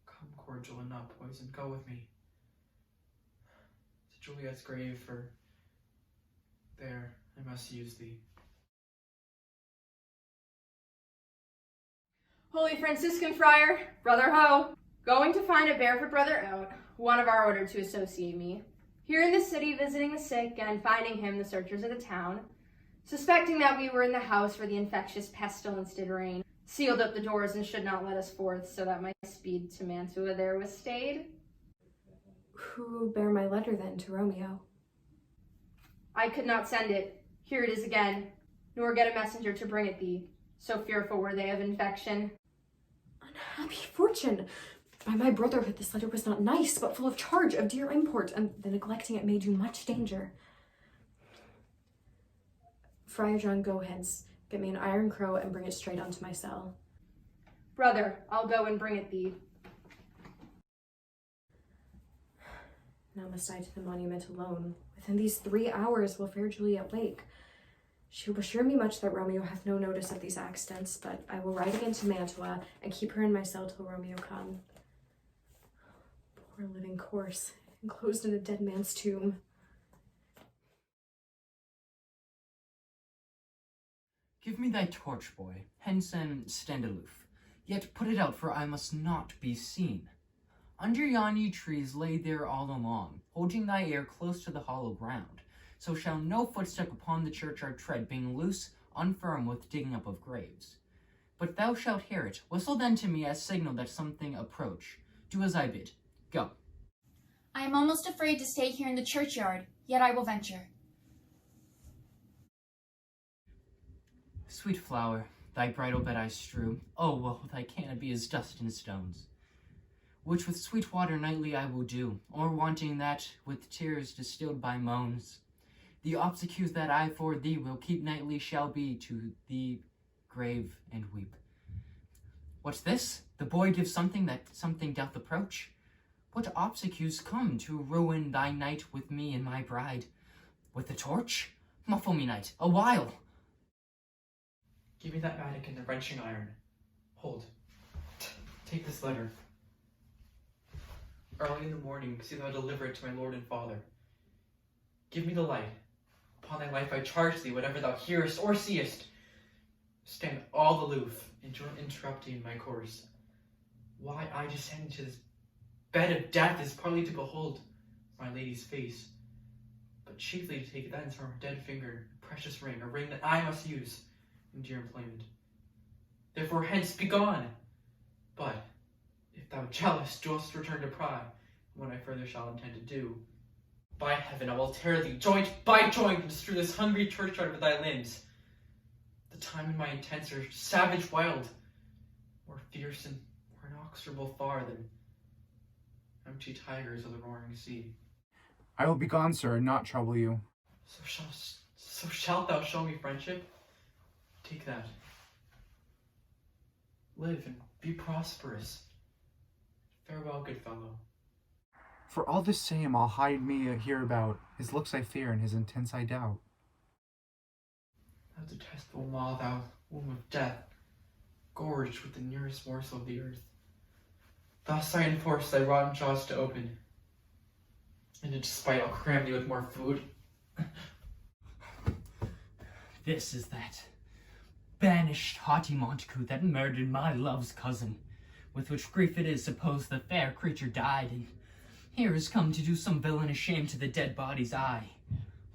Come, cordial and not poison, go with me to Juliet's grave, for there I must use thee. Holy Franciscan Friar, Brother Ho, going to find a barefoot brother out, one of our order to associate me. Here in the city visiting the sick and finding him the searchers of the town, suspecting that we were in the house where the infectious pestilence did reign, sealed up the doors and should not let us forth, so that my speed to Mantua there was stayed. Who bare my letter then to Romeo? I could not send it. Here it is again, nor get a messenger to bring it thee. So fearful were they of infection. Unhappy fortune! By my brotherhood, this letter was not nice, but full of charge of dear import, and the neglecting it made you much danger. Friar John, go hence, get me an iron crow, and bring it straight unto my cell. Brother, I'll go and bring it thee. Now must I to the monument alone. Within these 3 hours will fair Juliet wake. She will assure me much that Romeo hath no notice of these accidents, but I will ride again to Mantua, and keep her in my cell till Romeo come. Poor living corse, enclosed in a dead man's tomb. Give me thy torch, boy, hence and stand aloof. Yet put it out, for I must not be seen. Under yon ye trees lay there all along, holding thy ear close to the hollow ground, so shall no footstep upon the churchyard tread, being loose, unfirm with digging up of graves. But thou shalt hear it. Whistle then to me as signal that something approach. Do as I bid. Go. I am almost afraid to stay here in the churchyard, yet I will venture. Sweet flower, thy bridal bed I strew. Oh, woe, thy canopy is dust and stones, which with sweet water nightly I will do, or wanting that, with tears distilled by moans. The obsequies that I for thee will keep nightly shall be to thee grave and weep. What's this? The boy gives something that something doth approach. What obsequies come to ruin thy night with me and my bride? With the torch? Muffle me, knight, a while. Give me that mattock and the wrenching iron. Hold. Take this letter. Early in the morning, see thou deliver it to my lord and father. Give me the light. Upon thy life I charge thee, whatever thou hearest or seest, stand all aloof, interrupting my course. Why I descend into this bed of death is partly to behold my lady's face, but chiefly to take thence from her dead finger a precious ring, a ring that I must use in dear employment. Therefore hence, be gone! But, if thou jealous dost return to pry, what I further shall intend to do, by heaven, I will tear thee joint by joint and strew this hungry churchyard with thy limbs. The time and my intents are savage wild, more fierce and more inexorable far than empty tigers of the roaring sea. I will be gone, sir, and not trouble you. So shalt thou show me friendship? Take that. Live and be prosperous. Farewell, good fellow. For all the same, I'll hide me hereabout. His looks I fear, and his intents I doubt. Thou detestable maw, thou womb of death, gorged with the nearest morsel of the earth. Thus I enforce thy rotten jaws to open, and in despite I'll cram thee with more food. This is that banished haughty Montague that murdered my love's cousin, with which grief it is supposed the fair creature died, and here is come to do some villainous shame to the dead body's eye.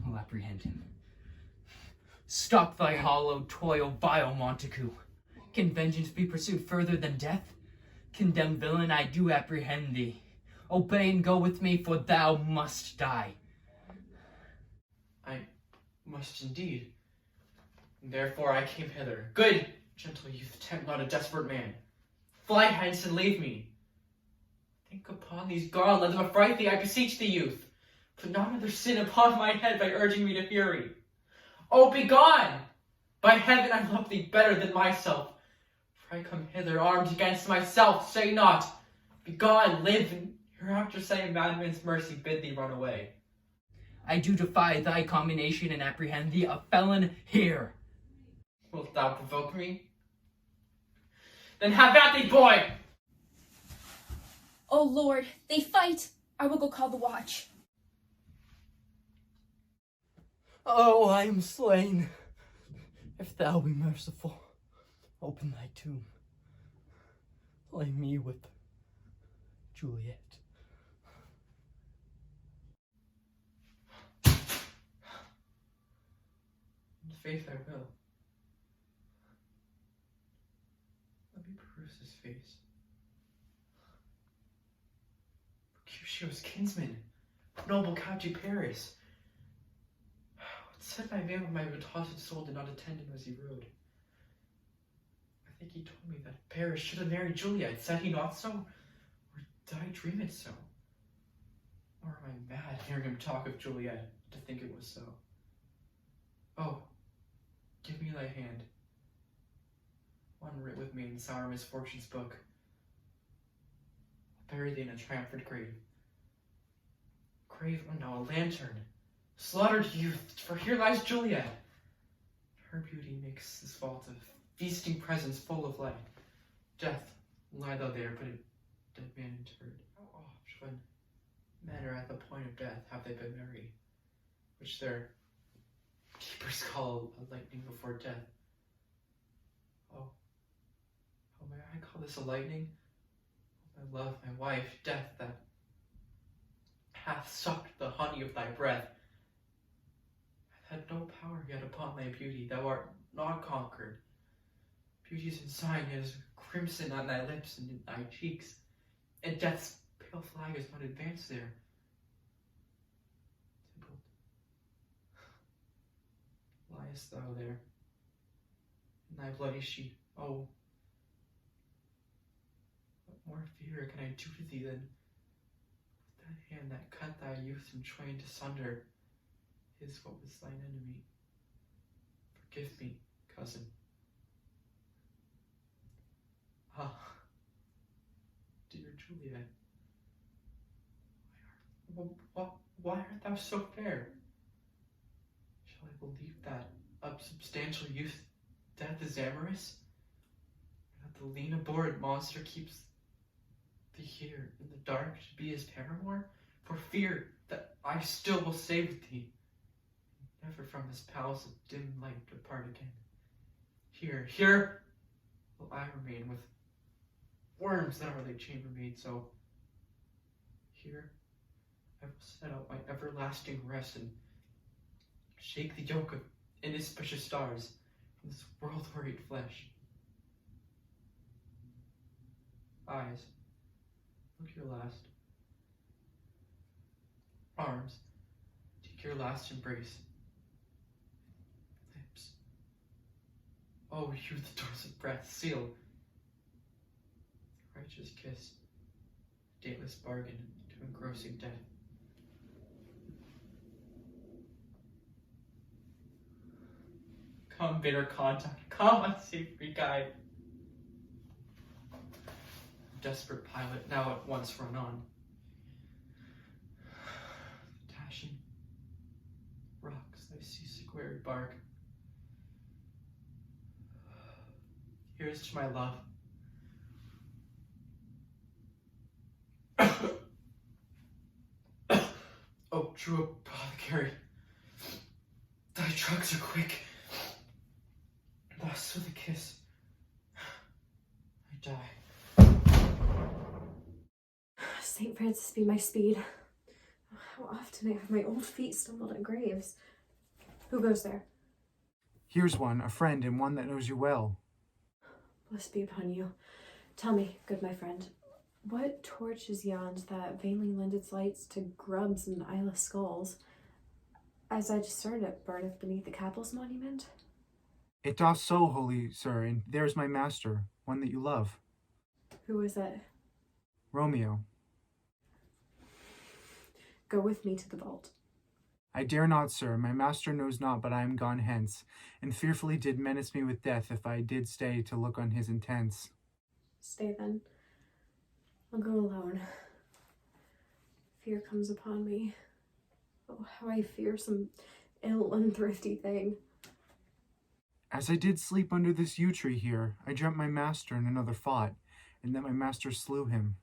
I'll apprehend him. Stop thy hollow toil, vile Montague. Can vengeance be pursued further than death? Condemned villain, I do apprehend thee. Obey and go with me, for thou must die. I must indeed. And therefore I came hither. Good, gentle youth, tempt not a desperate man. Fly hence and leave me. Think upon these gone, let them affright thee, I beseech thee, youth. Put not another sin upon my head by urging me to fury. Oh, be gone! By heaven, I love thee better than myself. For I come hither armed against myself, say not. Be gone, live, and hereafter say in madman's mercy bid thee run away. I do defy thy combination and apprehend thee a felon here. Wilt thou provoke me? Then have at thee, boy! Oh Lord, they fight! I will go call the watch. Oh, I am slain. If thou be merciful, open thy tomb. Lay me with Juliet. In faith I will. Let me peruse his face. Mercutio's kinsman, noble Count Paris. What said my man when my retarded soul did not attend him as he rode? I think he told me that Paris should have married Juliet. Said he not so? Or did I dream it so? Or am I mad hearing him talk of Juliet to think it was so? Oh, give me thy hand. One writ with me in sour misfortune's book. I'll bury thee in a triumphant grave. Grave, oh no, a lantern. Slaughtered youth, for here lies Juliet. Her beauty makes this vault of feasting presence full of light. Death, lie thou there, but a dead man interred. How oft, when men are at the point of death, have they been merry, which their keepers call a lightning before death. Oh, may I call this a lightning? My love, my wife, death, that hath sucked the honey of thy breath. I've had no power yet upon thy beauty, thou art not conquered. Beauty's ensign is crimson on thy lips and in thy cheeks, and death's pale flag is not advanced there. Tybalt, liest thou there, in thy bloody sheet? Oh, what more fear can I do to thee than with that hand that cut thy youth in twain to sunder is what was thine enemy? Forgive me, cousin. Ah, dear Juliet, why art thou so fair? Shall I believe that unsubstantial youth death is amorous? That the lean abhorred monster keeps thee here in the dark to be his paramour? For fear that I still will save thee, never from this palace of dim light depart again. Here will I remain with worms that are like chambermaids, so here I will set out my everlasting rest and shake the yoke of inauspicious stars from this world-wearied flesh. Eyes, look your last. Arms, take your last embrace. Lips, oh, you the doors of breath, seal the righteous kiss, dateless bargain to engrossing death. Come, bitter contact, come, unsavory guide. Desperate pilot, now at once run on. Dashing rocks thy seasick weary bark. Here's to my love. Oh, true apothecary, thy drugs are quick. Thus with a kiss, I die. St. Francis be my speed. How often have my old feet stumbled at graves. Who goes there? Here's one, a friend, and one that knows you well. Blessed be upon you. Tell me, good my friend, what torch is yond that vainly lends its lights to grubs and eyeless skulls? As I discern it burneth beneath the capel's monument. It doth so, holy sir, and there's my master, one that you love. Who is it? Romeo. Go with me to the vault. I dare not, sir, my master knows not, but I am gone hence, and fearfully did menace me with death if I did stay to look on his intents. Stay then. I'll go alone. Fear comes upon me. Oh, how I fear some ill and thrifty thing. As I did sleep under this yew tree here, I dreamt my master and another fought, and that my master slew him.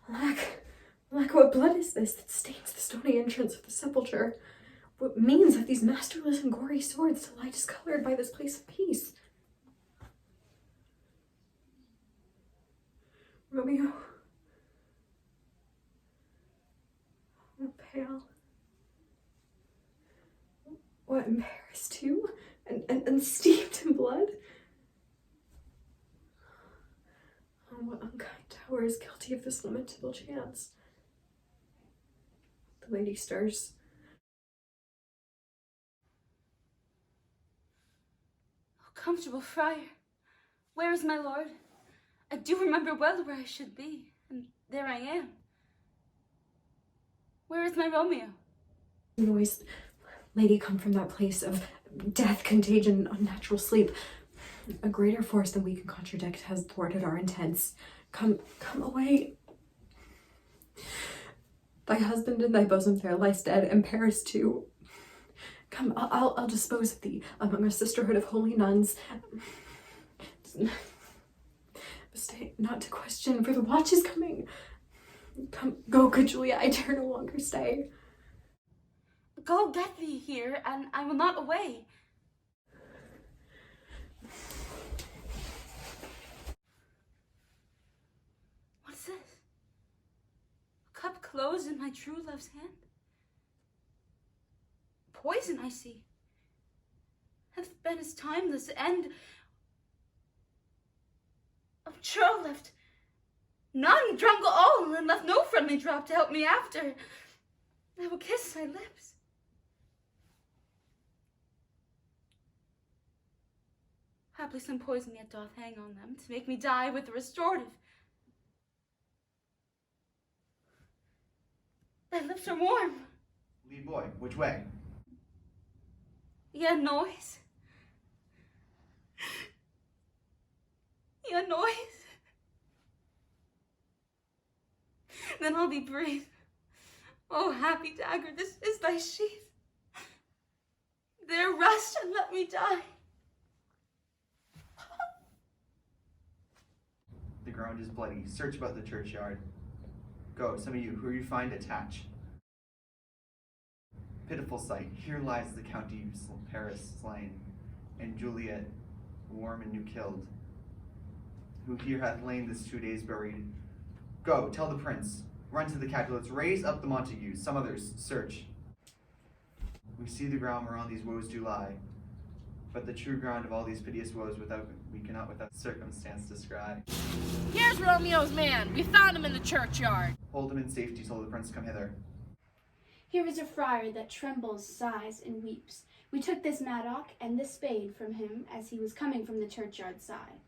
Alack, what blood is this that stains the stony entrance of the sepulchre? What means have these masterless and gory swords to lie discolored by this place of peace? Romeo. Oh, pale. What, embarrassed too? And steeped in blood? Oh, what unkind tower is guilty of this lamentable chance? The lady stirs. Oh, comfortable friar, where is my lord? I do remember well where I should be, and there I am. Where is my Romeo? Noise, lady, come from that place of death, contagion, unnatural sleep. A greater force than we can contradict has thwarted our intents. Come away. Thy husband in thy bosom fair lies dead, and Paris too. Come, I'll dispose of thee among a sisterhood of holy nuns. Stay not to question, for the watch is coming. Come, go, good Juliet, I dare no longer stay. Go get thee here, and I will not away. What's this? A cup closed in my true love's hand? Poison, I see, hath been his timeless end. Of churl left none, drunk all, and left no friendly drop to help me after. I will kiss thy lips. Haply some poison yet doth hang on them, to make me die with the restorative. Thy lips are warm. Lead boy, which way? Yea, noise. Yea, noise. Then I'll be brave. Oh, happy dagger, this is thy sheath. There rest and let me die. The ground is bloody. Search about the churchyard. Go, some of you, who you find, attach. pitiful sight. Here lies the County Paris slain, and Juliet, warm and new killed, who here hath lain this 2 days buried. Go, tell the prince. Run to the Capulets, raise up the Montagues, some others, search. We see the ground whereon these woes do lie, but the true ground of all these piteous woes we cannot without circumstance descry. Here's Romeo's man. We found him in the churchyard. Hold him in safety till the prince come hither. Here is a friar that trembles, sighs, and weeps. We took this mattock and this spade from him as he was coming from the churchyard side.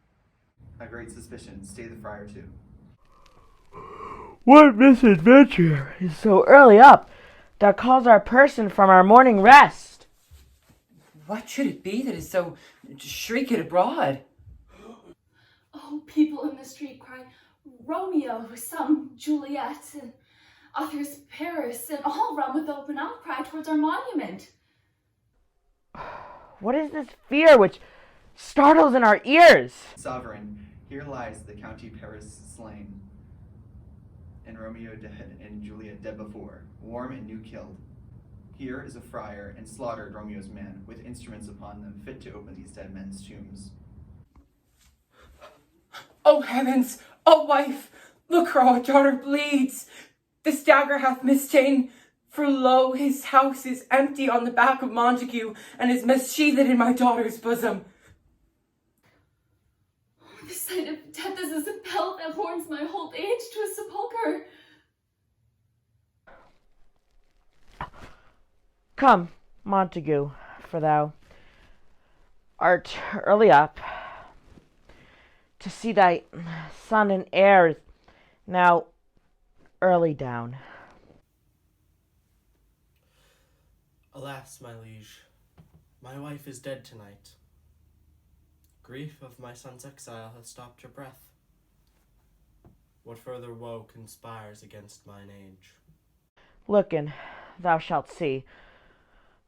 A great suspicion. Stay the friar too. What misadventure is so early up that calls our person from our morning rest? What should it be that is so shrieked abroad? Oh, people in the street cry, Romeo, some Juliet, and others Paris, and all run with open outcry towards our monument. What is this fear which startles in our ears? Sovereign, here lies the County Paris slain, and Romeo dead, and Juliet dead before, warm and new killed. Here is a friar, and slaughtered Romeo's men, with instruments upon them, fit to open these dead men's tombs. Oh heavens! Oh wife! Look, her our daughter bleeds! This dagger hath mista'en, for lo, his house is empty on the back of Montague, and is missheathed in my daughter's bosom. Oh, the sight of death is as a bell that warns my old age to a sepulchre. Come, Montague, for thou art early up to see thy son and heir now early down. Alas, my liege, my wife is dead tonight. Grief of my son's exile has stopped her breath. What further woe conspires against mine age? Look, and thou shalt see.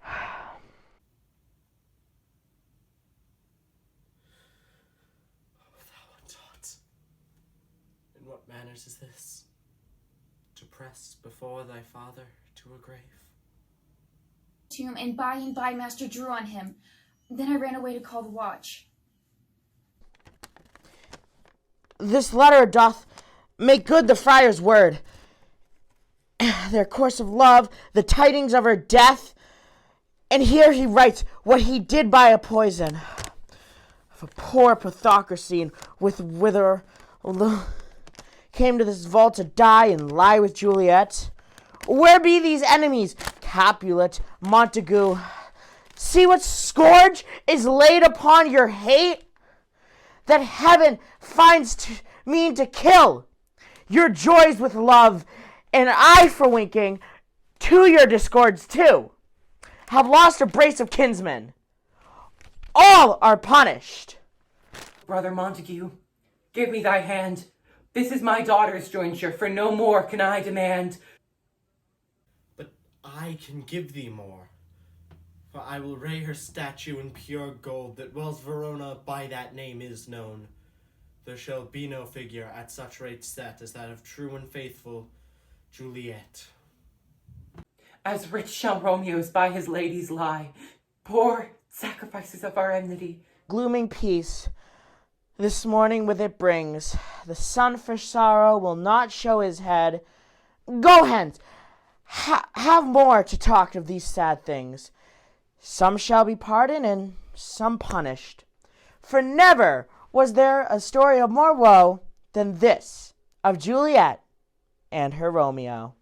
Thou untaught, in what manners is this? To press before thy father to a grave? Tomb, and by Master drew on him. Then I ran away to call the watch. This letter doth make good the friar's word. Their course of love, the tidings of her death, and here he writes what he did by a poison of a poor pathocracy, and whither came to this vault to die and lie with Juliet. Where be these enemies, Capulet, Montague? See what scourge is laid upon your hate, that heaven finds mean to kill your joys with love, and I, for winking, to your discords too, have lost a brace of kinsmen. All are punished. Brother Montague, give me thy hand. This is my daughter's jointure, for no more can I demand. But I can give thee more, for I will ray her statue in pure gold, that whilst Verona by that name is known, there shall be no figure at such rate set as that of true and faithful Juliet. As rich shall Romeo's by his ladies lie, poor sacrifices of our enmity. Glooming peace this morning with it brings. The sun for sorrow will not show his head. Go hence, have more to talk of these sad things. Some shall be pardoned and some punished. For never was there a story of more woe than this of Juliet and her Romeo.